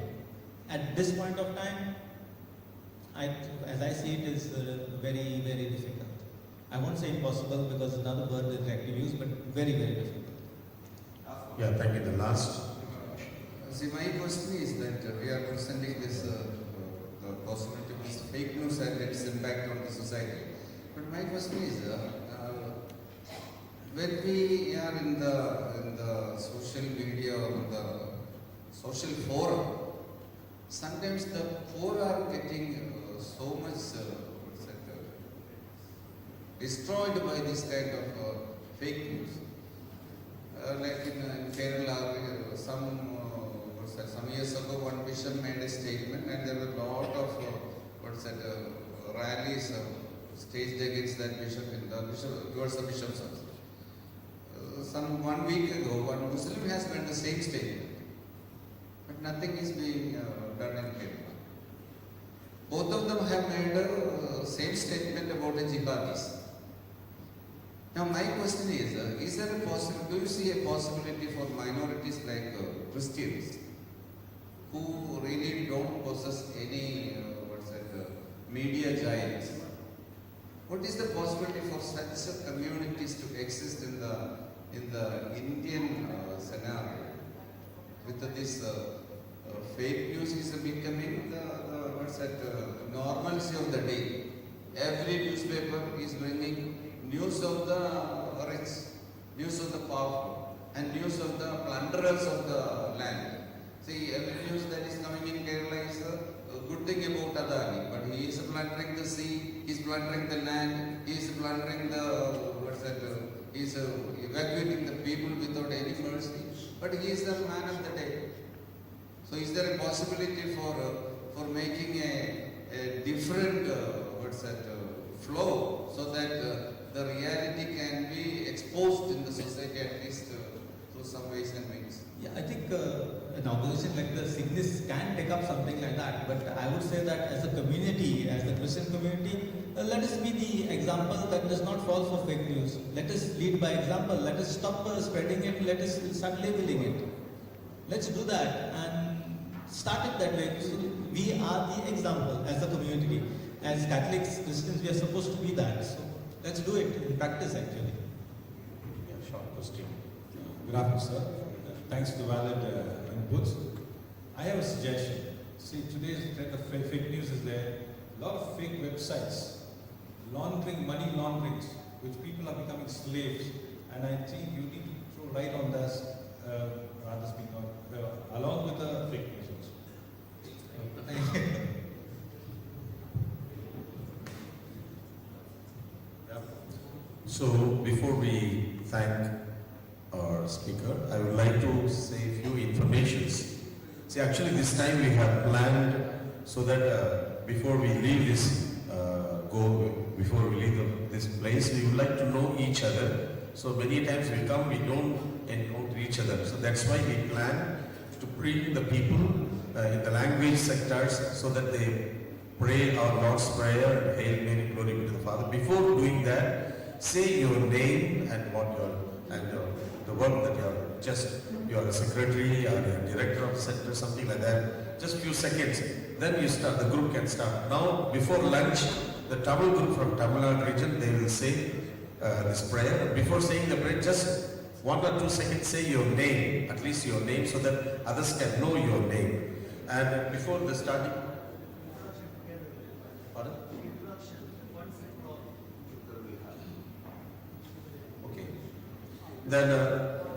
at this point of time, as I see it, is very, very difficult. I won't say impossible because another word is directly used, but very, very difficult. Yeah, thank you. The last. See, my question is that we are presenting this the possibility of fake news and its impact on the society. But my question is, when we are in the social media or the social forum, sometimes the poor are getting so much destroyed by this kind of fake news. Like in Kerala, some years ago, one bishop made a statement, and there were a lot of rallies staged against that bishop towards the bishop's house. Some 1 week ago, one Muslim has made the same statement, but nothing is being done in Kerala. Both of them have made the same statement about the jihadis. Now my question is there a possibility, do you see a possibility for minorities like Christians who really don't possess any media giants? What is the possibility for such communities to exist in the Indian scenario? With this fake news is becoming the normalcy of the day. Every newspaper is bringing news of the rich, news of the powerful, and news of the plunderers of the land. See, every news that is coming in Kerala is a good thing about Adani, but he is plundering the sea, he is plundering the land, he is plundering he is evacuating the people without any mercy, but he is the man of the day. So is there a possibility for making a different flow so that the reality can be exposed in the society at least through some ways and means? Yeah, I think an organization like the Signis can take up something like that, but I would say that as a community, as the Christian community, let us be the example that does not fall for fake news. Let us lead by example. Let us stop spreading it. Let us start labeling it. Let's do that and start it that way. So we are the example as a community. As Catholics, Christians, we are supposed to be that. So let's do it in practice actually. Yeah, short question. Good afternoon, sir. Thanks for the valid inputs. I have a suggestion. See, today's trend of fake news is there. A lot of fake websites, money launderings, which people are becoming slaves. And I think you need to throw light on this, along with the fake news also. So before we thank our speaker, I would like to say a few informations. See, actually this time we have planned so that before we leave this, before we leave this place, we would like to know each other. So many times we come, we don't encounter each other. So that's why we plan to bring the people in the language sectors so that they pray our Lord's Prayer and Hail Mary, glory be to the Father. Before doing that, say your name and what the work that you are a secretary or a director of center, something like that. Just few seconds. then you start, the group can start. Now, before lunch, the Tamil group from Tamil Nadu region, they will say this prayer. Before saying the prayer, just 1 or 2 seconds say your name, at least your name, so that others can know your name. And before the starting, pardon? Okay. Then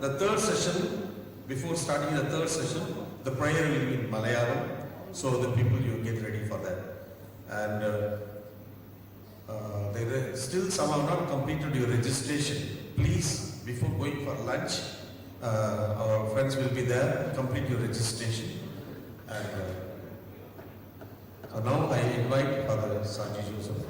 the third session, before starting the third session, the prayer will be in Malayalam, so the people, you get ready for that. And they still some have not completed your registration. Please, before going for lunch, our friends will be there, complete your registration. And so now I invite Father Saji Joseph.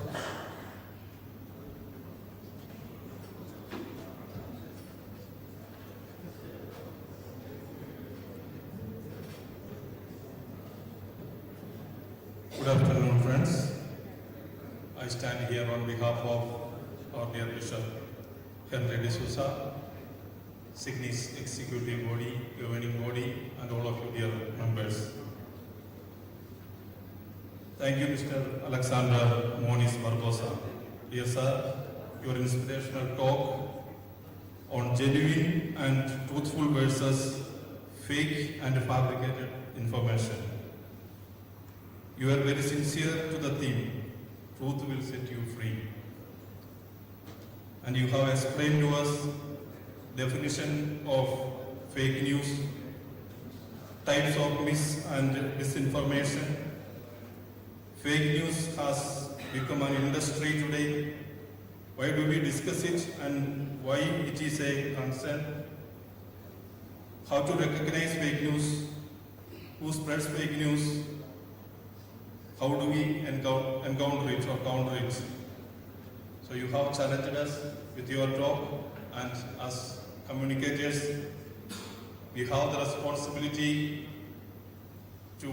Good afternoon, friends. I stand here on behalf of our dear Bishop Henry D'Souza, Signis executive body, governing body, and all of you dear members. Thank you, Mr. Alexander Moniz Barbosa. Dear sir, your inspirational talk on genuine and truthful versus fake and fabricated information. You are very sincere to the theme, truth will set you free. And you have explained to us definition of fake news, types of mis and disinformation. Fake news has become an industry today. Why do we discuss it and why it is a concern? How to recognize fake news? Who spreads fake news? How do we encounter it or counter it? So you have challenged us with your talk, and as communicators, we have the responsibility to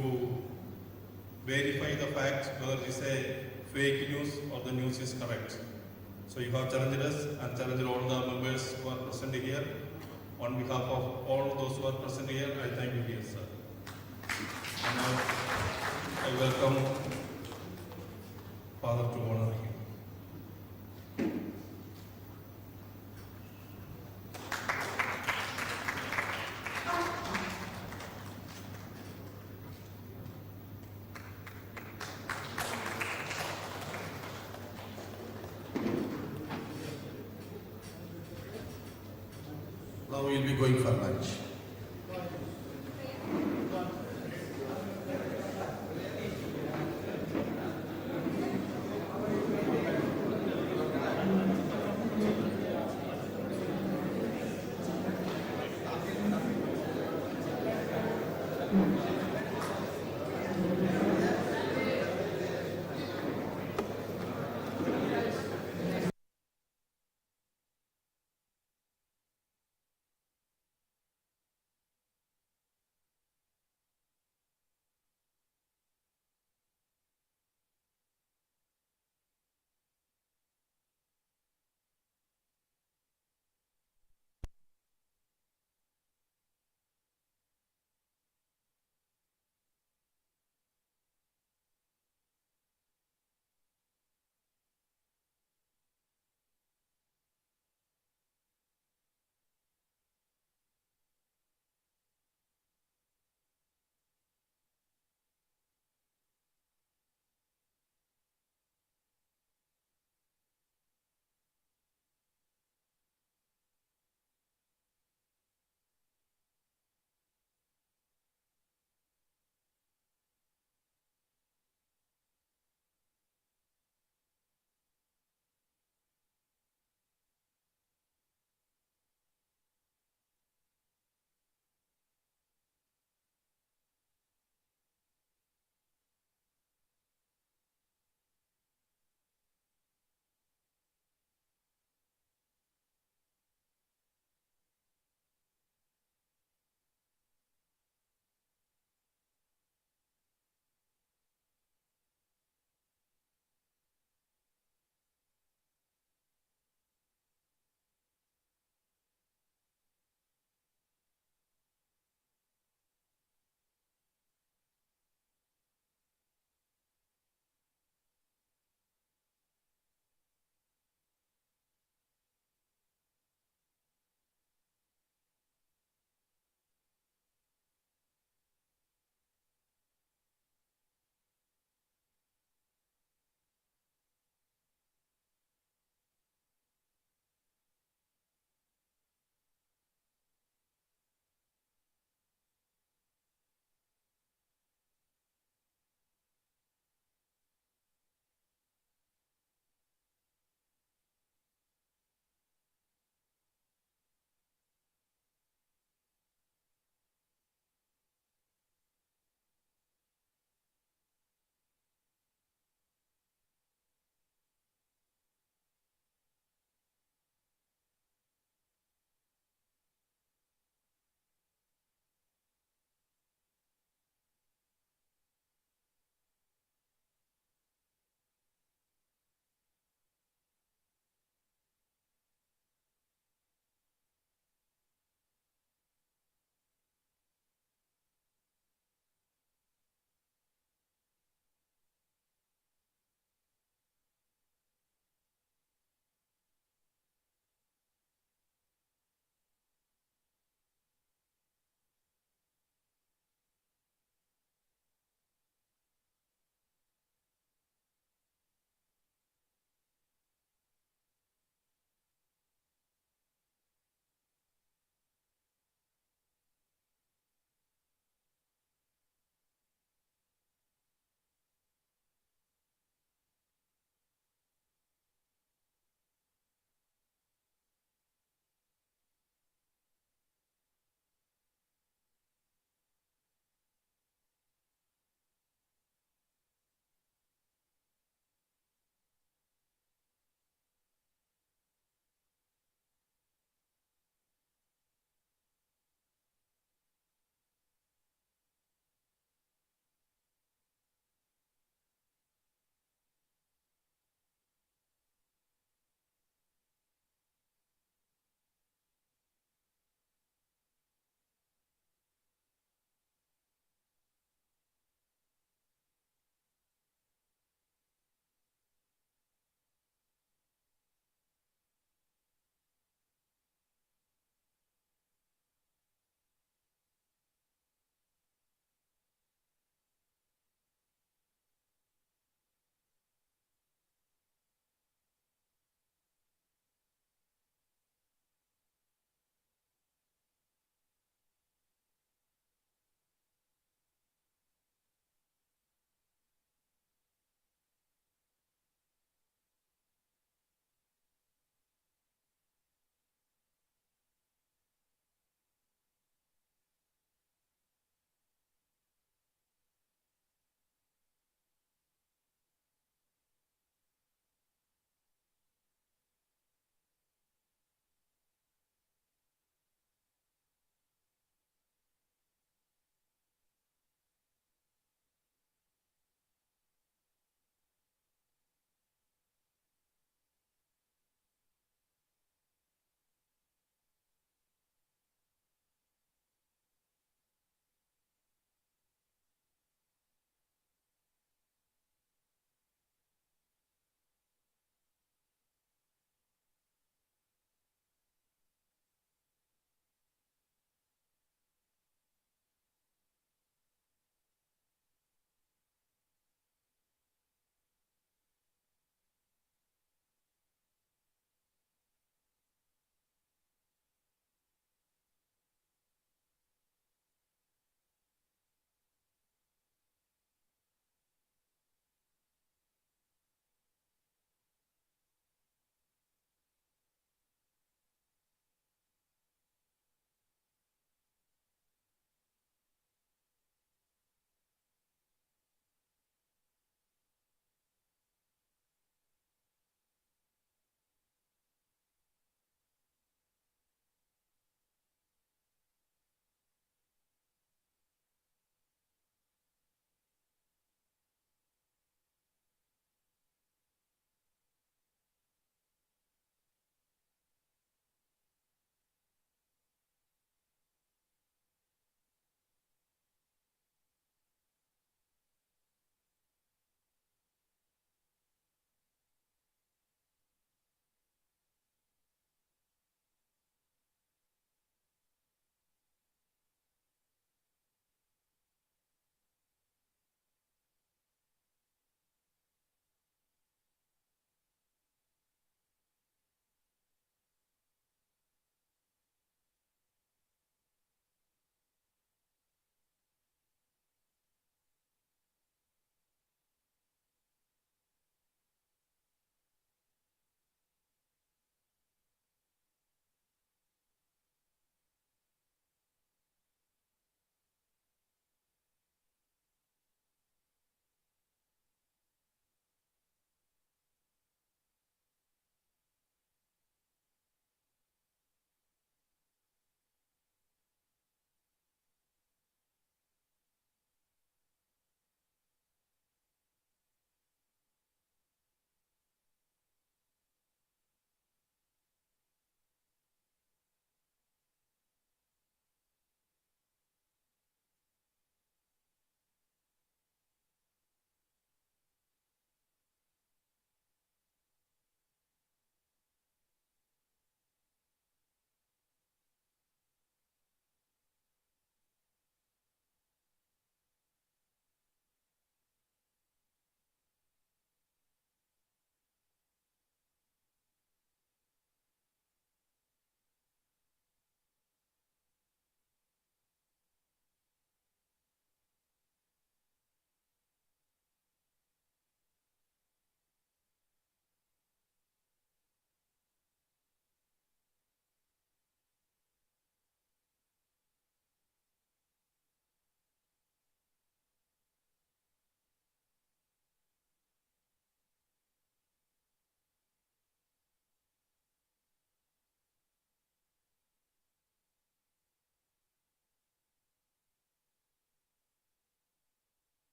verify the fact whether it is a fake news or the news is correct. So you have challenged us and challenged all the members who are present here. On behalf of all those who are present here, I thank you, dear sir. And now I welcome Father to honor him. Now we will be going for lunch.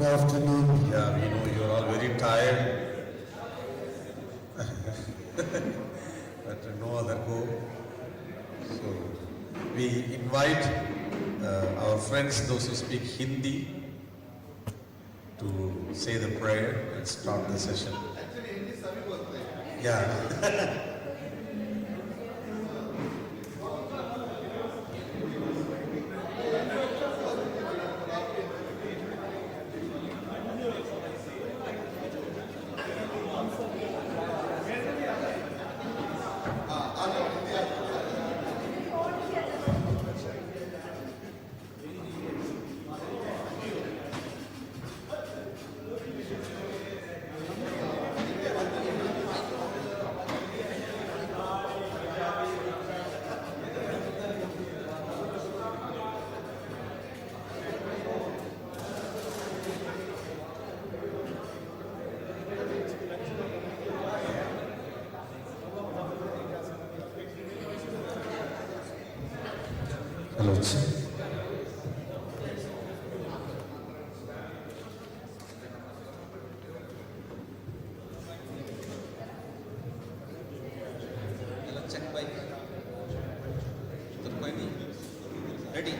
Good afternoon. Yeah, we know you're all very tired. But no other go. So we invite our friends, those who speak Hindi, to say the prayer and start the session. Yeah. Hello, sir. Check by ready.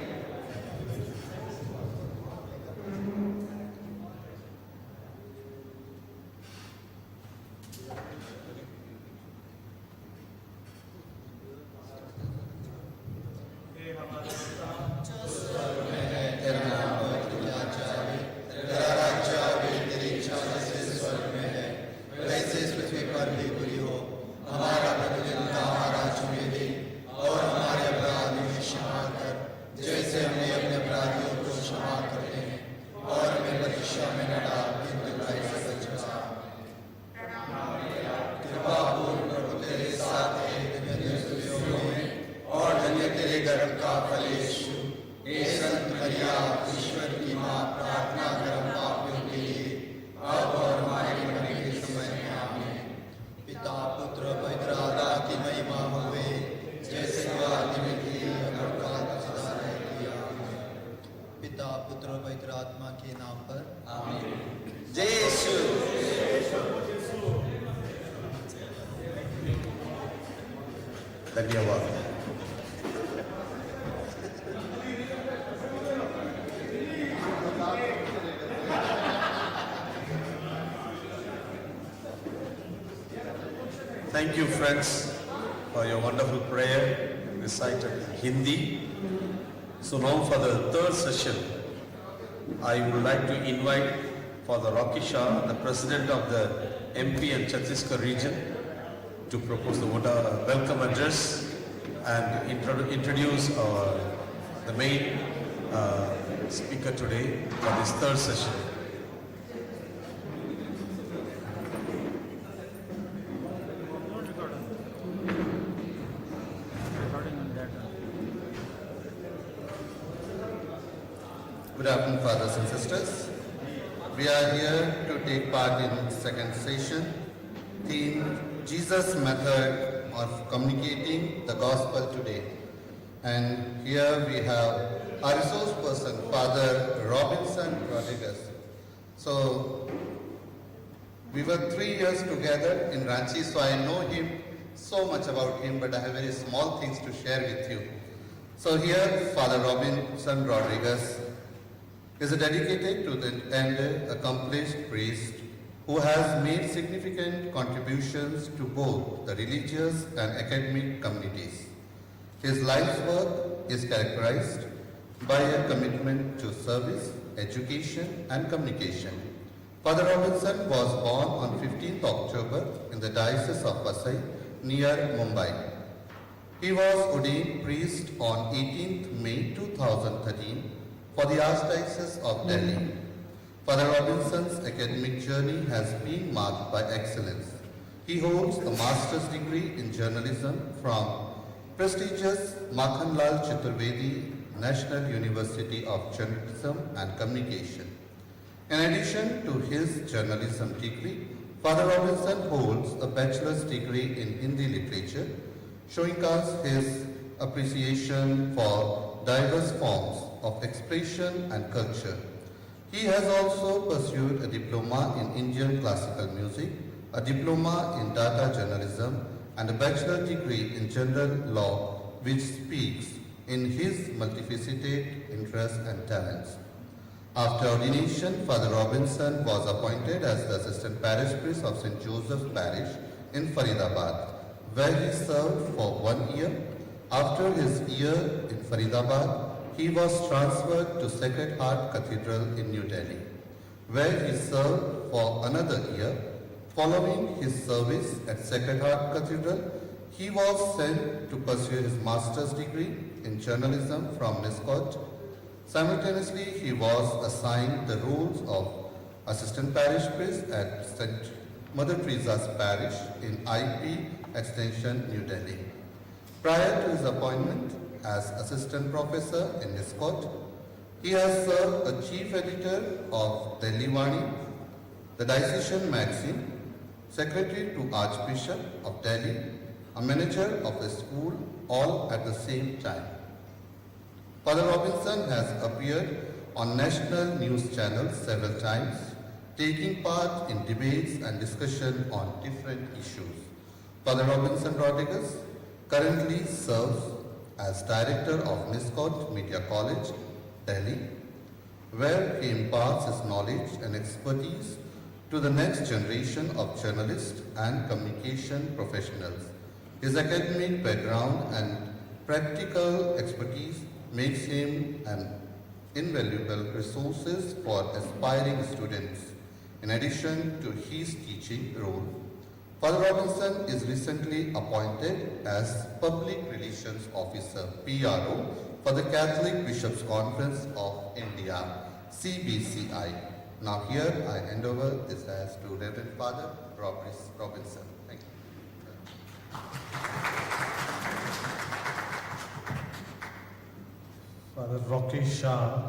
धन्यवाद. Thank you, friends, for your wonderful prayer recited in Hindi. So now for the third session, I would like to invite Father Rocky Shah, the President of the MP and Chhattisgarh region, to propose the welcome address and introduce the main speaker today for this third session. Good afternoon, fathers and sisters. We are here to take part in second session, theme Jesus' method of communicating the gospel today. And here we have our resource person, Father Robinson Rodriguez. So we were 3 years together in Ranchi, so I know him so much about him, but I have very small things to share with you. So here, Father Robinson Rodriguez is a dedicated to the and accomplished priest who has made significant contributions to both the religious and academic communities. His life's work is characterized by a commitment to service, education and communication. Father Robinson was born on 15th October in the Diocese of Vasai near Mumbai. He was ordained priest on 18th May 2013 for the Archdiocese of Delhi. Father Robinson's academic journey has been marked by excellence. He holds a master's degree in journalism from prestigious Makhanlal Chaturvedi National University of Journalism and Communication. In addition to his journalism degree, Father Robinson holds a bachelor's degree in Hindi literature, showing us his appreciation for diverse forms of expression and culture. He has also pursued a diploma in Indian classical music, a diploma in data journalism, and a bachelor degree in general law, which speaks in his multifaceted interests and talents. After ordination, Father Robinson was appointed as the assistant parish priest of St. Joseph's Parish in Faridabad, where he served for 1 year. After his year in Faridabad, he was transferred to Sacred Heart Cathedral in New Delhi, where he served for another year. Following his service at Sacred Heart Cathedral, he was sent to pursue his master's degree in journalism from NISCOT. Simultaneously, he was assigned the roles of assistant parish priest at St. Mother Teresa's Parish in IP Extension, New Delhi. Prior to his appointment as assistant professor in NISCOT, he has served as chief editor of Delhi Vani, the diocesan magazine, secretary to Archbishop of Delhi, a manager of a school, all at the same time. Father Robinson has appeared on national news channels several times, taking part in debates and discussion on different issues. Father Robinson Rodriguez currently serves as director of NISCOT Media College, Delhi, where he imparts his knowledge and expertise to the next generation of journalists and communication professionals. His academic background and practical expertise makes him an invaluable resource for aspiring students. In addition to his teaching role, Father Robinson is recently appointed as Public Relations Officer, PRO, for the Catholic Bishops' Conference of India, CBCI. Now here I hand over this as to Reverend Father Robinson. Thank you. Father Rocky Shah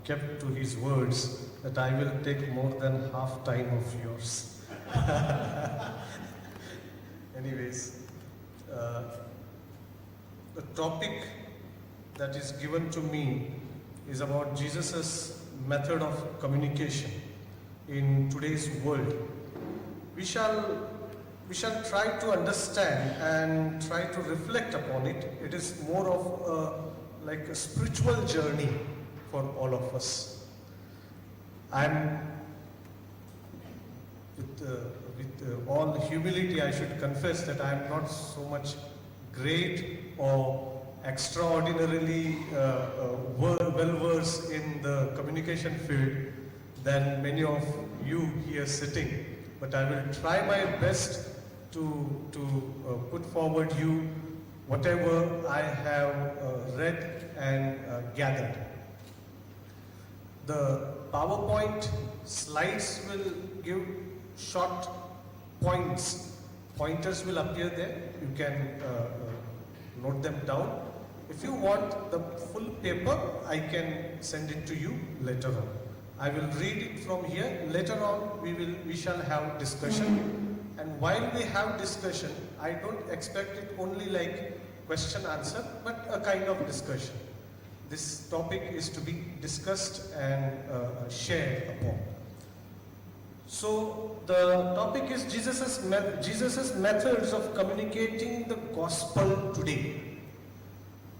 kept to his words that I will take more than half time of yours. Anyways, the topic that is given to me is about Jesus' method of communication in today's world. We shall try to understand and try to reflect upon it. It is more of like a spiritual journey for all of us. And with all humility, I should confess that I am not so much great or extraordinarily well-versed in the communication field than many of you here sitting. But I will try my best to put forward you whatever I have read and gathered. The PowerPoint slides will give short points. Pointers will appear there. You can note them down. If you want the full paper, I can send it to you later on. I will read it from here. Later on, we shall have discussion. And while we have discussion, I don't expect it only like question answer, but a kind of discussion. This topic is to be discussed and shared upon. So the topic is Jesus' methods of communicating the gospel today.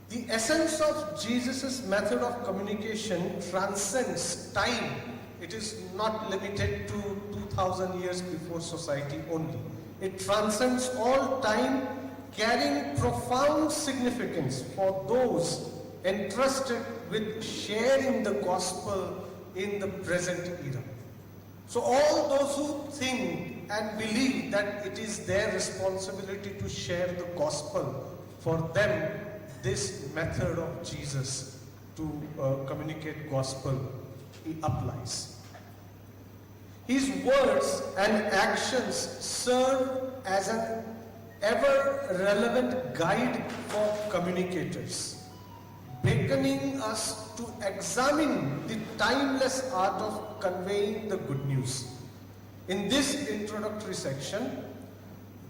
The essence of Jesus' method of communication transcends time. It is not limited to 2000 years before society only. It transcends all time, carrying profound significance for those entrusted with sharing the gospel in the present era. So all those who think and believe that it is their responsibility to share the gospel, for them this method of Jesus to communicate gospel applies. His words and actions serve as an ever-relevant guide for communicators, beckoning us to examine the timeless art of conveying the good news. In this introductory section,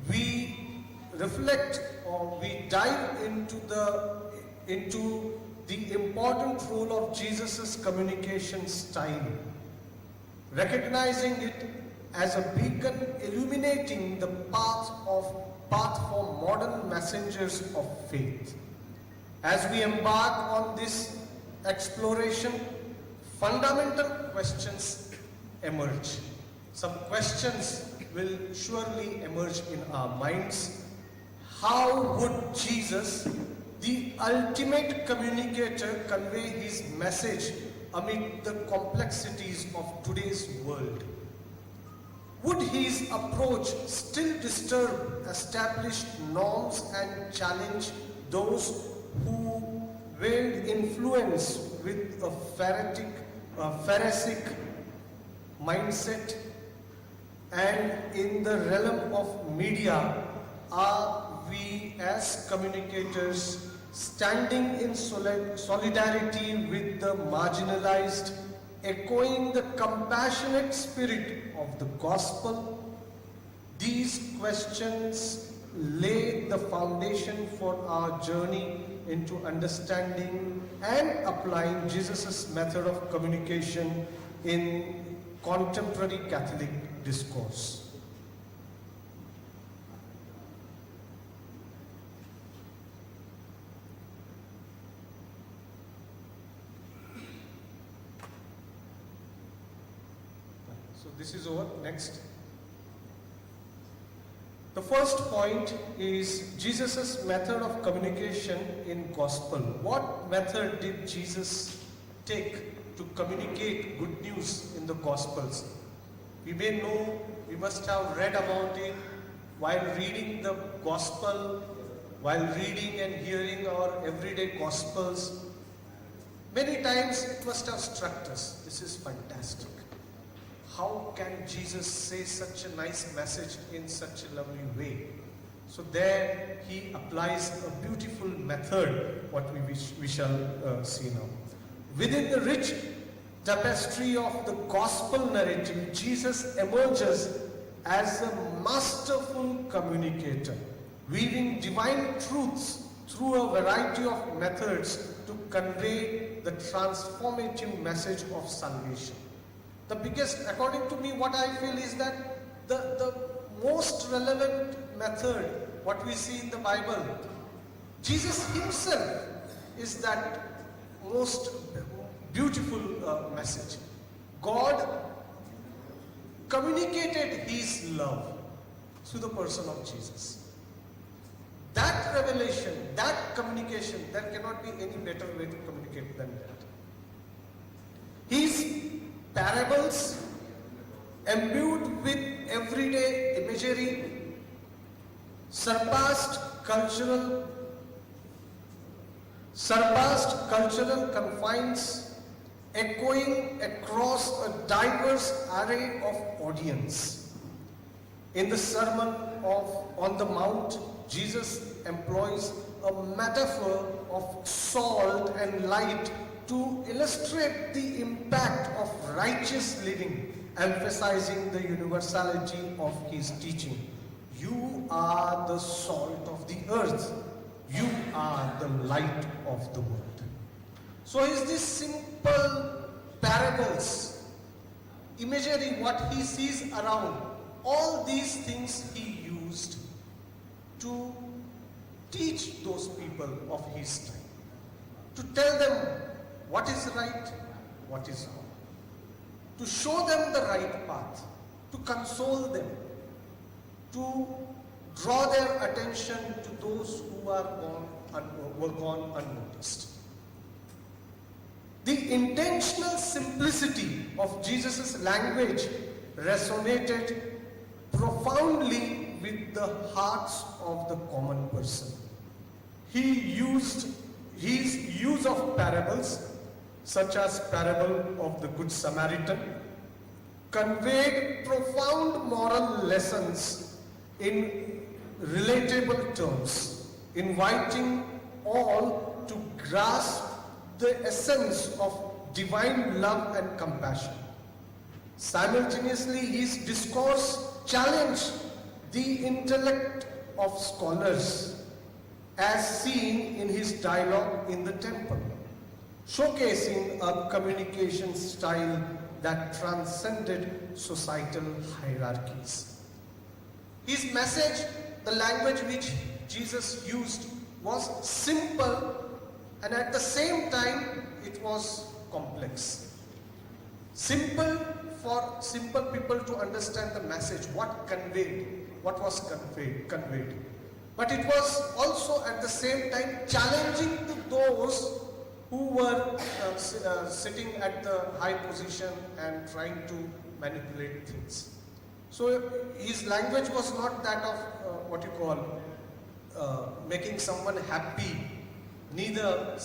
we reflect or we dive into the important role of Jesus' communication style recognizing it as a beacon illuminating the path for modern messengers of faith. As we embark on this exploration, fundamental questions emerge. Some questions will surely emerge in our minds. How would Jesus, the ultimate communicator, convey his message amid the complexities of today's world? Would his approach still disturb established norms and challenge those who wield influence with a Pharisaic mindset? And in the realm of media, are we as communicators standing in solidarity with the marginalized, echoing the compassionate spirit of the gospel? These questions lay the foundation for our journey into understanding and applying Jesus' method of communication in contemporary Catholic discourse. So this is over. Next. The first point is Jesus' method of communication in gospel. What method did Jesus take to communicate good news in the gospels? We may know, we must have read about it while reading the gospel, while reading and hearing our everyday gospels. Many times it must have struck us. This is fantastic. How can Jesus say such a nice message in such a lovely way? So there he applies a beautiful method, what we shall see now. Within the rich tapestry of the gospel narrative, Jesus emerges as a masterful communicator, weaving divine truths through a variety of methods to convey the transformative message of salvation. The biggest, according to me, what I feel is that the most relevant method, what we see in the Bible, Jesus himself is that most beautiful message. God communicated his love through the person of Jesus. That revelation, that communication, there cannot be any better way to communicate than that. His parables, imbued with everyday imagery, surpassed cultural confines, echoing across a diverse array of audience. In the Sermon on the Mount, Jesus employs a metaphor of salt and light to illustrate the impact of righteous living, emphasizing the universality of his teaching. You are the salt of the earth. You are the light of the world. So is this simple parables, imagery, what he sees around, all these things he used to teach those people of his time, to tell them what is right, what is wrong, to show them the right path, to console them, to draw their attention to those who were gone unnoticed. The intentional simplicity of Jesus' language resonated profoundly with the hearts of the common person. His use of parables, such as parable of the Good Samaritan, conveyed profound moral lessons in relatable terms, inviting all to grasp the essence of divine love and compassion. Simultaneously, his discourse challenged the intellect of scholars, as seen in his dialogue in the temple. showcasing a communication style that transcended societal hierarchies. His message, the language which Jesus used, was simple, and at the same time it was complex. Simple for simple people to understand the message, what was conveyed. But it was also at the same time challenging to those who were sitting at the high position and trying to manipulate things. So his language was not that of making someone happy, neither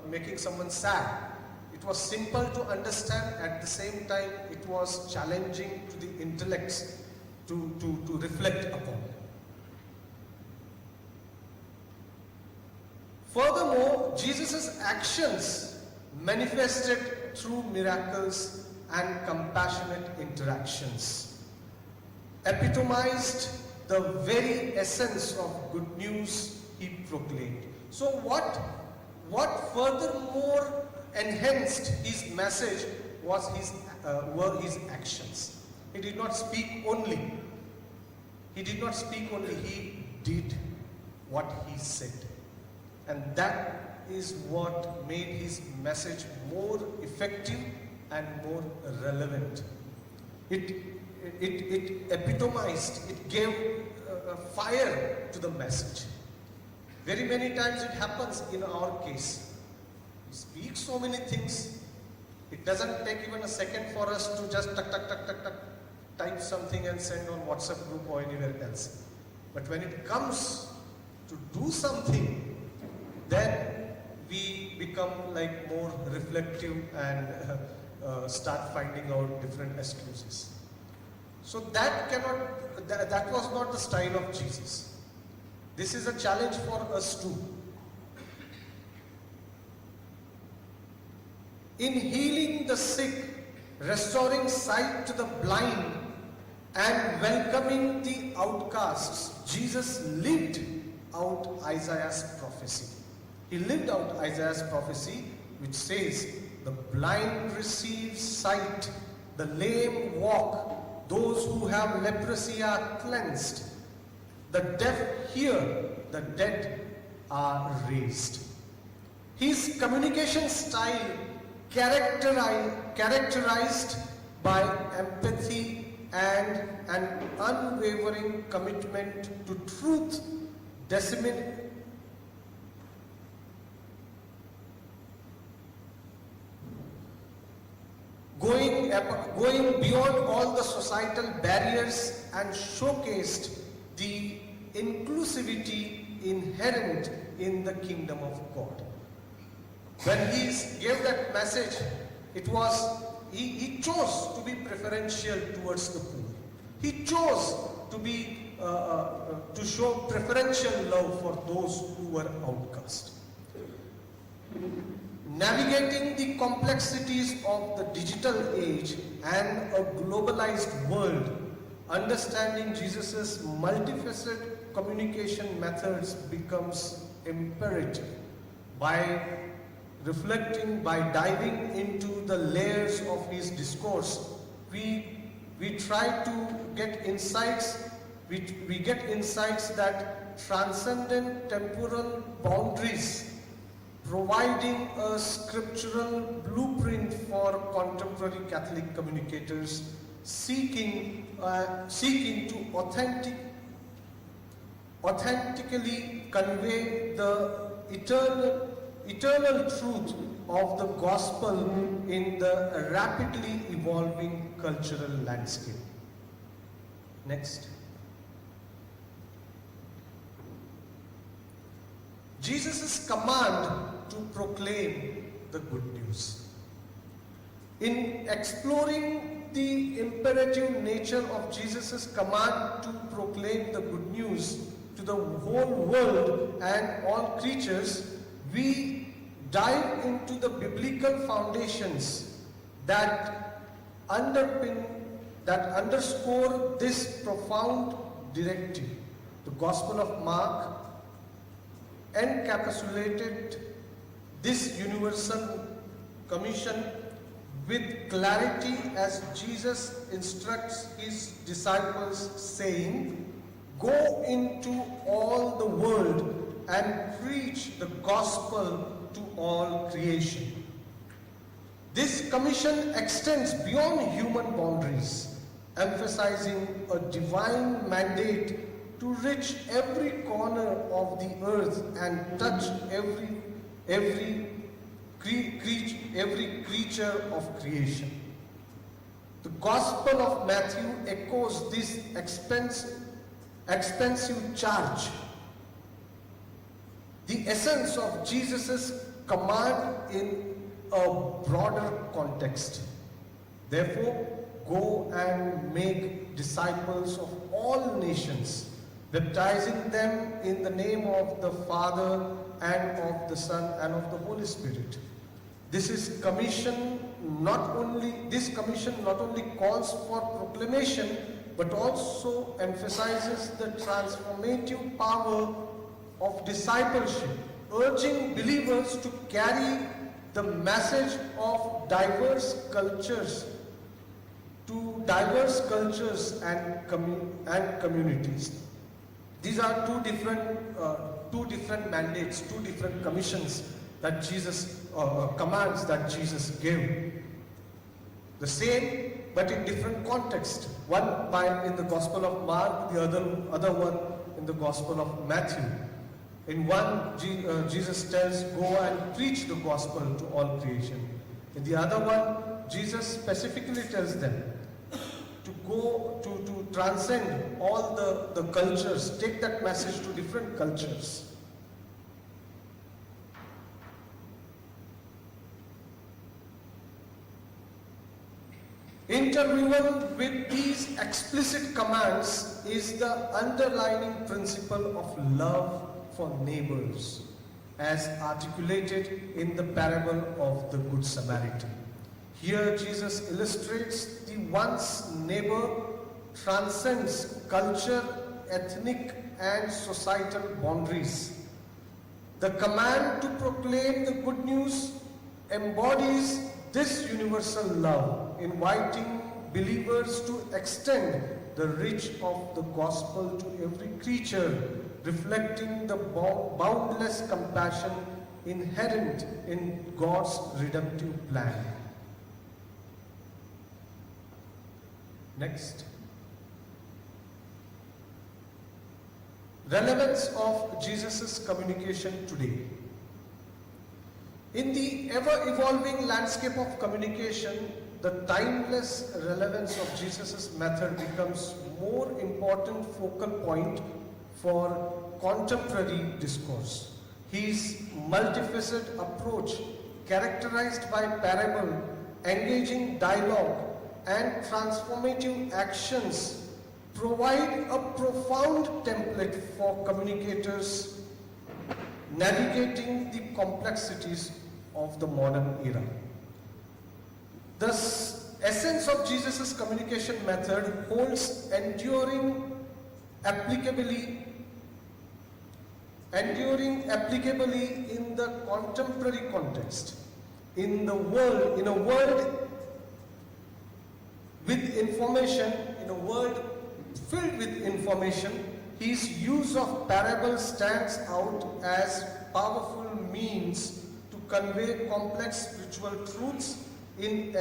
making someone sad. It was simple to understand, at the same time it was challenging to the intellects to reflect upon. Furthermore, Jesus' actions manifested through miracles and compassionate interactions epitomized the very essence of good news he proclaimed. So what furthermore enhanced his message were his actions. He did not speak only. He did he did what he said. And that is what made his message more effective and more relevant. It epitomized, it gave fire to the message. Very many times it happens in our case. We speak so many things, it doesn't take even a second for us to just type something and send on WhatsApp group or anywhere else. But when it comes to do something, then we become like more reflective and start finding out different excuses. So that was not the style of Jesus. This is a challenge for us too. In healing the sick, restoring sight to the blind, and welcoming the outcasts, Jesus lived out Isaiah's prophecy. He lived out Isaiah's prophecy, which says, the blind receive sight, the lame walk, those who have leprosy are cleansed, the deaf hear, the dead are raised. His communication style characterized by empathy and an unwavering commitment to truth, going beyond all the societal barriers, and showcased the inclusivity inherent in the kingdom of God. When he gave that message, he chose to be preferential towards the poor. He chose to show preferential love for those who were outcast. Navigating the complexities of the digital age and a globalized world, understanding Jesus' multifaceted communication methods becomes imperative. By diving into the layers of his discourse, we try to get insights. We get insights that transcend temporal boundaries, providing a scriptural blueprint for contemporary Catholic communicators seeking to authentically convey the eternal truth of the gospel in the rapidly evolving cultural landscape. Next. Jesus' command to proclaim the good news. In exploring the imperative nature of Jesus' command to proclaim the good news to the whole world and all creatures, we dive into the biblical foundations that underscore this profound directive. The Gospel of Mark encapsulated this universal commission with clarity as Jesus instructs his disciples, saying, "Go into all the world and preach the gospel to all creation." This commission extends beyond human boundaries, emphasizing a divine mandate to reach every corner of the earth and touch every creature of creation. The Gospel of Matthew echoes this expensive charge. The essence of Jesus' command in a broader context. Therefore, go and make disciples of all nations, baptizing them in the name of the Father and of the Son and of the Holy Spirit. This commission not only calls for proclamation, but also emphasizes the transformative power of discipleship, urging believers to carry the message of diverse cultures to diverse cultures and communities. These are two different mandates, two different commissions that Jesus commands that Jesus gave. The same, but in different context. One in the Gospel of Mark, the other one in the Gospel of Matthew. In one, Jesus tells, "Go and preach the gospel to all creation." In the other one, Jesus specifically tells them to go to transcend all the cultures, take that message to different cultures. Interwoven with these explicit commands is the underlying principle of love for neighbors, as articulated in the parable of the Good Samaritan. Here Jesus illustrates the one's neighbor transcends culture, ethnic and societal boundaries. The command to proclaim the good news embodies this universal love, inviting believers to extend the reach of the gospel to every creature, reflecting the boundless compassion inherent in God's redemptive plan. Next. Relevance of Jesus' communication today. In the ever-evolving landscape of communication, the timeless relevance of Jesus' method becomes more important focal point for contemporary discourse. His multifaceted approach, characterized by parable, engaging dialogue, and transformative actions, provide a profound template for communicators navigating the complexities of the modern era. The essence of Jesus' communication method holds enduring applicability in the contemporary context. In a world filled with information, his use of parables stands out as powerful means to convey complex spiritual truths in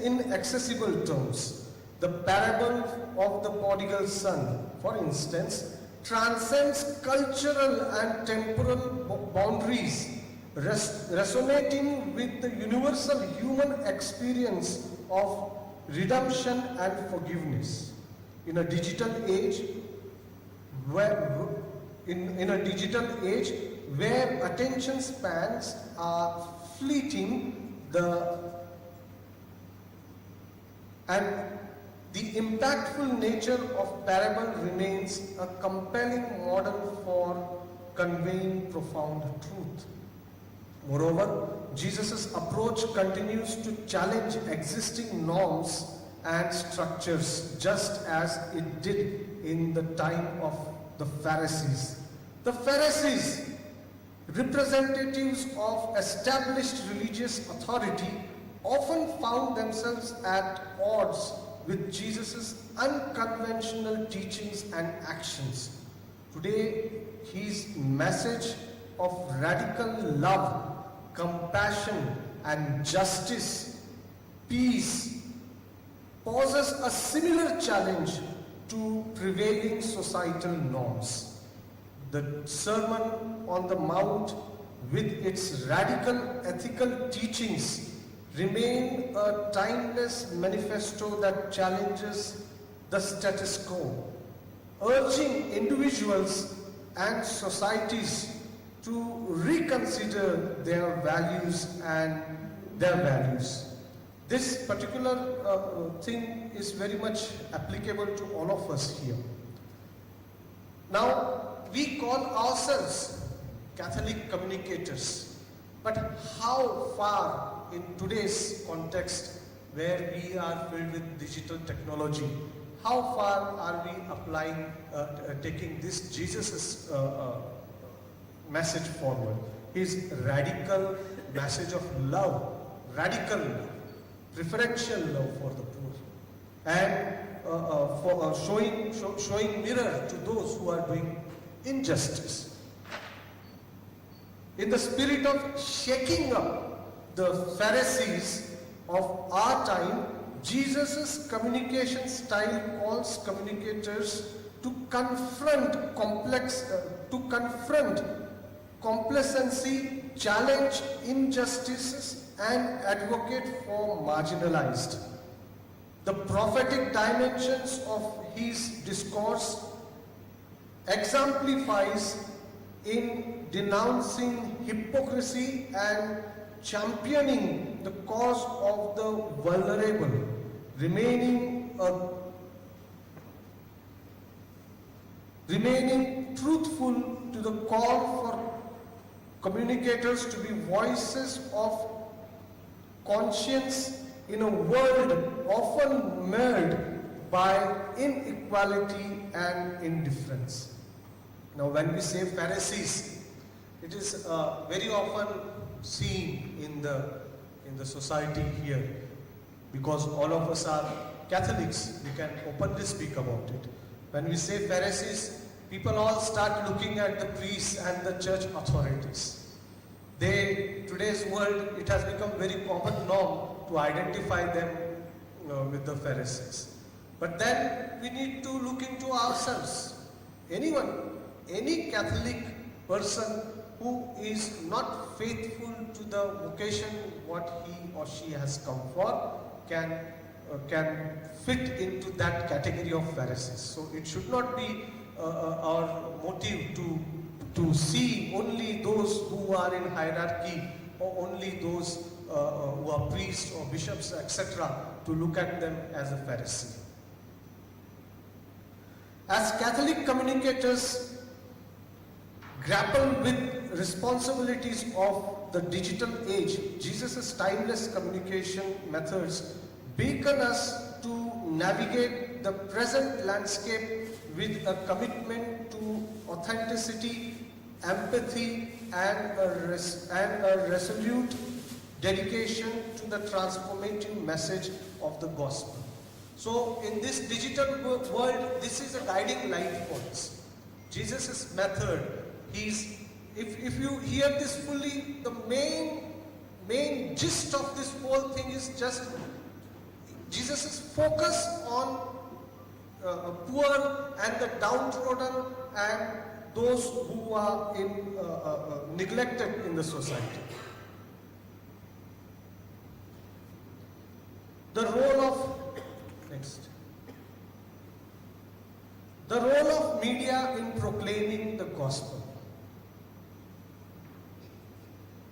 inaccessible terms. The parable of the prodigal son, for instance, transcends cultural and temporal boundaries, resonating with the universal human experience of redemption and forgiveness. In a digital age where attention spans are fleeting, and the impactful nature of parable remains a compelling model for conveying profound truth. Moreover, Jesus' approach continues to challenge existing norms and structures, just as it did in the time of the Pharisees. The Pharisees representatives of established religious authority often found themselves at odds with Jesus' unconventional teachings and actions. Today, his message of radical love, compassion, and justice, peace, poses a similar challenge to prevailing societal norms. The Sermon on the Mount, with its radical ethical teachings, remain a timeless manifesto that challenges the status quo, urging individuals and societies to reconsider their values and their values. This particular thing is very much applicable to all of us here. Now, we call ourselves Catholic communicators, but how far in today's context where we are filled with digital technology, how far are we applying, taking this Jesus' message forward? His radical message of love, radical love, preferential love for the poor, and for showing mirror to those who are doing injustice. In the spirit of shaking up the Pharisees of our time, Jesus' communication style calls communicators to confront complacency, challenge injustices, and advocate for marginalized. The prophetic dimensions of his discourse exemplifies in denouncing hypocrisy and championing the cause of the vulnerable, remaining truthful to the call for communicators to be voices of conscience in a world often marred by inequality and indifference. Now, when we say Pharisees, it is very often seen in the society here, because all of us are Catholics, we can openly speak about it. When we say Pharisees, people all start looking at the priests and the church authorities. Today's world, it has become very common norm to identify them with the Pharisees. But then we need to look into ourselves. Any Catholic person who is not faithful to the vocation what he or she has come for can fit into that category of Pharisees. So it should not be our motive to see only those who are in hierarchy or only those who are priests or bishops, etc., to look at them as a Pharisee. As Catholic communicators grapple with responsibilities of the digital age, Jesus' timeless communication methods beacon us to navigate the present landscape with a commitment to authenticity, empathy, and a resolute dedication to the transformative message of the gospel. So in this digital world, this is a guiding light for us. Jesus' method, if you hear this fully, the main gist of this whole thing is just Jesus' focus on poor and the downtrodden and those who are neglected in the society. The role of media in proclaiming the gospel.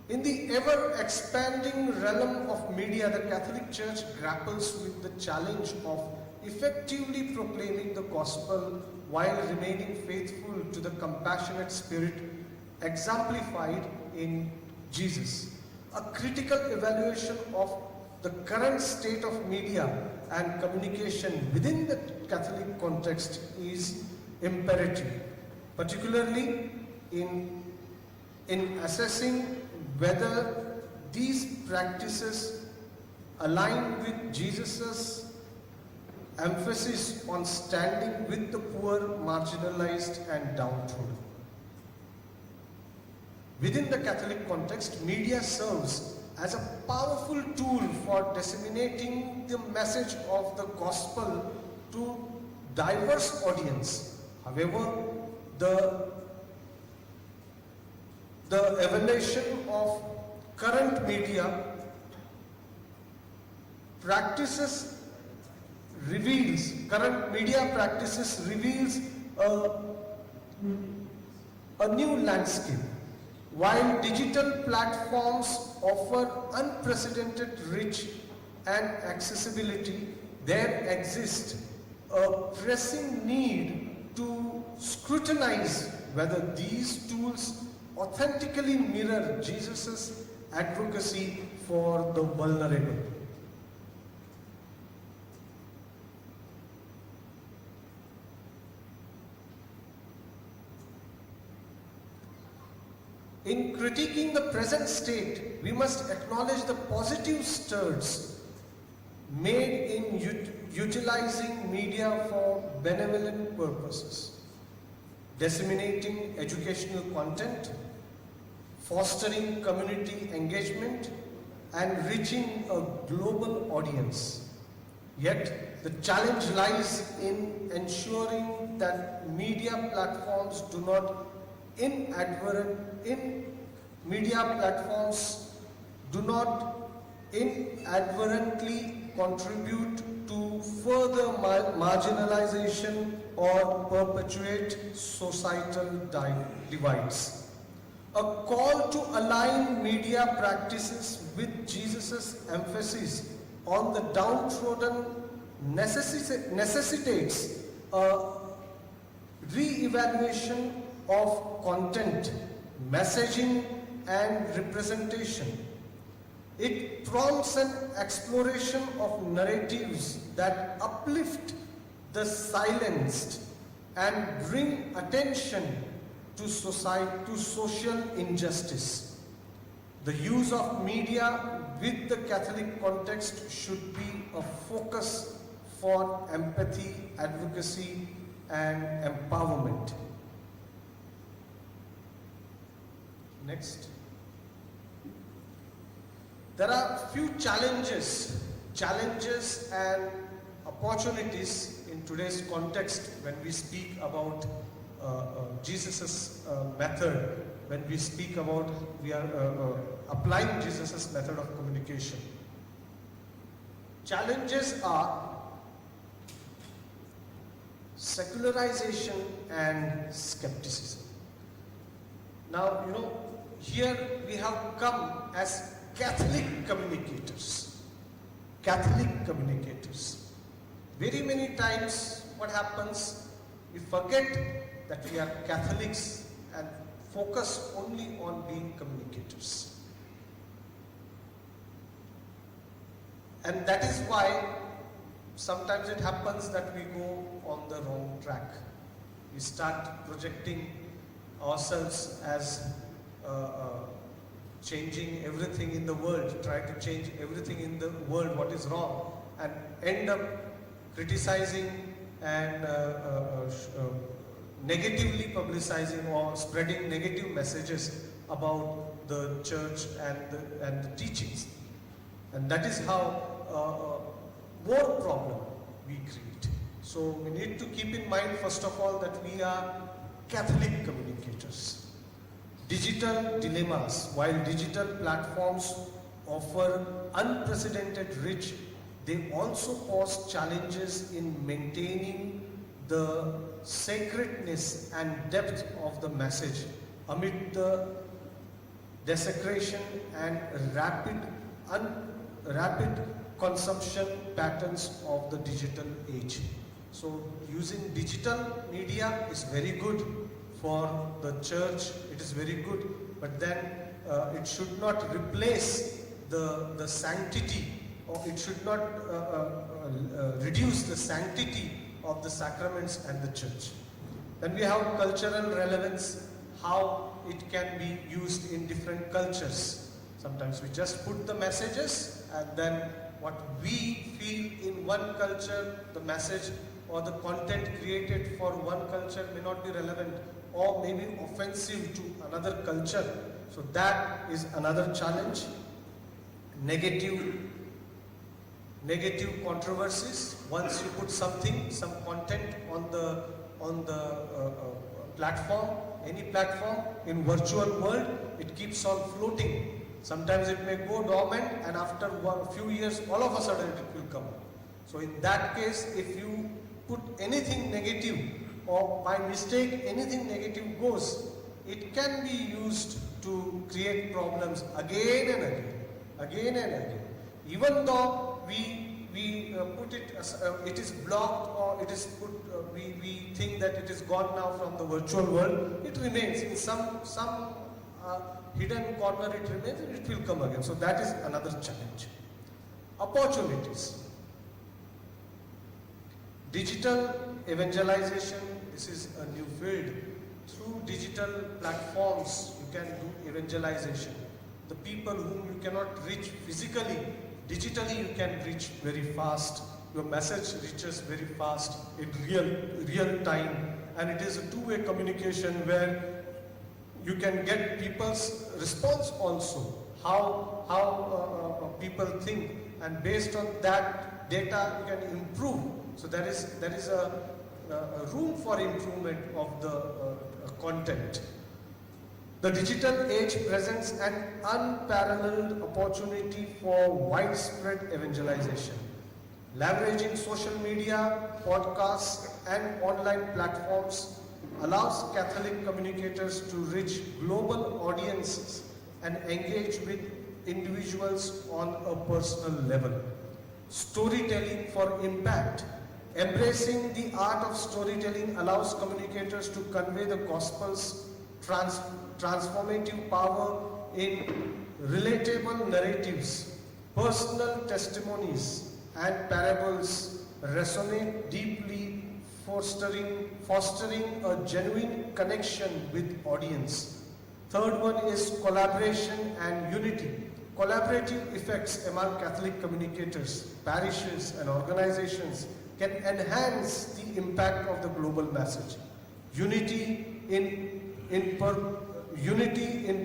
In the ever-expanding realm of media, the Catholic Church grapples with the challenge of effectively proclaiming the gospel while remaining faithful to the compassionate spirit exemplified in Jesus. A critical evaluation of the current state of media and communication within the Catholic context is imperative, particularly in in assessing whether these practices align with Jesus' emphasis on standing with the poor, marginalized and downtrodden. Within the Catholic context, media serves as a powerful tool for disseminating the message of the gospel to diverse audience. However, the evaluation of current media practices reveals a new landscape. While digital platforms offer unprecedented reach and accessibility, there exists a pressing need to scrutinize whether these tools authentically mirror Jesus' advocacy for the vulnerable. In critiquing the present state, we must acknowledge the positive strides made in utilizing media for benevolent purposes, disseminating educational content, fostering community engagement, and reaching a global audience. Yet, the challenge lies in ensuring that media platforms do not inadvertently contribute to further marginalization or perpetuate societal divides. A call to align media practices with Jesus' emphasis on the downtrodden necessitates a re-evaluation of content, messaging and representation. It prompts an exploration of narratives that uplift the silenced and bring attention to social injustice. The use of media with the Catholic context should be a focus for empathy, advocacy and empowerment. Next. There are few challenges and opportunities in today's context when we speak about Jesus' method, when we speak about we are applying Jesus' method of communication. Challenges are secularization and skepticism. Now, here we have come as Catholic communicators. Very many times what happens, we forget that we are Catholics and focus only on being communicators. And that is why sometimes it happens that we go on the wrong track. We start projecting ourselves as changing everything in the world, try to change everything in the world what is wrong, and end up criticizing and negatively publicizing or spreading negative messages about the church and the teachings. And that is how more problem we create. So we need to keep in mind first of all that we are Catholic communicators. Digital dilemmas. While digital platforms offer unprecedented reach, they also pose challenges in maintaining the sacredness and depth of the message amid the desecration and rapid consumption patterns of the digital age. So using digital media is very good for the church, it is very good, but then it should not replace the sanctity, or it should not reduce the sanctity of the sacraments and the church. Then we have cultural relevance, how it can be used in different cultures. Sometimes we just put the messages, and then what we feel in one culture, the message or the content created for one culture may not be relevant or may be offensive to another culture. So that is another challenge. Negative controversies. Once you put something, some content on the platform, any platform in virtual world, it keeps on floating. Sometimes it may go dormant, and after a few years, all of a sudden it will come. So in that case, if you put anything negative, or by mistake anything negative goes, it can be used to create problems again and again. Even though we put it as it is blocked, or it is put, we think that it is gone now from the virtual world, it remains in some hidden corner, it remains, and it will come again. So that is another challenge. Opportunities. Digital evangelization, this is a new field. Through digital platforms, you can do evangelization. The people whom you cannot reach physically, digitally you can reach very fast. Your message reaches very fast in real time, and it is a two-way communication where you can get people's response also, how people think, and based on that data you can improve. So there is a room for improvement of the content. The digital age presents an unparalleled opportunity for widespread evangelization. Leveraging social media, podcasts, and online platforms allows Catholic communicators to reach global audiences and engage with individuals on a personal level. Storytelling for impact. Embracing the art of storytelling allows communicators to convey the gospel's transformative power in relatable narratives. Personal testimonies and parables resonate deeply, fostering a genuine connection with audience. Third one is collaboration and unity. Collaborative effects among Catholic communicators, parishes, and organizations can enhance the impact of the global message. Unity in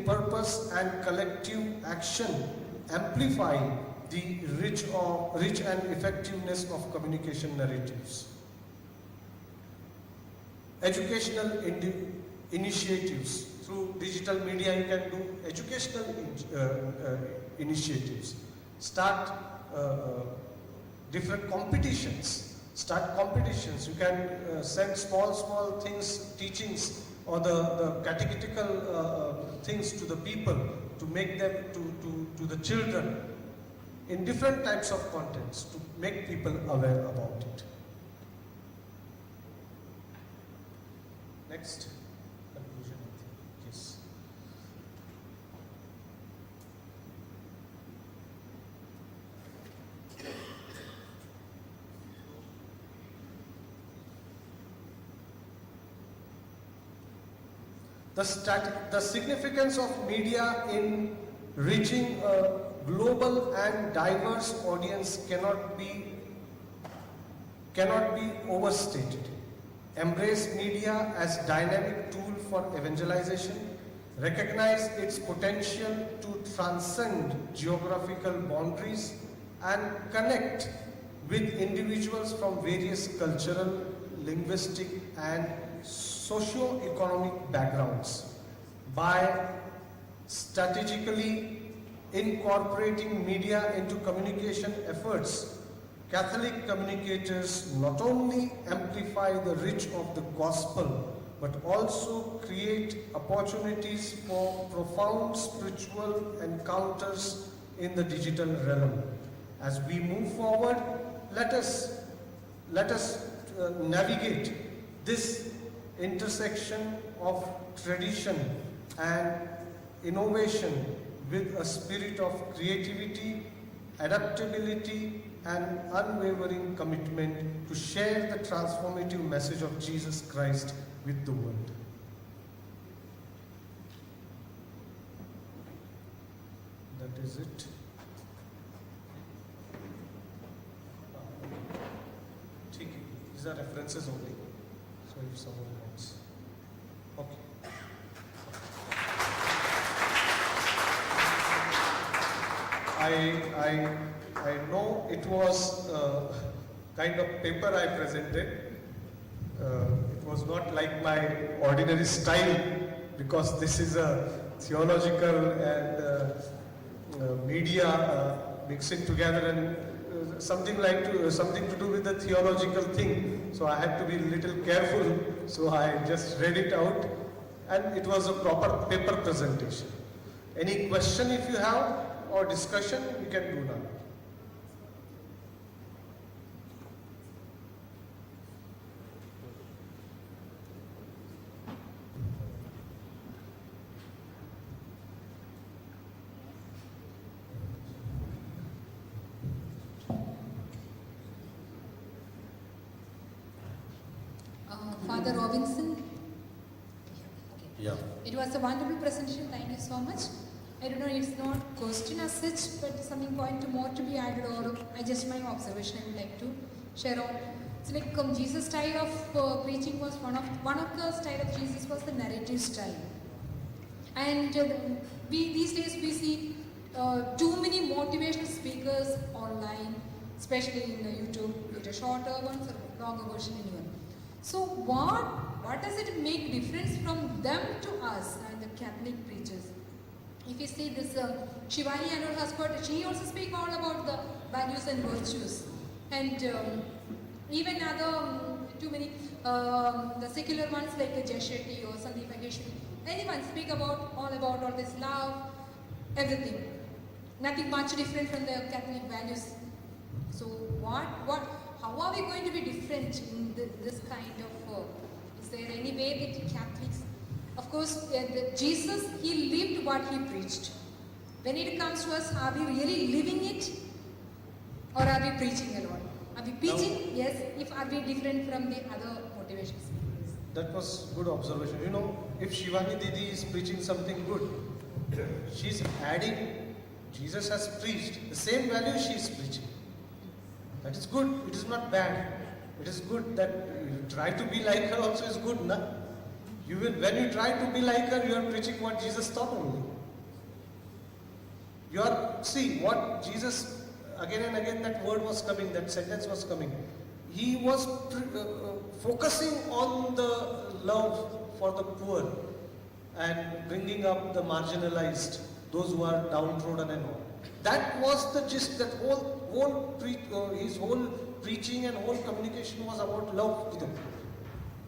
purpose and collective action amplify the rich and effectiveness of communication narratives. Educational initiatives. Through digital media you can do educational initiatives. Start different competitions. You can send small things, teachings, or the catechetical things to the people, to make them to the children in different types of contents, to make people aware about it. Next. Conclusion, I think. Yes. The significance of media in reaching a global and diverse audience cannot be overstated. Embrace media as dynamic tool for evangelization. Recognize its potential to transcend geographical boundaries and connect with individuals from various cultural, linguistic, and socio-economic backgrounds. By strategically incorporating media into communication efforts, Catholic communicators not only amplify the reach of the gospel, but also create opportunities for profound spiritual encounters in the digital realm. As we move forward, let us navigate this intersection of tradition and innovation with a spirit of creativity, adaptability, and unwavering commitment to share the transformative message of Jesus Christ with the world. is it? These are references only. So if someone wants. Okay. I know it was kind of paper I presented. It was not like my ordinary style, because this is a theological and media mixing together, and something to do with the theological thing. So I had to be a little careful. So I just read it out, and it was a proper paper presentation. Any question if you have, or discussion, we can do now. Father Robinson, Yeah. it was a wonderful presentation. Thank you so much. I don't know, it's not question as such, but something more to be added, or just my observation I would like to share on. It's like Jesus' style of preaching was one of the style of Jesus was the narrative style. And these days we see too many motivational speakers online, especially in YouTube, either shorter ones or longer version anyone. So what does it make difference from them to us and the Catholic preachers? If you see this Shivani and her husband, she also speak all about the values and virtues. And even other too many the secular ones like Jay Shetty or Sandeep Ageshwari, anyone speak about all this love, everything. Nothing much different from the Catholic values. So how are we going to be different in this kind of, is there any way that Catholics, of course, Jesus, he lived what he preached. When it comes to us, are we really living it, or are we preaching alone? Are we preaching? Yes. If are we different from the other motivation speakers? That was good observation. You know, if Shivani Didi is preaching something good, she's adding, Jesus has preached the same value she is preaching. That is good. It is not bad. It is good that you try to be like her also is good, na? When you try to be like her, you are preaching what Jesus taught only. See what Jesus, again and again that word was coming, that sentence was coming. He was focusing on the love for the poor and bringing up the marginalized, those who are downtrodden and all. That was the gist, that his whole preaching and whole communication was about love to them.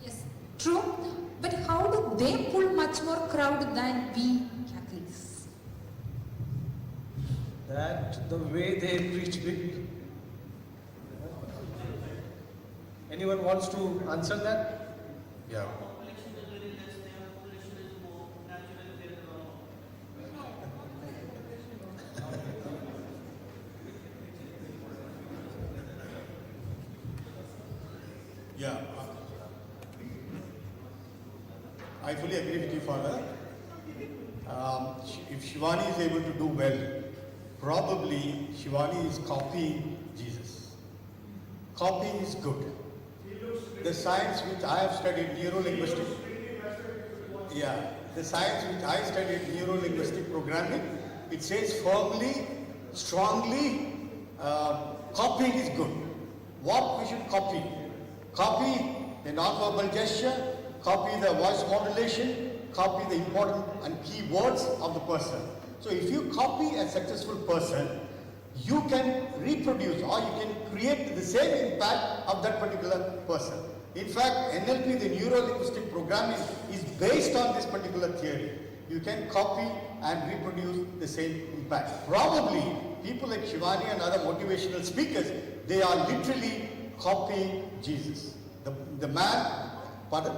Yes, true. But how do they pull much more crowd than we Catholics? That the way they preach maybe. Anyone wants to answer that? Yeah. Yeah, I fully agree with you, Father. If Shivani is able to do well, probably Shivani is copying Jesus. Copying is good. The science which I have studied, neuro-linguistic, the science which I studied, neuro-linguistic programming, it says firmly, strongly, copying is good. What we should copy? Copy the non-verbal gesture, copy the voice modulation, copy the important and key words of the person. So if you copy a successful person, you can reproduce or you can create the same impact of that particular person. In fact, NLP, the neuro-linguistic programming, is based on this particular theory. You can copy and reproduce the same impact. Probably, people like Shivani and other motivational speakers, they are literally copying Jesus. The man, pardon?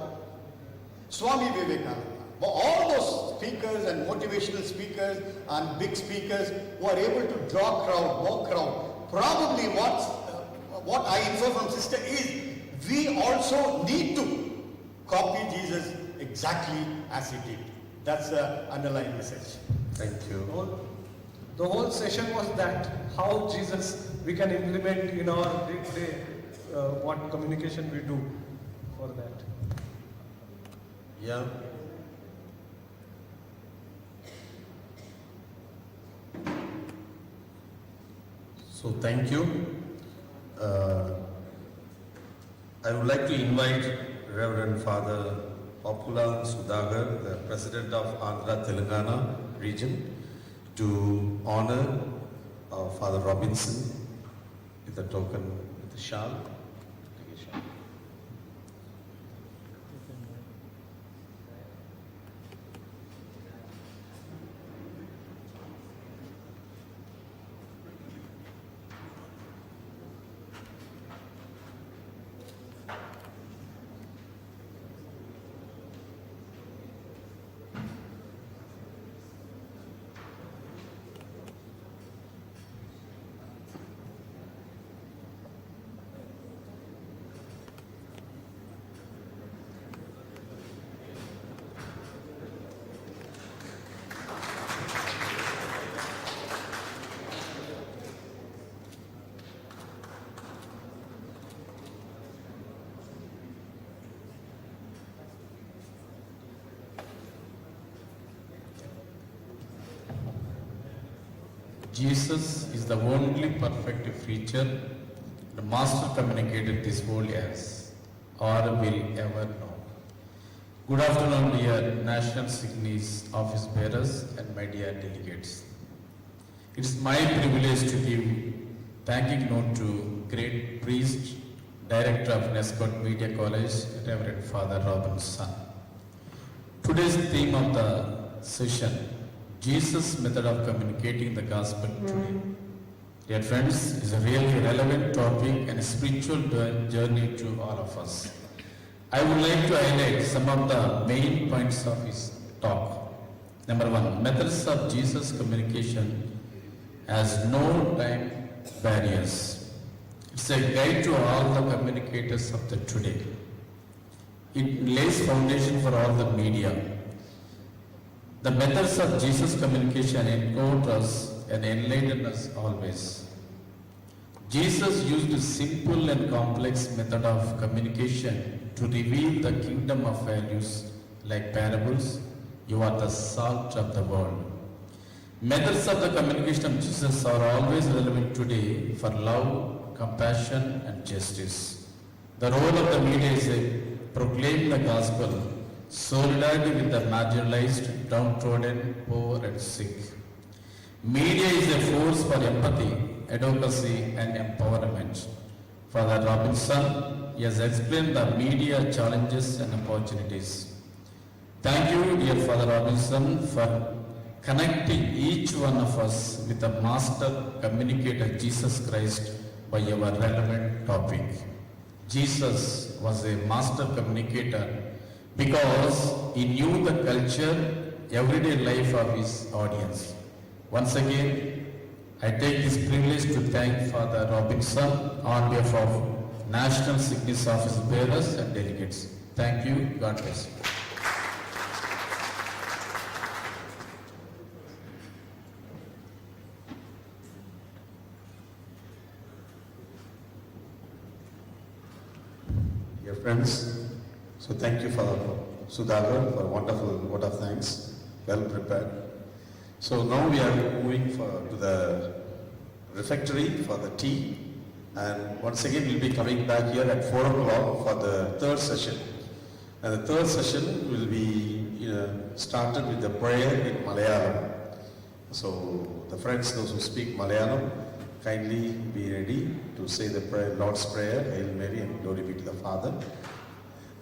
Swami Vivekananda. But all those speakers and motivational speakers and big speakers who are able to draw crowd, more crowd, probably what I infer from sister is, we also need to copy Jesus exactly as he did. That's the underlying message. Thank you. The whole session was that, how Jesus we can implement in our day-to-day what communication we do for that. Yeah. So thank you. I would like to invite Reverend Father Popula Sudagar, the President of Andhra Telangana region, to honor Father Robinson with the token, with the shawl. Take a shawl. Jesus is the only perfect preacher, the master communicator this world has or will ever know. Good afternoon, dear National Signis office bearers and my dear delegates. It is my privilege to give thanking note to great priest, director of Nescott Media College, Reverend Father Robinson. Today's theme of the session, Jesus' method of communicating the gospel today. Dear friends, is a really relevant topic and a spiritual journey to all of us. I would like to highlight some of the main points of his talk. Number one, methods of Jesus' communication has no time barriers. It's a guide to all the communicators of the today. It lays foundation for all the media. The methods of Jesus' communication encourage us and enlighten us always. Jesus used a simple and complex method of communication to reveal the kingdom of values like parables. You are the salt of the world. Methods of the communication of Jesus are always relevant today for love, compassion, and justice. The role of the media is to proclaim the gospel, solidarity with the marginalized, downtrodden, poor, and sick. Media is a force for empathy, advocacy, and empowerment. Father Robinson has explained the media challenges and opportunities. Thank you, dear Father Robinson, for connecting each one of us with the master communicator Jesus Christ by your relevant topic. Jesus was a master communicator because he knew the culture, everyday life of his audience. Once again, I take this privilege to thank Father Robinson on behalf of National Signis Office bearers and delegates. Thank you. God bless you. Dear friends, so thank you for Sudagar for a wonderful vote of thanks, well prepared. So now we are moving to the refectory for the tea, and once again we'll be coming back here at 4 o'clock for the third session. And the third session will be started with the prayer in Malayalam. So the friends, those who speak Malayalam, kindly be ready to say the prayer, Lord's Prayer, Hail Mary, and glory be to the Father.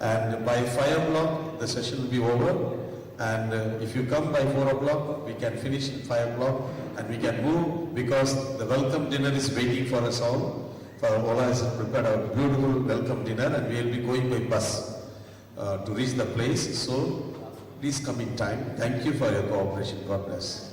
And by 5 o'clock, the session will be over. And if you come by 4 o'clock, we can finish at 5 o'clock and we can move because the welcome dinner is waiting for us all. Father Ola has prepared a beautiful welcome dinner and we will be going by bus to reach the place. So please come in time. Thank you for your cooperation. God bless.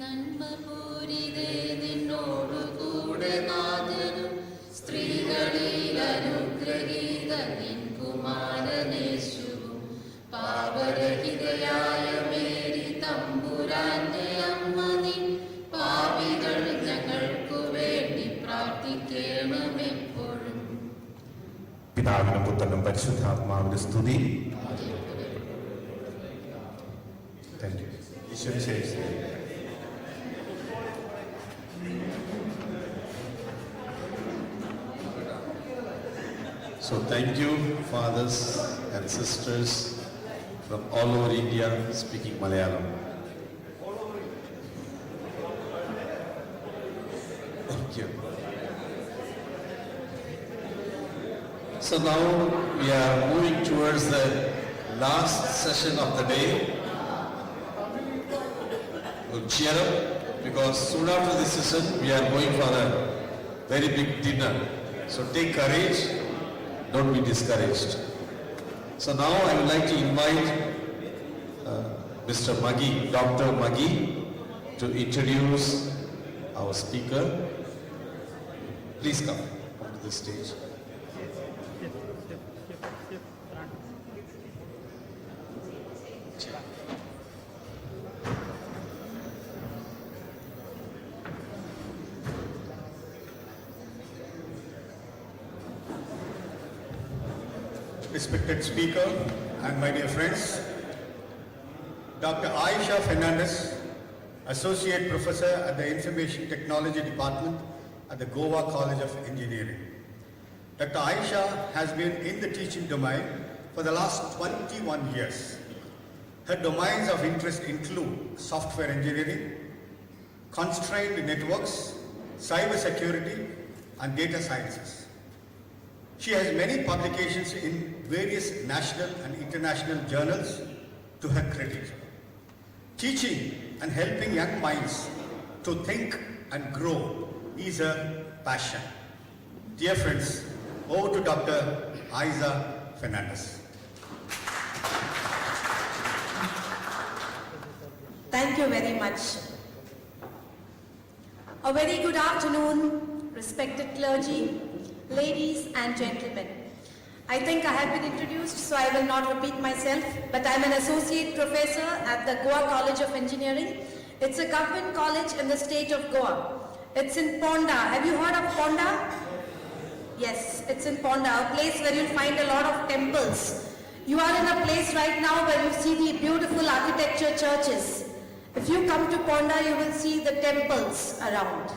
നന്മപൂരിതേ നിന്നോടു കൂടെ നാഥനും സ്ത്രീകളിൽ അനുഗ്രഹീത നിൻ കുമാരനേശുവും പാപരഹിതയായ Mary തമ്പുരാന്റെ അമ്മ നിൻ പാപികൾ ഞങ്ങൾക്കു വേണ്ടി പ്രാർത്ഥിക്കണമെപ്പോഴും. പിതാവിനും പുത്രനും പരിശുദ്ധാത്മാവിന്റെ സ്തുതി. Thank you. ഈശോ ശരി. So thank you, fathers and sisters from all over India speaking Malayalam. Thank you. So now we are moving towards the last session of the day. We'll cheer up because soon after this session we are going for a very big dinner. So take courage. Don't be discouraged. So now I would like to invite Mr. Maggi, Dr. Maggi, to introduce our speaker. Please come to the stage. Respected speaker and my dear friends, Dr. Aisha Fernandez, Associate Professor at the Information Technology Department at the Goa College of Engineering. Dr. Aisha has been in the teaching domain for the last 21 years. Her domains of interest include software engineering, constrained networks, cyber security, and data sciences. She has many publications in various national and international journals to her credit. Teaching and helping young minds to think and grow is her passion. Dear friends, over to Dr. Aisha Fernandez. Thank you very much. A very good afternoon, respected clergy, ladies and gentlemen. I think I have been introduced, so I will not repeat myself, but I'm an associate professor at the Goa College of Engineering. It's a government college in the state of Goa. It's in Ponda. Have you heard of Ponda? Yes, it's in Ponda, a place where you'll find a lot of temples. You are in a place right now where you see the beautiful architecture churches. If you come to Ponda, you will see the temples around.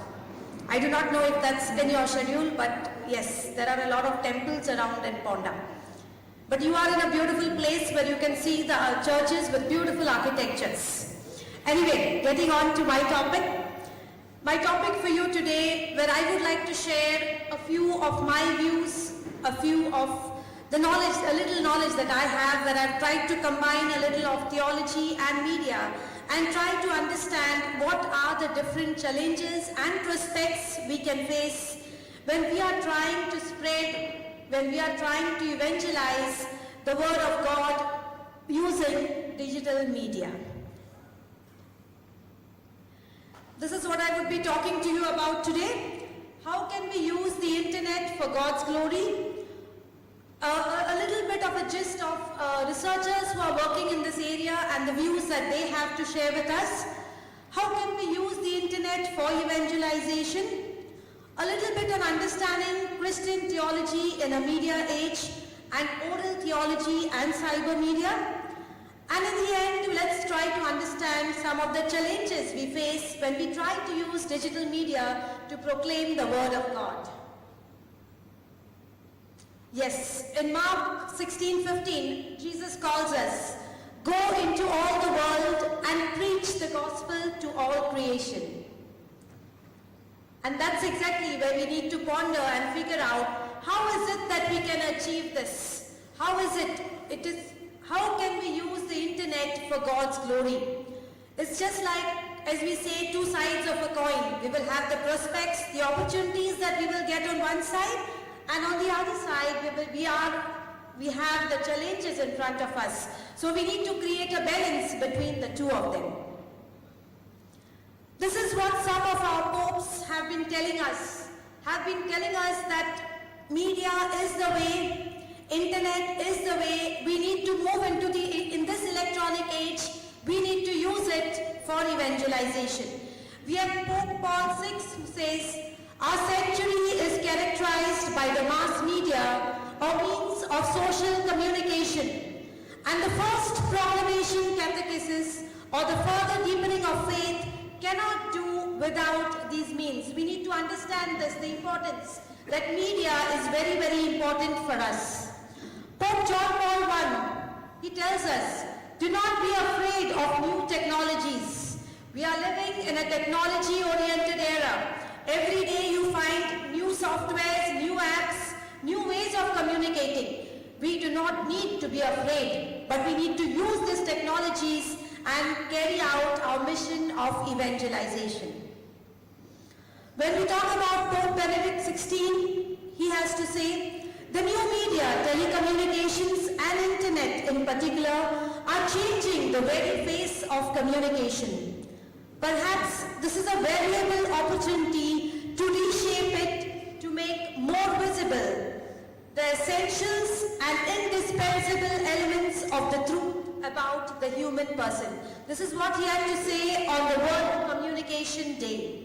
I do not know if that's in your schedule, but yes, there are a lot of temples around in Ponda. But you are in a beautiful place where you can see the churches with beautiful architectures. Anyway, getting on to my topic. My topic for you today, where I would like to share a few of my views, a few of the knowledge, a little knowledge that I have, where I've tried to combine a little of theology and media and try to understand what are the different challenges and prospects we can face when we are trying to spread, when we are trying to evangelize the word of God using digital media. This is what I would be talking to you about today. How can we use the internet for God's glory? A little bit of a gist of researchers who are working in this area and the views that they have to share with us. How can we use the internet for evangelization? A little bit on understanding Christian theology in a media age and oral theology and cyber media. And in the end, let's try to understand some of the challenges we face when we try to use digital media to proclaim the word of God. Yes, in Mark 16:15, Jesus calls us, "Go into all the world and preach the gospel to all creation." And that's exactly where we need to ponder and figure out, how is it that we can achieve this? How can we use the internet for God's glory? It's just like, as we say, two sides of a coin. We will have the prospects, the opportunities that we will get on one side, and on the other side, we have the challenges in front of us. So we need to create a balance between the two of them. This is what some of our popes have been telling us. That media is the way, internet is the way. We need to move in this electronic age. We need to use it for evangelization. We have Pope Paul VI who says, our century is characterized by the mass media or means of social communication. And the first proclamation, catechesis, or the further deepening of faith cannot do without these means. We need to understand this, the importance that media is very, very important for us. Pope John Paul I, he tells us, do not be afraid of new technologies. We are living in a technology-oriented era. Every day you find new softwares, new apps, new ways of communicating. We do not need to be afraid, but we need to use these technologies and carry out our mission of evangelization. When we talk about Pope Benedict XVI, he has to say, the new media, telecommunications and internet in particular, are changing the very face of communication. Perhaps this is a valuable opportunity to reshape it, to make more visible the essentials and indispensable elements of the truth about the human person. This is what he had to say on the World Communication Day.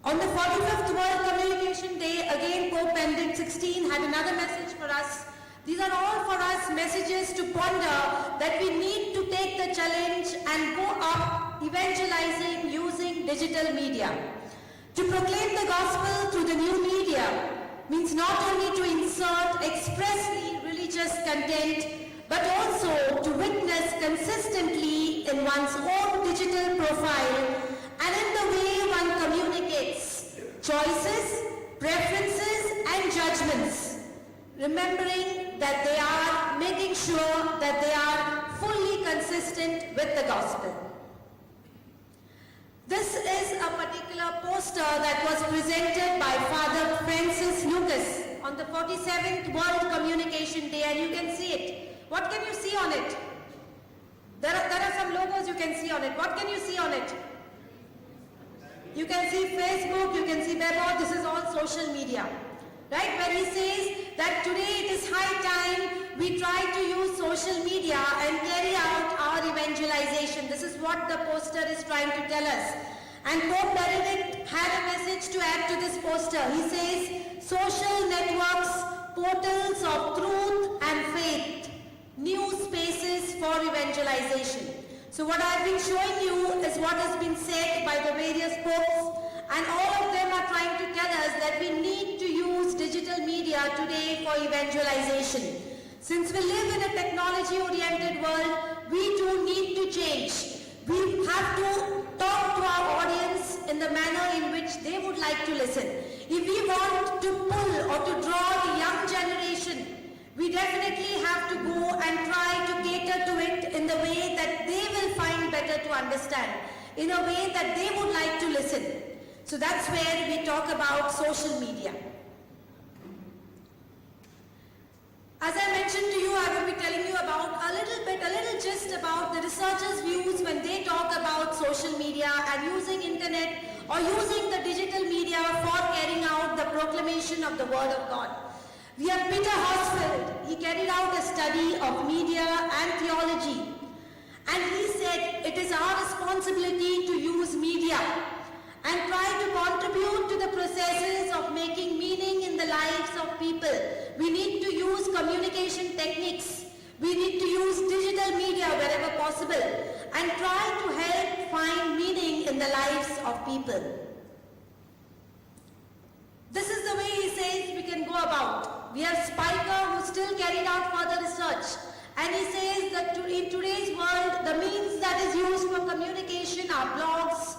On the 45th World Communication Day, again Pope Benedict XVI had another message for us. These are all for us messages to ponder that we need to take the challenge and go up evangelizing using digital media. To proclaim the gospel through the new media means not only to insert expressly religious content, but also to witness consistently in one's own digital profile and in the way one communicates choices, preferences and judgments, remembering that they are making sure that they are fully consistent with the gospel. This is a particular poster that was presented by Father Francis Lucas on the 47th World Communication Day, and you can see it. What can you see on it? There are some logos you can see on it. What can you see on it? You can see Facebook, you can see Weibo, this is all social media. Right? Where he says that today it is high time we try to use social media and carry out our evangelization. This is what the poster is trying to tell us. And Pope Benedict had a message to add to this poster. He says, social networks, portals of truth and faith, new spaces for evangelization. So what I've been showing you is what has been said by the various popes, and all of them are trying to tell us that we need to use digital media today for evangelization. Since we live in a technology-oriented world, we too need to change. We have to talk to our audience in the manner in which they would like to listen. If we want to pull or to draw the young generation, we definitely have to go and try to cater to it in the way that they will find better to understand, in a way that they would like to listen. So that's where we talk about social media. As I mentioned to you, I will be telling you about a little gist about the researchers' views when they talk about social media and using internet or using the digital media for carrying out the proclamation of the Word of God. We have Peter Horsfeld. He carried out a study of media and theology. And he said it is our responsibility to use media and try to contribute to the processes of making meaning in the lives of people. We need to use communication techniques. We need to use digital media wherever possible and try to help find meaning in the lives of people. This is the way he says we can go about. We have Spiker who still carried out further research, and he says that in today's world the means that is used for communication are blogs,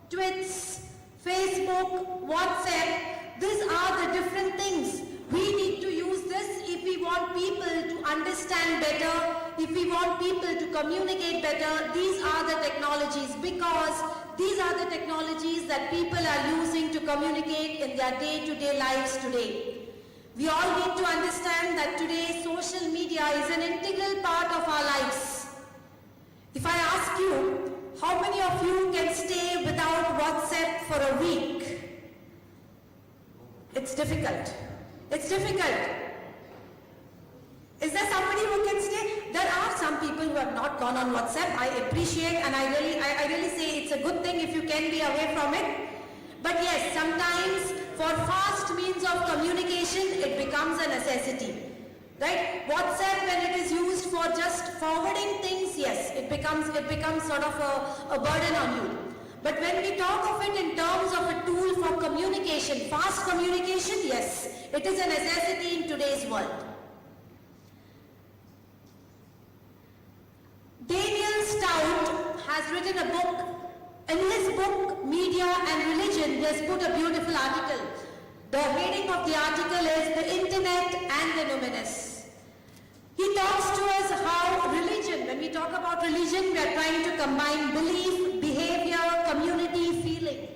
tweets, Facebook, WhatsApp. These are the different things. We need to use this if we want people to understand better, if we want people to communicate better. These are the technologies, because these are the technologies that people are using to communicate in their day-to-day lives today. We all need to understand that today social media is an integral part of our lives. If I ask you, how many of you can stay without WhatsApp for a week? It's difficult. It's difficult. Is there somebody who can stay? There are some people who have not gone on WhatsApp. I appreciate and I really say it's a good thing if you can be away from it. But yes, sometimes for fast means of communication, it becomes a necessity. Right? WhatsApp, when it is used for just forwarding things, yes, it becomes sort of a burden on you. But when we talk of it in terms of a tool for communication, fast communication, yes, it is a necessity in today's world. Daniel Stout has written a book. In his book, Media and Religion, he has put a beautiful article. The heading of the article is The Internet and the Numinous. He talks to us how religion, when we talk about religion, we are trying to combine belief, behavior, community, feeling.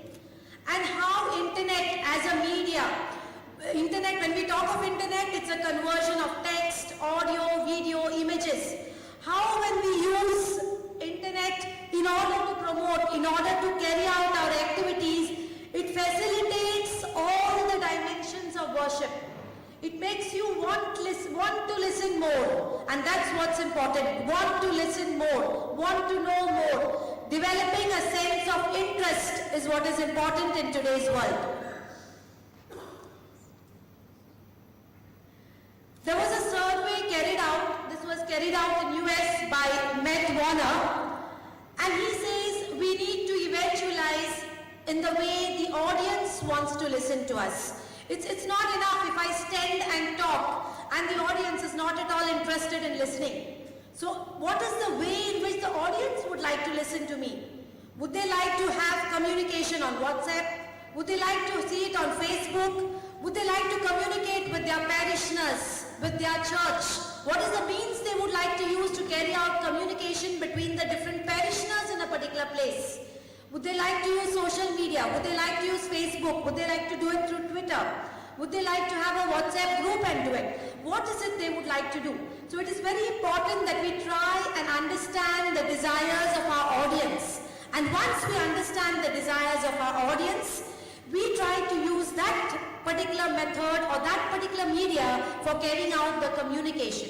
And how internet as a media, internet, when we talk of internet, it's a conversion of text, audio, video, images. How when we use internet in order to promote, in order to carry out our activities, it facilitates all the dimensions of worship. It makes you want to listen more, and that's what's important. Want to listen more, want to know more. Developing a sense of interest is what is important in today's world. There was a survey carried out, this was carried out in US by Matt Warner, and he says we need to eventualize in the way the audience wants to listen to us. It's not enough if I stand and talk and the audience is not at all interested in listening. So what is the way in which the audience would like to listen to me? Would they like to have communication on WhatsApp? Would they like to see it on Facebook? Would they like to communicate with their parishioners, with their church? What is the means they would like to use to carry out communication between the different parishioners in a particular place? Would they like to use social media? Would they like to use Facebook? Would they like to do it through Twitter? Would they like to have a WhatsApp group and do it? What is it they would like to do? So it is very important that we try and understand the desires of our audience. And once we understand the desires of our audience, we try to use that particular method or that particular media for carrying out the communication.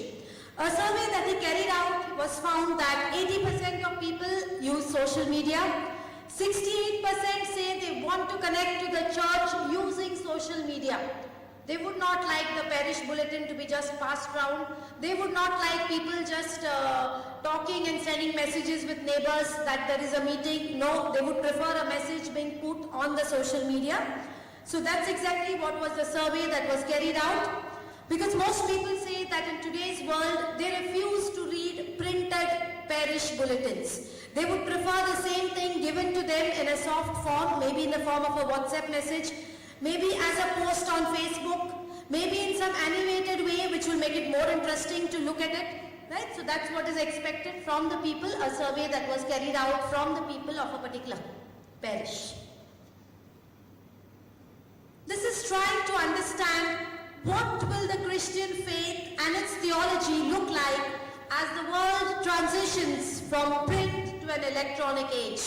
A survey that he carried out was found that 80% of people use social media. 68% say they want to connect to the church using social media. They would not like the parish bulletin to be just passed around. They would not like people just talking and sending messages with neighbors that there is a meeting. No, they would prefer a message being put on the social media. So that's exactly what was the survey that was carried out. Because most people say that in today's world, they refuse to read printed parish bulletins. They would prefer the same thing given to them in a soft form, maybe in the form of a WhatsApp message, maybe as a post on Facebook, maybe in some animated way which will make it more interesting to look at it. Right? So that's what is expected from the people, a survey that was carried out from the people of a particular parish. This is trying to understand what will the Christian faith and its theology look like as the world transitions from print to an electronic age.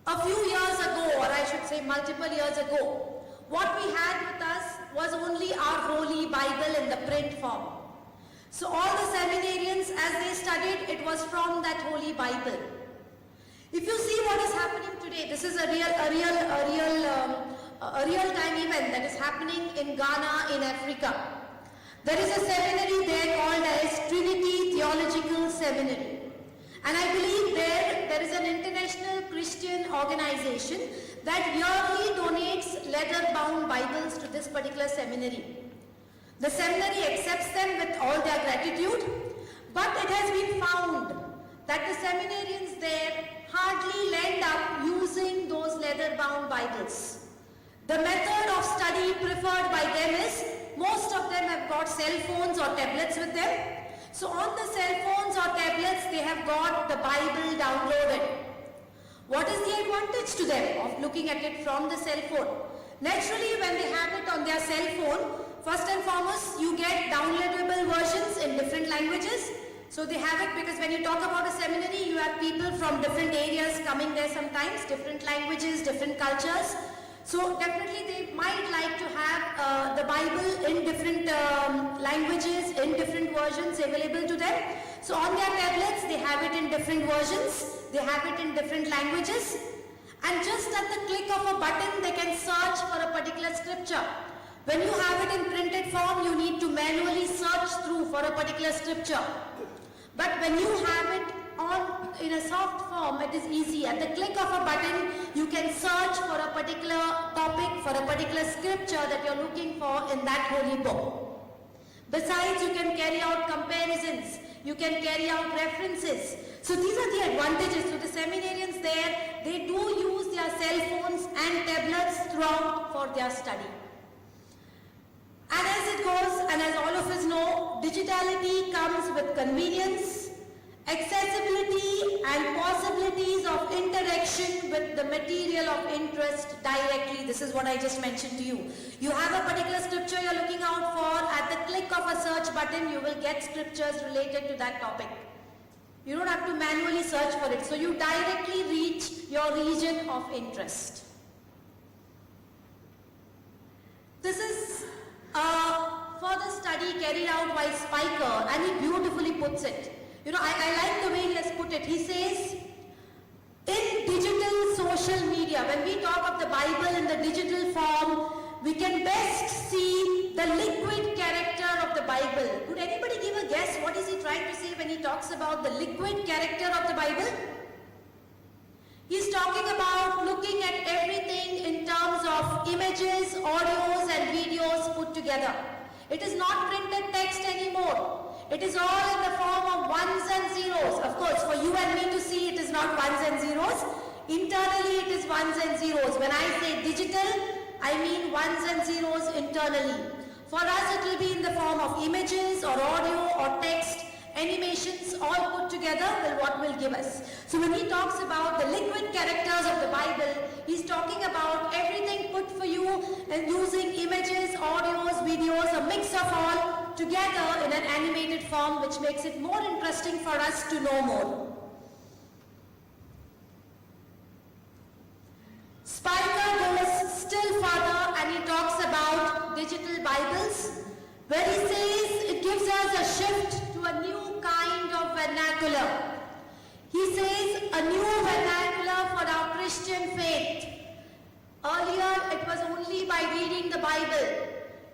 A few years ago, or I should say multiple years ago, what we had with us was only our Holy Bible in the print form. So all the seminarians, as they studied, it was from that Holy Bible. If you see what is happening today, this is a real-time event that is happening in Ghana, in Africa. There is a seminary there called as Trinity Theological Seminary. And I believe there is an international Christian organization that yearly donates leather-bound Bibles to this particular seminary. The seminary accepts them with all their gratitude, but it has been found that the seminarians there hardly end up using those leather-bound Bibles. The method of study preferred by them is, most of them have got cell phones or tablets with them. So on the cell phones or tablets, they have got the Bible downloaded. What is the advantage to them of looking at it from the cell phone? Naturally, when they have it on their cell phone, first and foremost, you get downloadable versions in different languages. So they have it because when you talk about a seminary, you have people from different areas coming there sometimes, different languages, different cultures. So definitely they might like to have the Bible in different languages, in different versions available to them. So on their tablets, they have it in different versions, they have it in different languages. And just at the click of a button, they can search for a particular scripture. When you have it in printed form, you need to manually search through for a particular scripture. But when you have it in a soft form, it is easy. At the click of a button, you can search for a particular topic, for a particular scripture that you're looking for in that holy book. Besides, you can carry out comparisons, you can carry out references. So these are the advantages. So the seminarians there, they do use their cell phones and tablets throughout for their study. And as it goes, and as all of us know, digitality comes with convenience, accessibility and possibilities of interaction with the material of interest directly. This is what I just mentioned to you. You have a particular scripture you're looking out for. At the click of a search button, you will get scriptures related to that topic. You don't have to manually search for it. So you directly reach your region of interest. This is a further study carried out by Spiker, and he beautifully puts it. You know, I like the way he has put it. He says, in digital social media, when we talk of the Bible in the digital form, we can best see the liquid character of the Bible. Could anybody give a guess? What is he trying to say when he talks about the liquid character of the Bible? He's talking about looking at everything in terms of images, audios and videos put together. It is not printed text anymore. It is all in the form of ones and zeros. Of course, for you and me to see, it is not ones and zeros. Internally, it is ones and zeros. When I say digital, I mean ones and zeros internally. For us, it will be in the form of images or audio or text. Animations all put together will what will give us. So when he talks about the liquid characters of the Bible, he's talking about everything put for you and using images, audios, videos, a mix of all together in an animated form, which makes it more interesting for us to know more. Spiker goes still further and he talks about digital Bibles, where he says it gives us a shift to a new kind of vernacular. He says a new vernacular for our Christian faith. Earlier it was only by reading the Bible.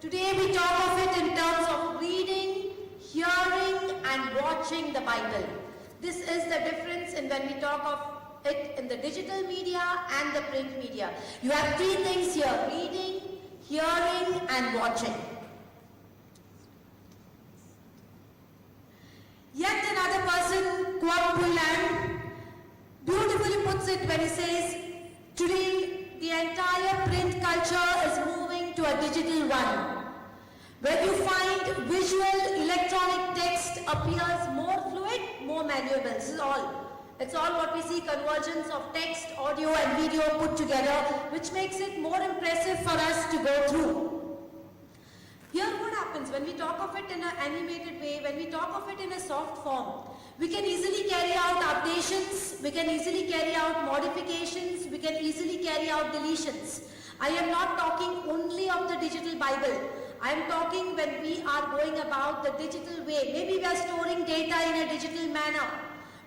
Today we talk of it in terms of reading, hearing and watching the Bible. This is the difference in when we talk of it in the digital media and the print media. You have three things here: reading, hearing and watching. Yet another person, Kwok Pullan, beautifully puts it when he says, today the entire print culture is moving to a digital one, where you find visual electronic text appears more fluid, more malleable. This is all. It's all what we see, convergence of text, audio and video put together, which makes it more impressive for us to go through. Here what happens when we talk of it in an animated way, when we talk of it in a soft form, we can easily carry out updations, we can easily carry out modifications, we can easily carry out deletions. I am not talking only of the digital Bible. I am talking when we are going about the digital way. Maybe we are storing data in a digital manner.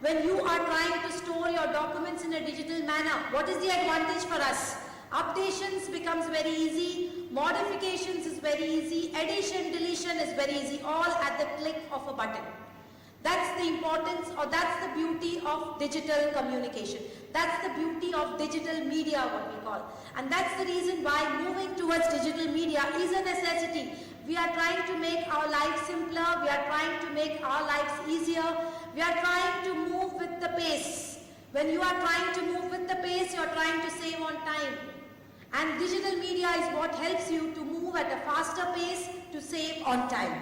When you are trying to store your documents in a digital manner, what is the advantage for us? Updations becomes very easy, modifications is very easy, addition, deletion is very easy, all at the click of a button. That's the importance, or that's the beauty of digital communication. That's the beauty of digital media, what we call. And that's the reason why moving towards digital media is a necessity. We are trying to make our lives simpler, we are trying to make our lives easier, we are trying to move with the pace. When you are trying to move with the pace, you are trying to save on time. And digital media is what helps you to move at a faster pace to save on time.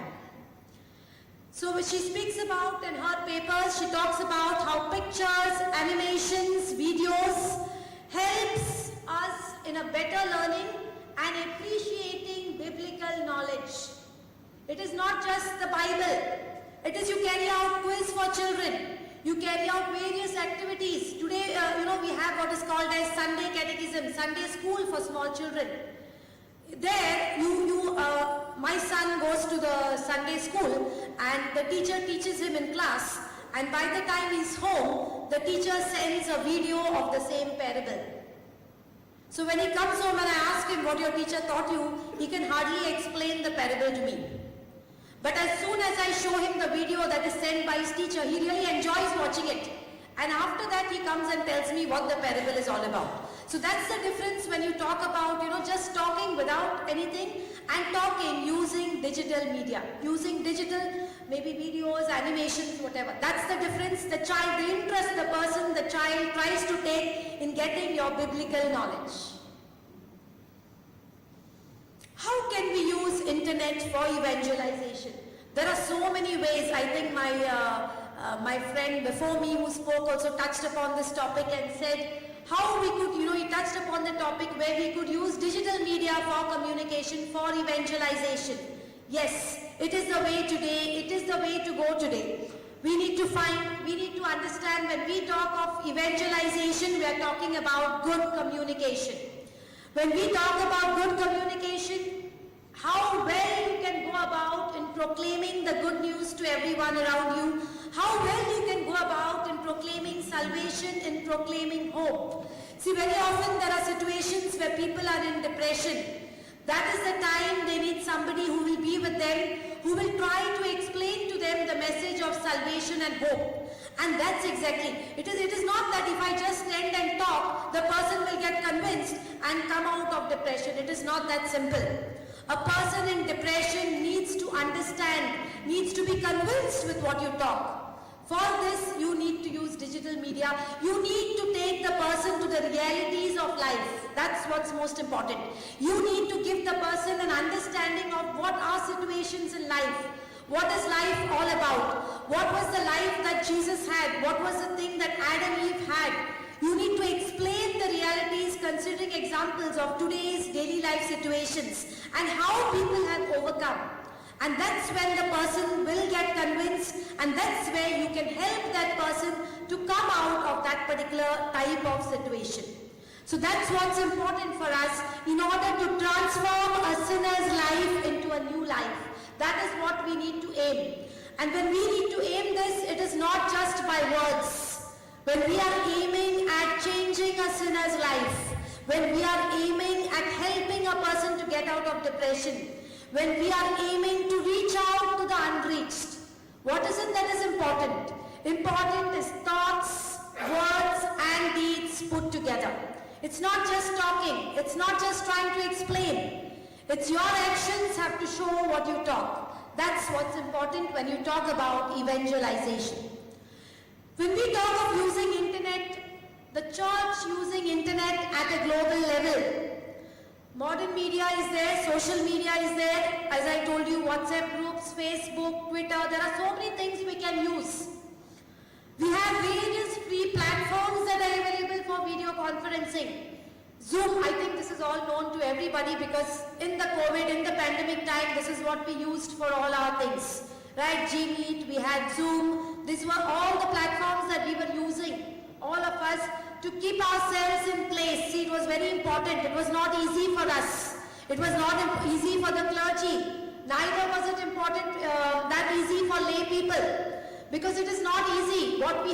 So she speaks about in her papers, she talks about how pictures, animations, videos helps us in a better learning and appreciating biblical knowledge. It is not just the Bible. It is you carry out quiz for of children. You carry out various activities. Today, we have what is called as Sunday Catechism, Sunday School for small children. There, my son goes to the Sunday school and the teacher teaches him in class, and by the time he's home, the teacher sends a video of the same parable. So when he comes home and I ask him what your teacher taught you, he can hardly explain the parable to me. But as soon as I show him the video that is sent by his teacher, he really enjoys watching it. And after that he comes and tells me what the parable is all about. So that's the difference when you talk about, just talking without anything and talking using digital media, using digital, maybe videos, animations, whatever. That's the difference. The child, the interest the person, the child tries to take in getting your biblical knowledge. How can we use internet for evangelization? There are so many ways. I think my friend before me who spoke also touched upon this topic and said how we could, he touched upon the topic where we could use digital media for communication, for evangelization. Yes, it is the way today, it is the way to go today. We need to understand when we talk of evangelization, we are talking about good communication. When we talk about good communication, how well you can go about in proclaiming the good news to everyone around you, how well you can go about in proclaiming salvation, in proclaiming hope. See, very often there are situations where people are in depression. That is the time they need somebody who will be with them, who will try to explain to them the message of salvation and hope. And that's exactly, it is not that if I just stand and talk, the person will get convinced and come out of depression. It is not that simple. A person in depression needs to understand, needs to be convinced with what you talk. For this, you need to use digital media. You need to take the person to the realities of life. That's what's most important. You need to give the person an understanding of what are situations in life. What is life all about? What was the life that Jesus had? What was the thing that Adam and Eve had? You need to explain the realities considering examples of today's daily life situations and how people have overcome. And that's when the person will get convinced, and that's where you can help that person to come out of that particular type of situation. So that's what's important for us in order to transform a sinner's life into a new life. That is what we need to aim. And when we need to aim this, it is not just by words. When we are aiming at changing a sinner's life, when we are aiming at helping a person to get out of depression, when we are aiming to reach out to the unreached, what is it that is important? Important is thoughts, words and deeds put together. It's not just talking, it's not just trying to explain. It's your actions have to show what you talk. That's what's important when you talk about evangelization. When we talk of using internet, the church using internet at a global level, modern media is there, social media is there, as I told you, WhatsApp groups, Facebook, Twitter, there are so many things we can use. We have various free platforms that are available for video conferencing. Zoom, I think this is all known to everybody because in the COVID, in the pandemic time, this is what we used for all our things. Right, Gmeet, we had Zoom, these were all the platforms that we were using, all of us, to keep ourselves in place. See, it was very important. It was not easy for us. It was not easy for the clergy. Neither was it important that easy for lay people. Because it is not easy. What we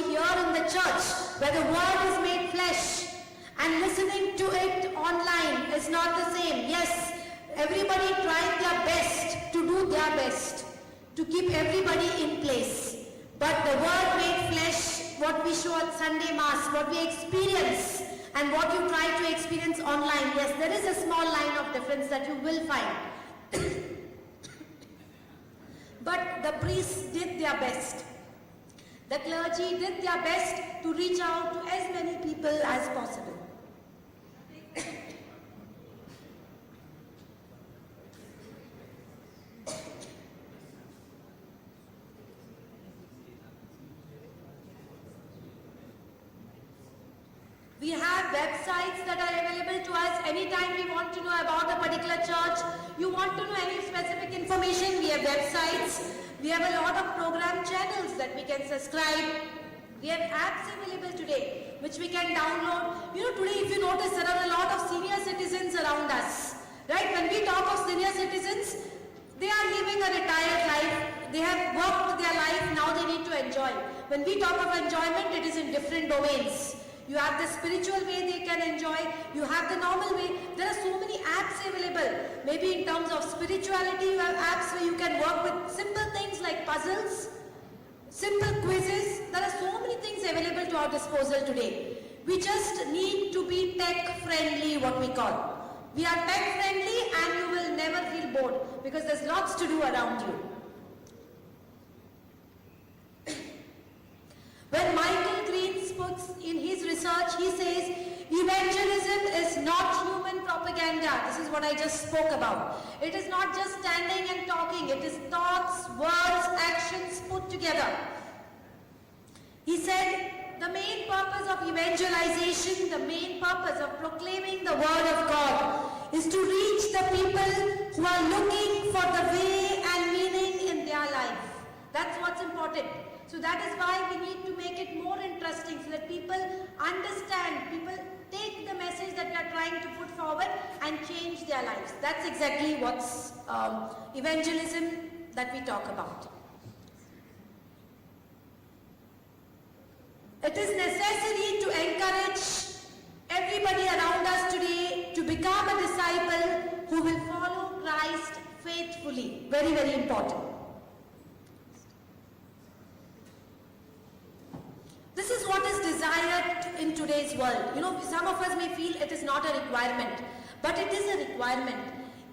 hear in the church, where the word is made flesh, and listening to it online is not the same. Yes, everybody tried their best to do their best, to keep everybody in place. But the word made flesh, what we show at Sunday Mass, what we experience, and what you try to experience online, yes, there is a small line of difference that you will find. But the priests did their best. The clergy did their best to reach out to as many people as possible. We have websites that are available to us anytime we want to know about a particular church. You want to know any specific information, we have websites. We have a lot of program channels that we can can subscribe. We have apps available today which we can download. You know, today if you notice, there are a lot of senior citizens around us. Right? When we talk of senior citizens, they are living a retired life. They have worked their life, now they need to enjoy. When we talk of enjoyment, it is in different domains. You have the spiritual way they can enjoy, you have the normal way. There are so many apps available. Maybe in terms of spirituality, you have apps where you can work with simple things like puzzles, simple quizzes. There are so many things available to our disposal today. We just need to be tech friendly, what we call. We are tech friendly and you will never feel bored because there's lots to do around you. When Michael Green speaks in his research, he says, evangelism is not human propaganda. This is what I just spoke about. It is not just standing and talking. It is thoughts, words, actions put together. He said, the main purpose of evangelization, the main purpose of proclaiming the word of God is to reach the people who are looking for the way and meaning in their life. That's what's important. So that is why we need to make it more interesting so that people understand, people take the message that we are trying to put forward and change their lives. That's exactly what's evangelism that we talk about. It is necessary to encourage everybody around us today to become a disciple who will follow Christ faithfully. Very, very important. This is what is desired in today's world. You know, some of us may feel it is not a requirement, but it is a requirement.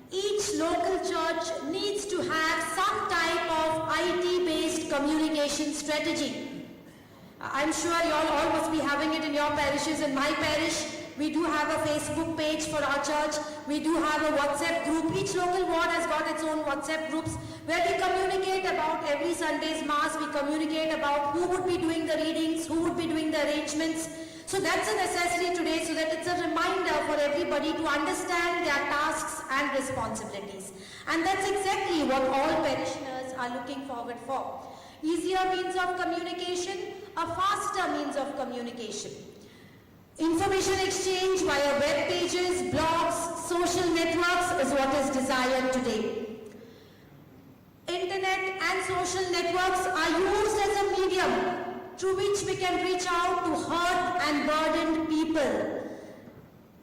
Each local church needs to have some type of IT-based communication strategy. I'm sure you all must be having it in your parishes. In my parish, we do have a Facebook page for our church. We do have a WhatsApp group. Each local ward has got its own WhatsApp groups where we communicate about every Sunday's Mass. We communicate about who would be doing the readings, who would be doing the arrangements. So that's a necessity today so that it's a reminder for everybody to understand their tasks and responsibilities. And that's exactly what all parishioners are looking forward for. Easier means of communication, a faster means of communication. Information exchange via web pages, blogs, social networks is what is desired today. Internet and social networks are used as a medium through which we can reach out to hurt and burdened people.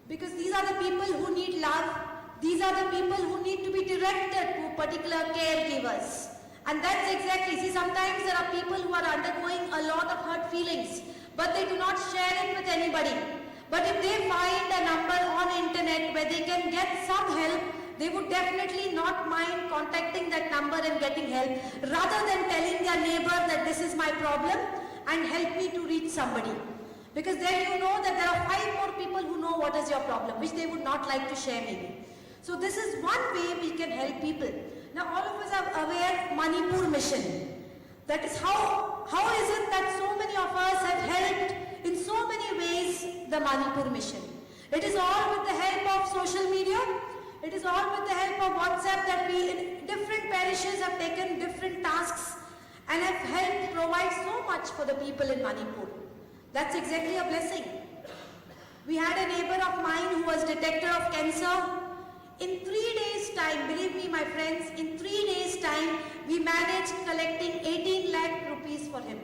Because these are the people who need love. These are the people who need to be directed to particular caregivers. And that's exactly, see, sometimes there are people who are undergoing a lot of hurt feelings, but they do not share it with anybody. But if they find a number on internet where they can get some help, they would definitely not mind contacting that number and getting help, rather than telling their neighbor that this is my problem and help me to reach somebody. Because then you know that there are 5 more people who know what is your problem, which they would not like to share maybe. So this is one way we can help people. Now all of us are aware Manipur mission. That is how is it that so many of us have helped in so many ways the Manipur mission. It is all with the help of social media. It is all with the help of WhatsApp that we in different parishes have taken different tasks and have helped provide so much for the people in Manipur. That's exactly a blessing. We had a neighbor of mine who was detected of cancer. In 3 days' time, believe me my friends, in 3 days' time, we managed collecting 18 lakh rupees for him.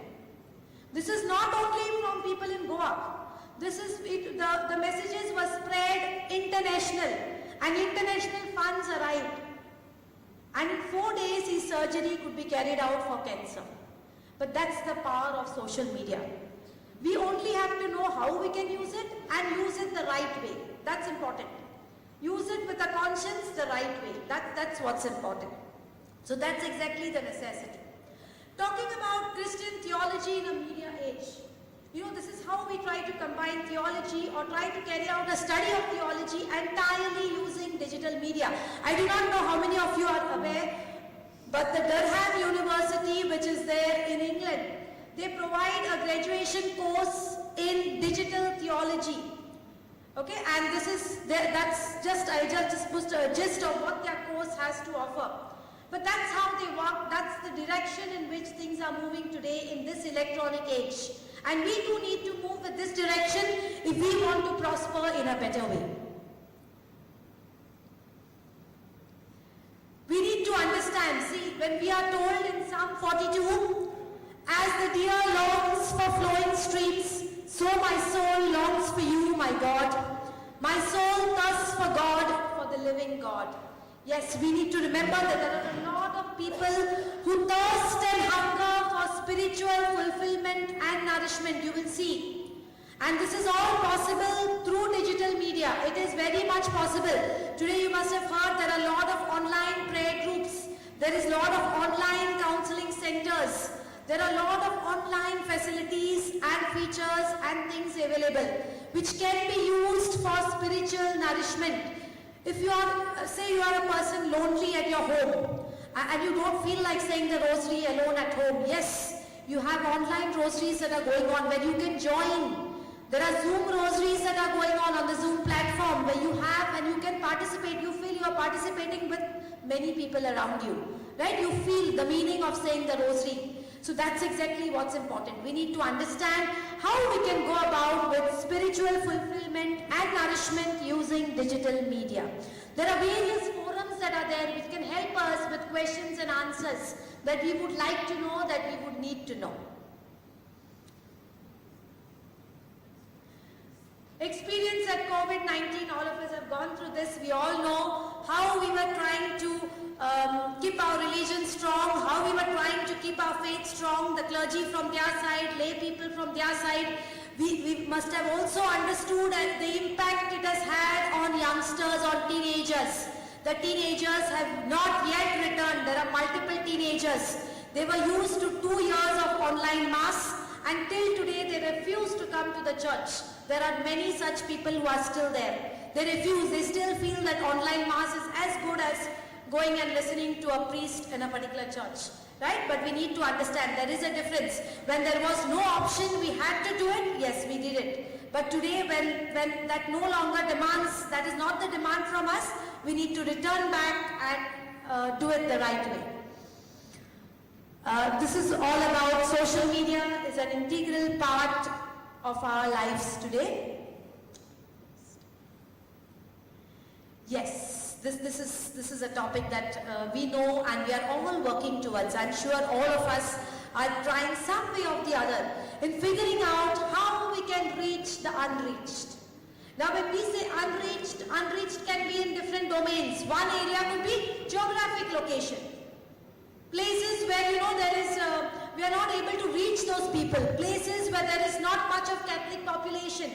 This is not only from people in Goa. This is the messages were spread international and international funds arrived. And in 4 days, his surgery could be carried out for cancer. But that's the power of social media. We only have to know how we can use it and use it the right way. That's important. Use it with a conscience the right way. That's what's important. So that's exactly the necessity. Talking about Christian theology in a media age. You know, this is how we try to combine theology or try to carry out a study of theology entirely using digital media. I do not know how many of you are aware, but the Durham University, which is there in England, they provide a graduation course in digital theology. Okay, and that's just I just put a gist of what their course has to offer. But that's how they work. That's the direction in which things are moving today in this election. electronic age. And we too need to move with this direction if we want to prosper in a better way. We need to understand, see, when we are told in Psalm 42, as the deer longs for flowing streams, so my soul longs for you, my God. My soul thirsts for God, for the living God. Yes, we need to remember that there are a lot of people who thirst and hunger for spiritual fulfillment and nourishment, you will see. And this is all possible through digital media. It is very much possible. Today you must have heard there are a lot of online prayer groups. There is a lot of online counseling centers. There are a lot of online facilities and features and things available which can be used for spiritual nourishment. If you are, say you are a person lonely at your home and you don't feel like saying the rosary alone at home, yes, you have online rosaries that are going on where you can join. There are Zoom rosaries that are going on the Zoom platform where you have and you can participate. You feel you are participating with many people around you, right? You feel the meaning of saying the rosary. So that's exactly what's important. We need to understand how we can go about with spiritual fulfillment and nourishment using digital media. There are various forums that are there which can help us with questions and answers that we would like to know, that we would need to know. Experience at COVID-19, all of us have gone through this. We all know how we were trying to keep our religion strong, how we were trying to keep our faith strong, the clergy from their side, lay people from their side. We must have also understood the impact it has had on youngsters, on teenagers. The teenagers have not yet returned. There are multiple teenagers. They were used to 2 years of online mass. Until today, they refuse to come to the church. There are many such people who are still there. They refuse. They still feel that online mass is as good as going and listening to a priest in a particular church, right? But we need to understand there is a difference. When there was no option, we had to do it. Yes, we did it. But today, when that no longer demands, that is not the demand from us, we need to return back and do it the right way. This is all about social media. It's an integral part of our lives today. Yes, this is a topic that we know and we are all working towards. I'm sure all of us are trying some way or the other in figuring out how we can reach the unreached. Now when we say unreached can be in different domains. One area could be geographic location. Places where we are not able to reach those people. Places where there is not much of Catholic population.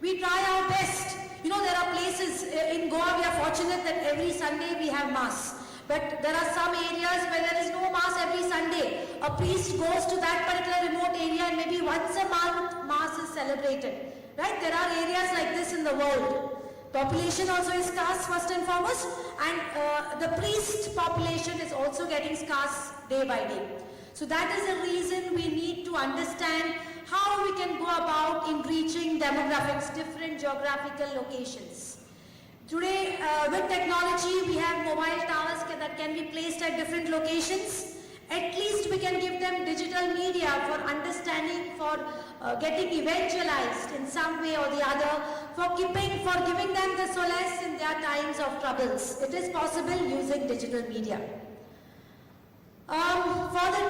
We try our best. There are places in Goa, we are fortunate that every Sunday we have Mass. But there are some areas where there is no Mass every Sunday. A priest goes to that particular remote area and maybe once a month Mass is celebrated. Right? There are areas like this in the world. Population also is scarce first and foremost, and the priest population is also getting scarce day by day. So that is the reason we need to understand how we can go about in reaching demographics, different geographical locations. Today, with technology, we have mobile towers that can be placed at different locations. At least we can give them digital media for understanding, for getting evangelized in some way or the other, for giving them the solace in their times of troubles. It is possible using digital media. For the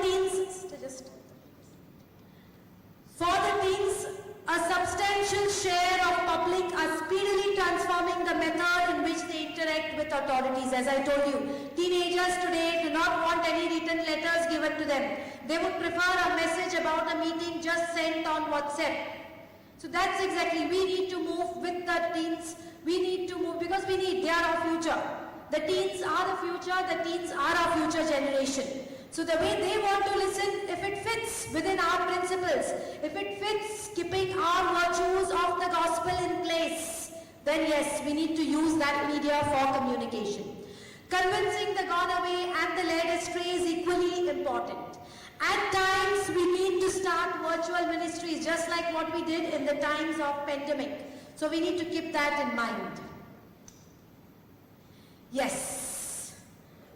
teens, a substantial share of public are speedily transforming the method in which they interact with authorities. As I told you, teenagers today do not want any written letters given to them. They would prefer a message about a meeting just sent on WhatsApp. So that's exactly, we need to move with the teens. We need to move because they are our future. The teens are the future, the teens are our future generation. So the way they want to listen, if it fits within our principles, if it fits keeping our virtues of the gospel in place, then yes, we need to use that media for communication. Convincing the gone away and the led astray is equally important. At times, we need to start virtual ministries, just like what we did in the times of pandemic. So we need to keep that in mind. Yes.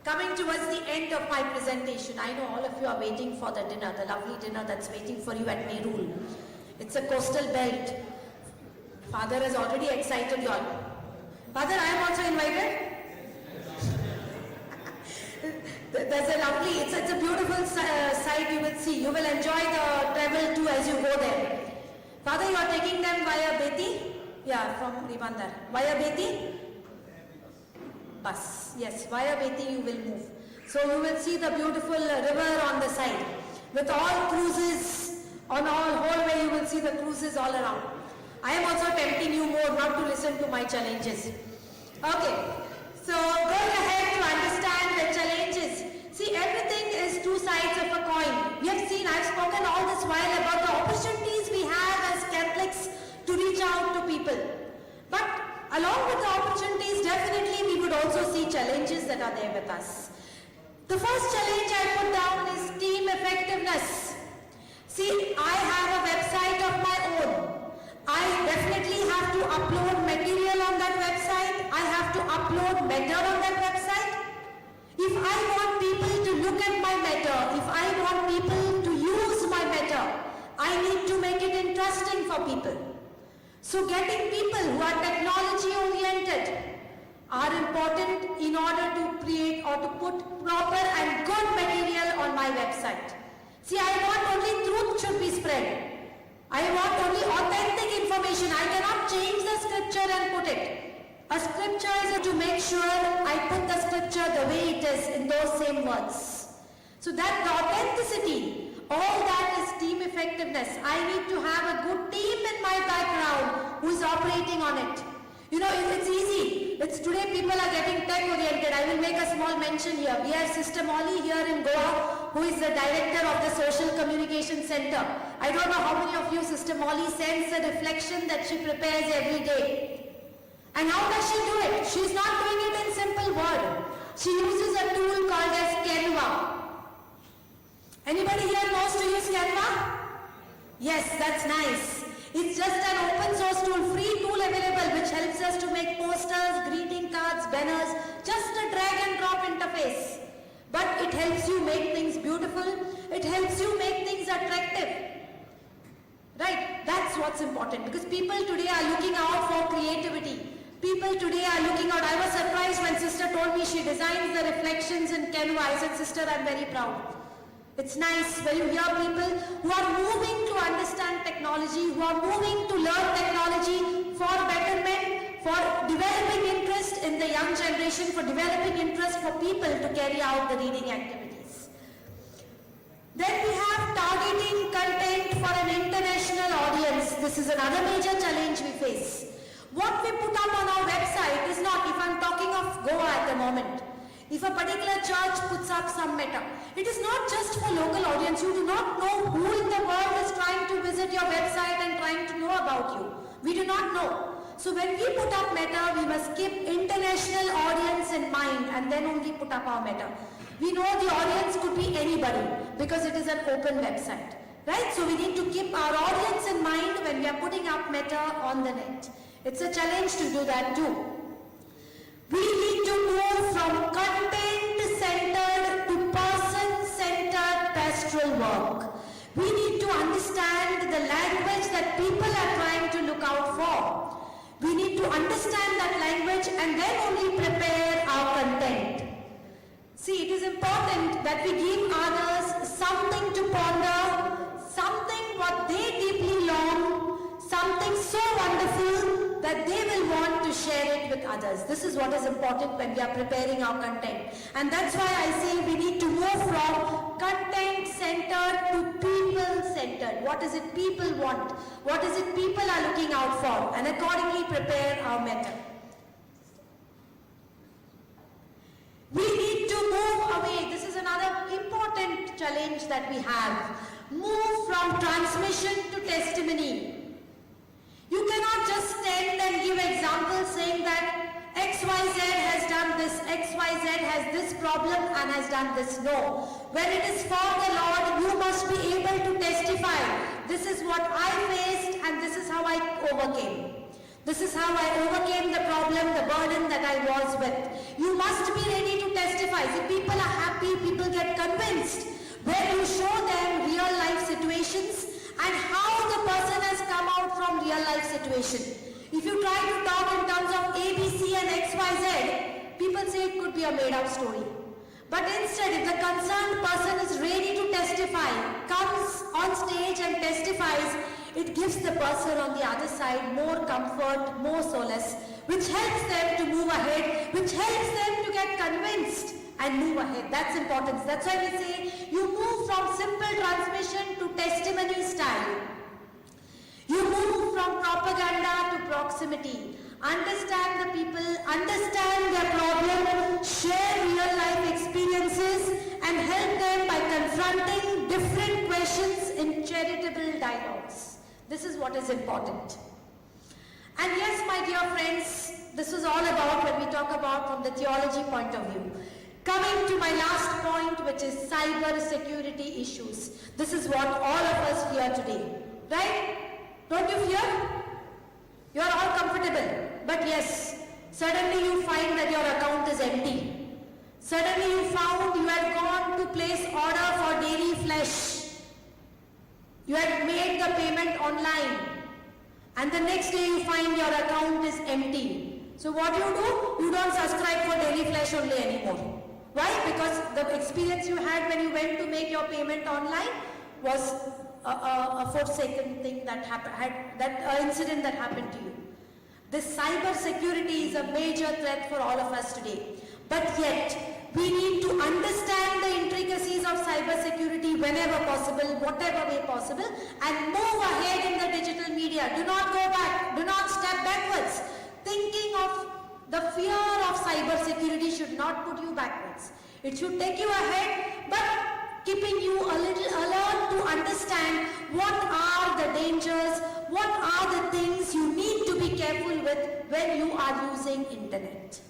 Coming towards the end of my presentation, I know all of you are waiting for the dinner, the lovely dinner that's waiting for you at Nerul. It's a coastal belt. Father has already excited you all. Father, I am also invited. There's a lovely, it's a beautiful sight you will see. You will enjoy the travel too as you go there. Father, you are taking them via Beti? Yeah, from Ribandar. Via Beti? Bus. Yes, via Beti you will move. So you will see the beautiful river on the side. With all cruises, on all whole way you will see the cruises all around. I am also tempting you more not to listen to my challenges. Okay, so going ahead to understand the challenges. See, everything is two sides of a coin. We have seen, I've spoken all this while about the opportunities we have as Catholics to reach out to people. But along with the opportunities, definitely we would also see challenges that are there with us. The first challenge I put down is team effectiveness. See, I have a website of my own. I definitely have to upload material on that website. I have to upload matter on that website. If I want people to look at my matter, if I want people to use my matter, I need to make it interesting for people. So getting people who are technology oriented are important in order to create or to put proper and good material on my website. See, I want only truth should be spread. I want only authentic information. I cannot change the scripture and put it. A scripture is to make sure I put the scripture the way it is in those same words. So that the authenticity, all that is team effectiveness. I need to have a good team in my background who is operating on it. You know, it's easy. It's today people are getting tech oriented. I will make a small mention here. We have Sister Molly here in Goa, who is the director of the Social Communication Center. I don't know how many of you, Sister Molly, sends a reflection that she prepares every day. And how does she do it? She's not doing it in simple word. She uses a tool called as Canva. Anybody here knows to use Canva? Yes, that's nice. It's just an open source tool, free tool available, which helps us to make posters, greeting cards, banners, just a drag and drop interface. But it helps you make things beautiful. It helps you make things attractive. Right? That's what's important, because people today are looking out for creativity. People today are looking out. I was surprised when Sister told me she designs the reflections in Canva. I said, Sister, I'm very proud. It's nice when you hear people who are moving to understand technology, who are moving to learn technology for betterment, for developing interest in the young generation, for developing interest for people to carry out the reading activities. Then we have targeting content for an international audience. This is another major challenge we face. What we put up on our website is not, if I'm talking of Goa at the moment, if a particular church puts up some matter, it is not just for local audience. You do not know who in the world is trying to visit your website and trying to know about you. We do not know. So when we put up matter, we must keep international audience in mind and then only put up our matter. We know the audience could be anybody because it is an open website. Right? So we need to keep our audience in mind when we are putting up matter on the net. It's a challenge to do that too. We need to move from content-centered to person-centered pastoral work. We need to understand the language that people are trying to look out for. We need to understand that language and then only prepare our content. See, it is important that we give others something to ponder, something what they deeply long, something so wonderful that they will want to share it with others. This is what is important when we are preparing our content. And that's why I say we need to move from content-centered to people-centered. What is it people want? What is it people are looking out for? And accordingly prepare our matter. We need to move away. This is another important challenge that we have. Move from transmission to testimony. You cannot just stand and give examples saying that XYZ has done this, XYZ has this problem and has done this. No. When it is for the Lord, you must be able to testify. This is what I faced and this is how I overcame. This is how I overcame the problem, the burden that I was with. You must be ready to testify. If people are happy, people get convinced. When you show them real life situations and how the person has come out from real life situation. If you try to talk in terms of A, B, C and X, Y, Z, people say it could be a made up story. But instead, if the concerned person is ready to testify, comes on stage and testifies, it gives the person on the other side more comfort, more solace, which helps them to move ahead, which helps them to get convinced and move ahead. That's important. That's why we say you move from simple transmission to testimony style. You move from propaganda to proximity. Understand the people, understand their problem, share real life experiences and help them by confronting different questions in charitable dialogues. This is what is important. And yes, my dear friends, this is all about when we talk about from the theology point of view. Coming to my last point, which is cyber security issues. This is what all of us fear today, right? Don't you fear? You are all comfortable. But yes, suddenly you find that your account is empty. Suddenly you found you had gone to place order for dairy flesh. You had made the payment online. And the next day you find your account is empty. So what do? You don't subscribe for dairy flesh only anymore. Why? Because the experience you had when you went to make your payment online was a forsaken thing that happened, incident that happened to you. This cyber security is a major threat for all of us today. But yet, we need to understand the intricacies of cyber security whenever possible, whatever way possible, and move ahead in the digital media. Do not go back. Do not step backwards. Thinking of the fear of cyber security should not put you backwards. It should take you ahead, but keeping you a little alert to understand what are the dangers, what are the things you need to be careful with when you are using internet.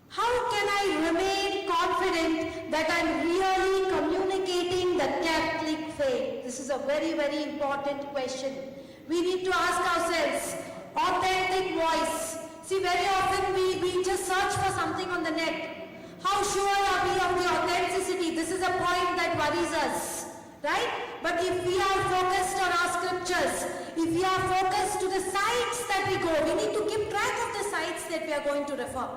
How can I remain confident that I'm really communicating the Catholic faith? This is a very, very important question. We need to ask ourselves, authentic voice. See, very often we just search for something on the net. How sure are we of the authenticity? This is a point that worries us, right? But if we are focused on our scriptures, if we are focused to the sites that we go, we need to keep track of the sites that we are going to refer.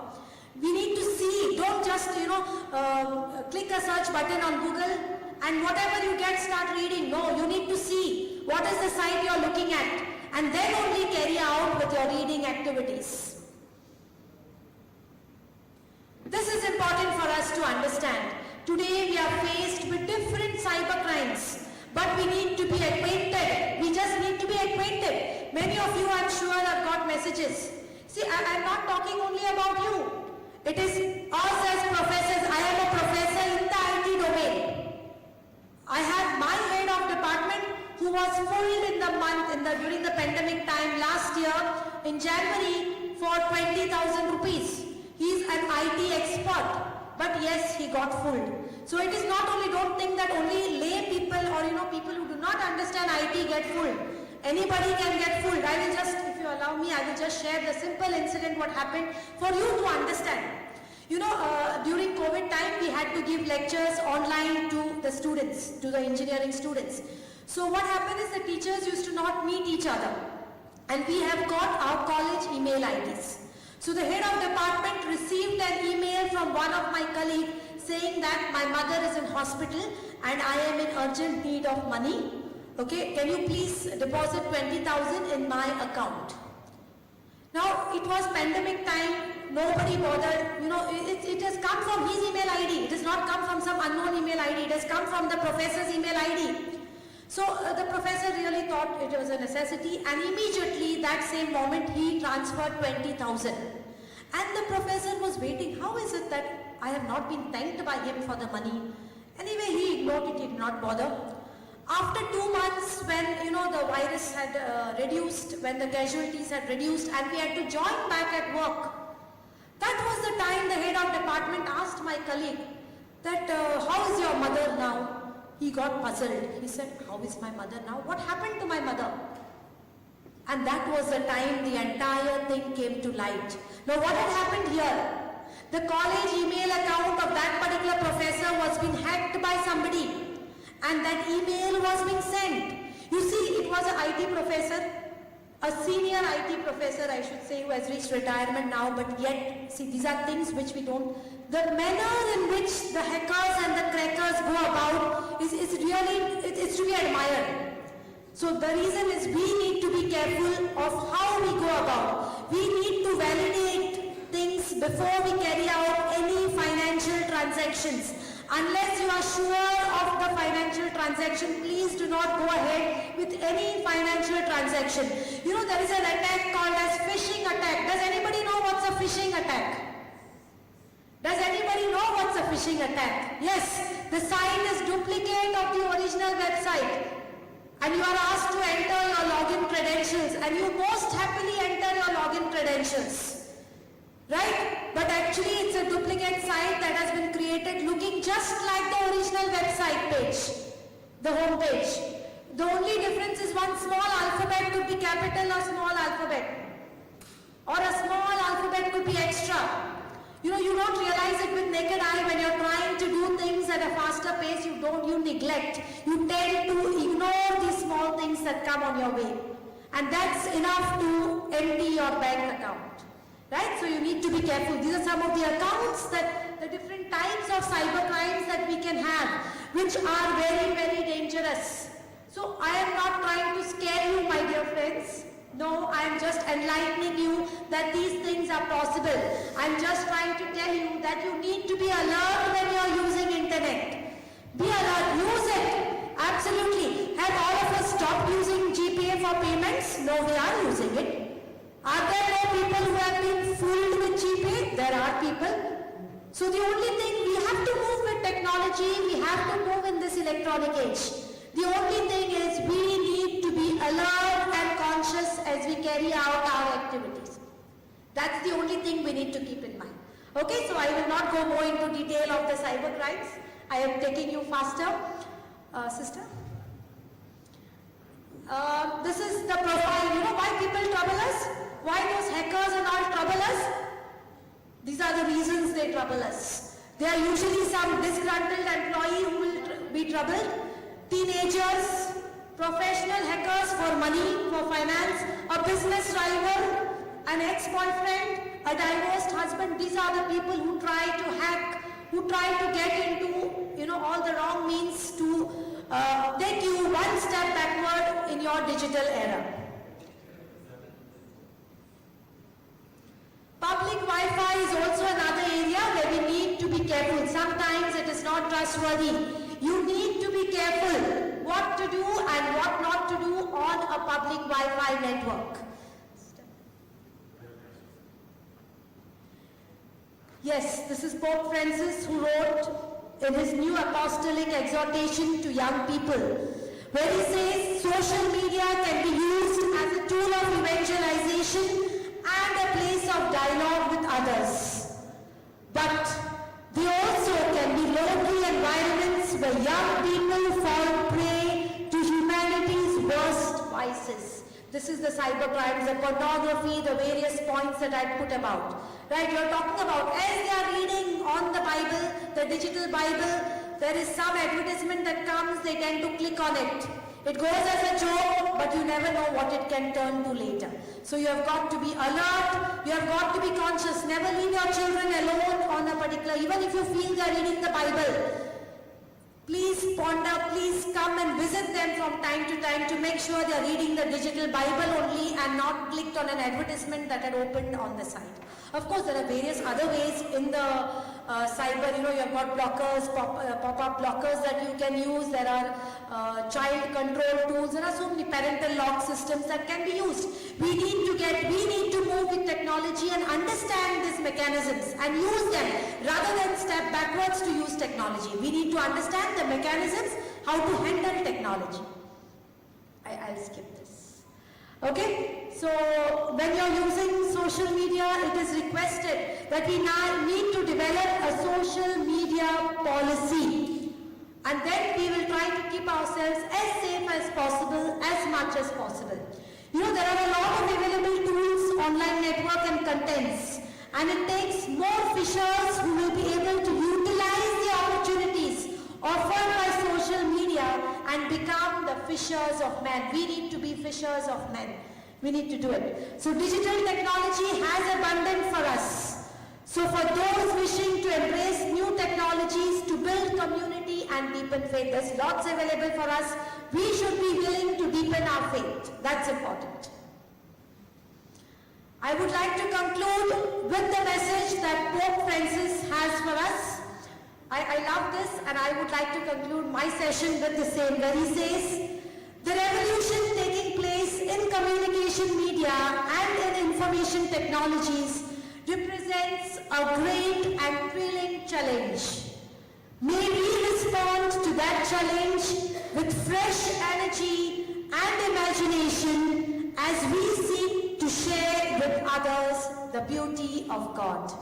We need to see, don't just, click a search button on Google and whatever you get, start reading. No, you need to see what is the site you're looking at and then only carry out with your reading activities. This is important for us to understand. Today we are faced with different cyber crimes, but we need to be acquainted. We just need to be acquainted. Many of you, I'm sure, have got messages. See, I'm not talking only about you. It is us as professors. I am a professor in the IT domain. I have my head of department who was fooled in the month, during the pandemic time last year in January for 20,000 rupees. He is an IT expert, but yes, he got fooled. So it is not only, don't think that only lay people or people who do not understand IT get fooled. Anybody can get fooled. I will just, if you allow me, I will just share the simple incident what happened for you to understand. During COVID time, we had to give lectures online to the students, to the engineering students. So what happened is the teachers used to not meet each other. And we have got our college email IDs. So the head of department received an email from one of my colleagues saying that my mother is in hospital and I am in urgent need of money. Okay, can you please deposit 20,000 in my account? Now, it was pandemic time, nobody bothered, it has come from his email ID. It has not come from some unknown email ID. It has come from the professor's email ID. So the professor really thought it was a necessity and immediately that same moment he transferred 20,000. And the professor was waiting. How is it that I have not been thanked by him for the money? Anyway, he ignored it, he did not bother. After 2 months when the virus had reduced, when the casualties had reduced and we had to join back at work, that was the time the head of department asked my colleague that how is your mother now? He got puzzled. He said, how is my mother now? What happened to my mother? And that was the time the entire thing came to light. Now what had happened here? The college email account of that particular professor was being hacked by somebody, and that email was being sent. You see, it was an IT professor, a senior IT professor I should say, who has reached retirement now, but yet, see, these are things which we don't, the manner in which the hackers and the crackers go about is really, it's to be admired. So the reason is we need to be careful of how we go about. We need to validate things before we carry out any financial transactions. Unless you are sure of the financial transaction, please do not go ahead with any financial transaction. You know, there is an attack called as phishing attack. Does anybody know what's a phishing attack? Does anybody know what's a phishing attack? Yes, the sign is duplicate of the original website, and you are asked to enter your login credentials, and you most happily enter your login credentials. Right? But actually it's a duplicate site that has been created looking just like the original website page, the home page. The only difference is one small alphabet could be capital or small alphabet, or a small alphabet could be extra. You know, you don't realize it with naked eye when you're trying to do things at a faster pace. You neglect. You tend to ignore these small things that come on your way, and that's enough to empty your bank account. Right? So you need to be careful. These are some of the accounts, that the different types of cyber crimes that we can have, which are very, very dangerous. So I am not trying to scare you, my dear friends. No, I am just enlightening you that these things are possible. I am just trying to tell you that you need to be alert when you are using internet. Be alert, use it. Absolutely. Have all of us stopped using GPA for payments? No, we are using it. Are there no people who have been fooled with GPay? There are people. So the only thing, we have to move with technology, we have to move in this electronic age. The only thing is we need to be alert and conscious as we carry out our activities. That's the only thing we need to keep in mind. Okay, so I will not go more into detail of the cyber crimes. I am taking you faster. Sister? This is the profile. You know why people trouble us? Why those hackers and all trouble us? These are the reasons they trouble us. They are usually some disgruntled employee who will be troubled. Teenagers, professional hackers for money, for finance, a business rival, an ex-boyfriend, a divorced husband. These are the people who try to hack, who try to get into, you know, all the wrong means to take you one step backward in your digital era. Public Wi-Fi is also another area where we need to be careful. Sometimes it is not trustworthy. You need to be careful what to do and what not to do on a public Wi-Fi network. Yes, this is Pope Francis who wrote in his new apostolic exhortation to young people, where he says social media can be used as a tool of evangelization and a place of dialogue with others. But they also can be lonely environments where young people fall prey to humanity's worst vices. This is the cyber crimes, the pornography, the various points that I put about. Right, you're talking about, as they are reading on the Bible, the digital Bible, there is some advertisement that comes, they tend to click on it. It goes as a joke, but you never know what it can turn to later. So you have got to be alert, you have got to be conscious. Never leave your children alone on a particular, even if you feel they are reading the Bible. Please ponder, please come and visit them from time to time to make sure they are reading the digital Bible only and not clicked on an advertisement that had opened on the site. Of course, there are various other ways in the cyber, you have got blockers, pop-up blockers that you can use. There are child control tools. There are so many parental lock systems that can be used. We need to move with technology and understand these mechanisms and use them rather than step backwards to use technology. We need to understand the mechanisms, how to handle technology. I'll skip this. Okay, so when you're using social media, it is requested that we now need to develop a social media policy, and then we will try to keep ourselves as safe as possible, as much as possible. There are a lot of available tools, online network and contents. And it takes more fishers who will be able to utilize the opportunities offered by social media and become the fishers of men. We need to be fishers of men. We need to do it. So digital technology has abundant for us. So for those wishing to embrace new technologies to build community and deepen faith, there's lots available for us. We should be willing to deepen our faith. That's important. I would like to conclude with the message that Pope Francis has for us. I love this, and I would like to conclude my session with the same, where he says, the revolution taking place in communication media and in information technologies represents a great and thrilling challenge. May we respond to that challenge with fresh energy and imagination as we seek to share with others the beauty of God.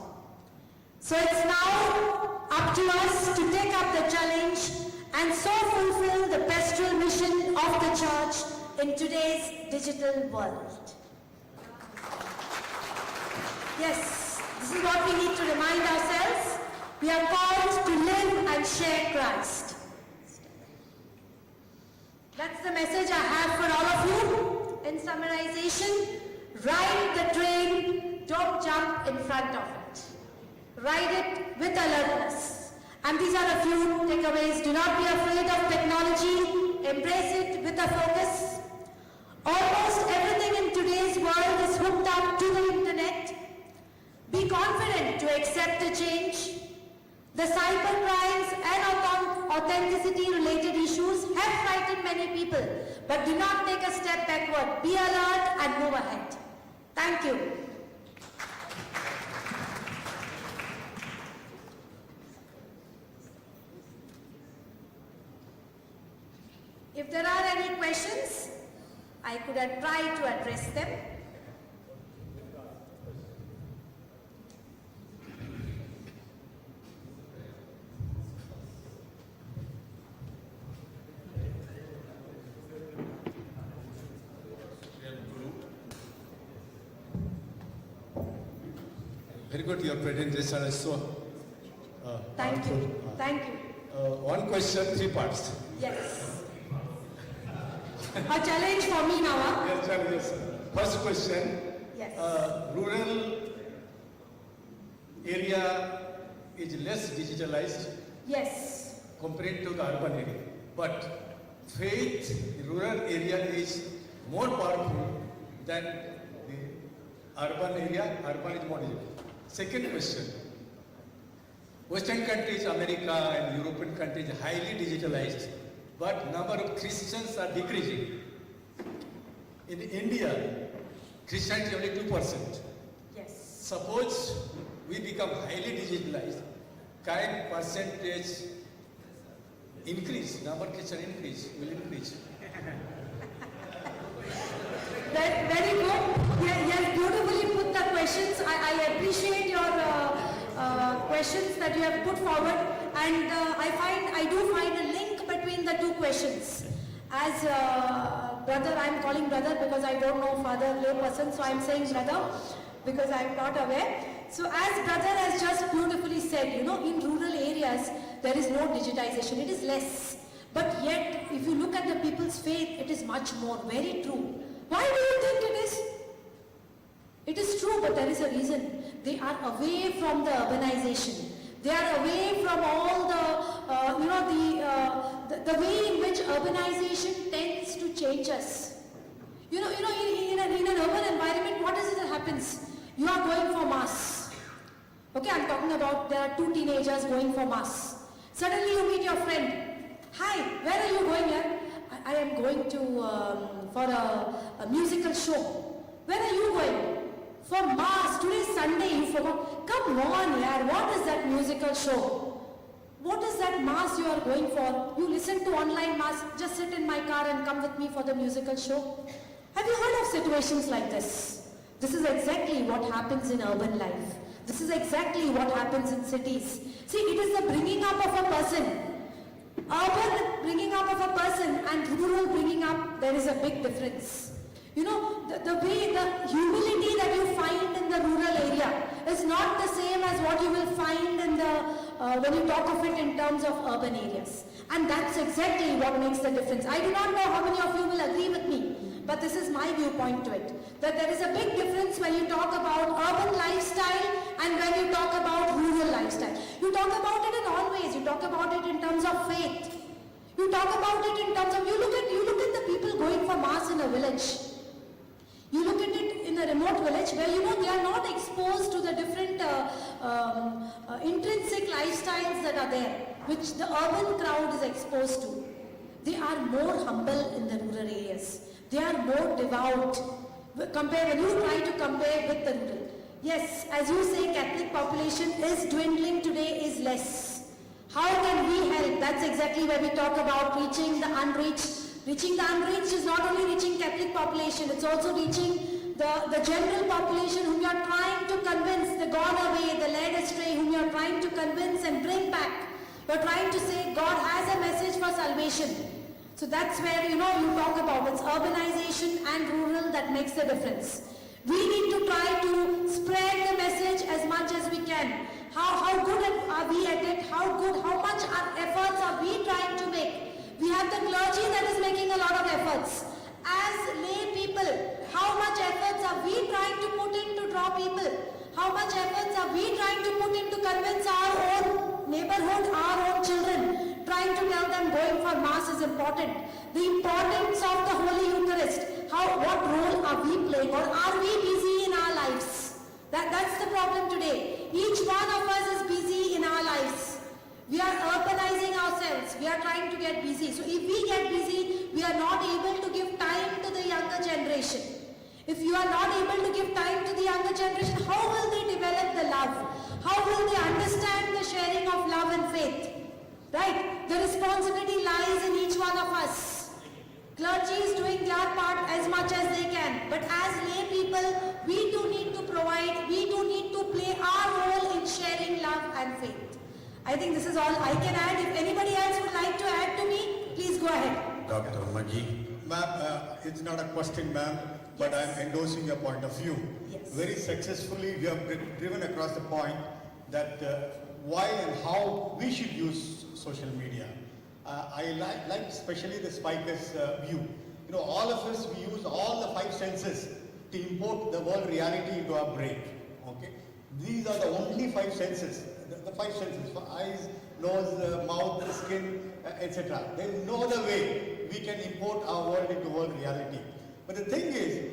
So it's now up to us to take up the challenge and so fulfill the pastoral mission of the Church in today's digital world. Yes, this is what we need to remind ourselves. We are called to live and share Christ. That's the message I have for all of you. In summarization, ride the train, don't jump in front of it. Ride it with alertness. And these are a few takeaways. Do not be afraid of technology. Embrace it with a focus. Almost everything in today's world is hooked up to the internet. Be confident to accept the change. The cyber crimes and authenticity related issues have frightened many people, but do not take a step backward. Be alert and move ahead. Thank you. If there are any questions, I could try to address them. Very good, your presentation is so Thank powerful. you. Thank you. One question, 3 parts. Yes. A challenge for me now, huh? Yes, yes. First question. Yes. Rural area is less digitalized Yes. compared to the urban area. But faith in rural area is more powerful than the urban area. Urban is more digital. Second question. Western countries, America and European countries are highly digitalized, but number of Christians are decreasing. In India, Christianity only 2%. Yes. Suppose we become highly digitalized, can percentage increase, number of Christian increase, will increase. Very good. Yes, beautifully put the questions. I appreciate your questions that you have put forward, and I do find a link between the two questions. As brother, I'm calling brother because I don't know father lay person, so I'm saying brother because I'm not aware. So as brother has just beautifully said, in rural areas there is no digitization, it is less. But yet, if you look at the people's faith, it is much more. Very true. Why do you think it is? It is true, but there is a reason. They are away from the urbanization. They are away from all the way in which urbanization tends to change us. In an urban environment, what is it that happens? You are going for mass. Okay, I'm talking about there are 2 teenagers going for mass. Suddenly you meet your friend. Hi, where are you going here? I am going to for a musical show. Where are you going? For mass. Today is Sunday, you forgot. Come on, yaar. What is that musical show? What is that mass you are going for? You listen to online mass. Just sit in my car and come with me for the musical show. Have you heard of situations like this? This is exactly what happens in urban life. This is exactly what happens in cities. See, it is the bringing up of a person. Urban bringing up of a person and rural bringing up, there is a big difference. You know, the humility that you find in the rural area is not the same as what you will find in when you talk of it in terms of urban areas. And that's exactly what makes the difference. I do not know how many of you will agree with me, but this is my viewpoint to it. That there is a big difference when you talk about urban lifestyle and when you talk about rural lifestyle. You talk about it in all ways. You talk about it in terms of faith. You talk about it in terms of, you look at the people going for mass in a village. You look at it in a remote village where they are not exposed to the different intrinsic lifestyles that are there, which the urban crowd is exposed to. They are more humble in the rural areas. They are more devout. When you try to compare with the rural. Yes, as you say, Catholic population is dwindling today, is less. How can we help? That's exactly where we talk about reaching the unreached. Reaching the unreached is not only reaching Catholic population, it's also reaching the general population whom you are trying to convince, the gone away, the led astray, whom you are trying to convince and bring back. You are trying to say God has a message for salvation. So that's where you talk about it's urbanization and rural that makes the difference. We need to try to spread the message as much as we can. How good are we at it? How much efforts are we trying to make? We have the clergy that is making a lot of efforts. As lay people, how much efforts are we trying to put in to draw people? How much efforts are we trying to put in to convince our own neighborhood, our own children, trying to tell them going for mass is important. The importance of the Holy Eucharist, what role are we playing, or are we busy in our lives? That's the problem today. Each one of us is busy in our lives. We are urbanizing ourselves. We are trying to get busy. So if we get busy, we are not able to give time to the younger generation. If you are not able to give time to the younger generation, how will they develop the love? How will they understand the sharing of love and faith? Right? The responsibility lies in each one of us. Clergy is doing their part as much as they can. But as lay people, we do need to provide, we do need to play our role in sharing love and faith. I think this is all I can add. If anybody else would like to add to me, please go ahead. Dr. Maggie. Ma'am, it's not a question, ma'am, but I'm endorsing your point of view. Yes. Very successfully, we have driven across the point that why and how we should use social media. I like especially the Spiker's view. All of us, we use all the 5 senses to import the world reality into our brain. Okay, these are the only 5 senses. The 5 senses for eyes, nose, mouth, skin, etc. There is no other way we can import our world into world reality. But the thing is,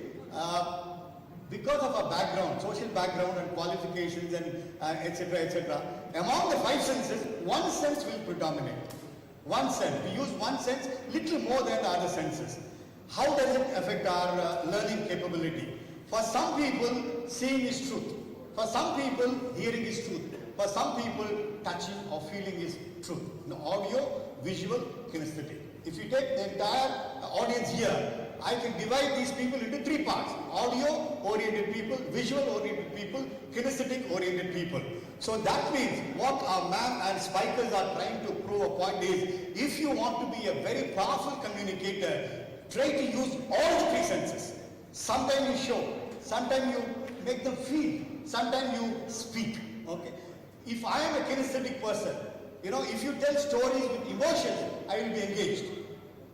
because of our background, social background and qualifications and etc., among the 5 senses, one sense will predominate. One sense. We use one sense little more than the other senses. How does it affect our learning capability? For some people, seeing is truth. For some people, hearing is truth. For some people, touching or feeling is truth. Audio, visual, kinesthetic. If you take the entire audience here, I can divide these people into 3 parts. Audio-oriented people, visual-oriented people, kinesthetic-oriented people. So that means what our ma'am and Spikers are trying to prove a point is, if you want to be a very powerful communicator, try to use all the 3 senses. Sometimes you show, sometimes you make them feel, sometimes you speak. Okay. If I am a kinesthetic person, if you tell stories with emotion, I will be engaged.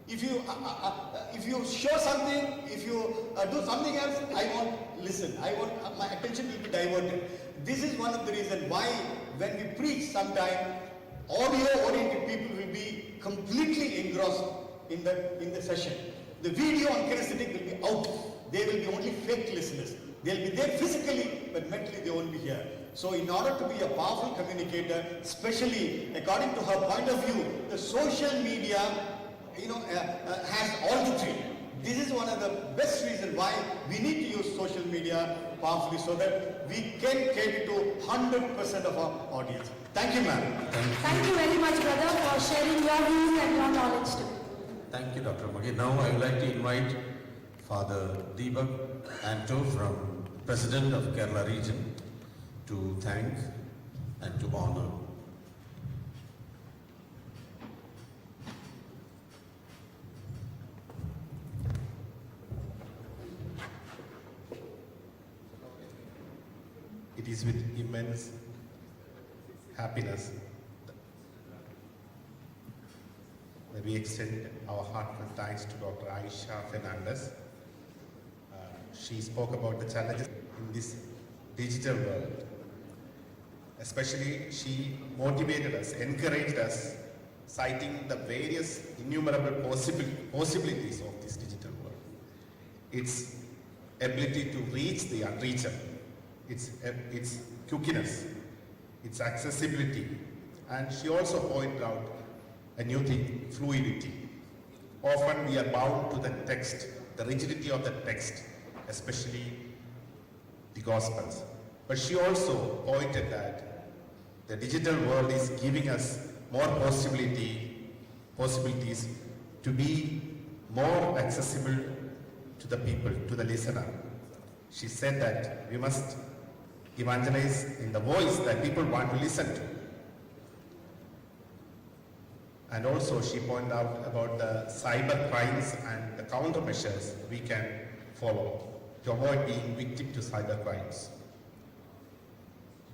If you show something, if you do something else, I won't listen. My attention will be diverted. This is one of the reasons why when we preach sometime, audio-oriented people will be completely engrossed in the session. The video and kinesthetic will be out. They will be only fake listeners. They'll be there physically, but mentally they won't be here. So in order to be a powerful communicator, especially according to her point of view, the social media has all the 3. This is one of the best reasons why we need to use social media powerfully so that we can cater to 100% of our audience. Thank you, ma'am. Thank you very much, brother, for sharing your views and your knowledge too. Thank you, Dr. Maggie. Now I would like to invite Father Deepak Anto from President of Kerala region to thank and to honor. it is with immense happiness that we extend our heartfelt thanks to Dr. Aisha Fernandez. She spoke about the challenges in this digital world. Especially, she motivated us, encouraged us, citing the various innumerable possibilities of this digital world. Its ability to reach the unreachable, its quickiness, its accessibility, and she also pointed out a new thing, fluidity. Often we are bound to the text, the rigidity of the text, especially the Gospels. But she also pointed that the digital world is giving us more possibilities to be more accessible to the people, to the listener. She said that we must evangelize in the voice that people want to listen to. And also she pointed out about the cyber crimes and the countermeasures we can follow to avoid being victim to cyber crimes.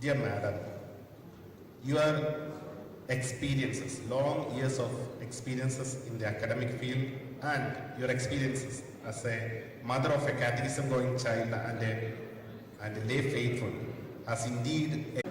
Dear Madam, your experiences, long years of experiences in the academic field and your experiences as a mother of a catechism going child and a lay faithful has indeed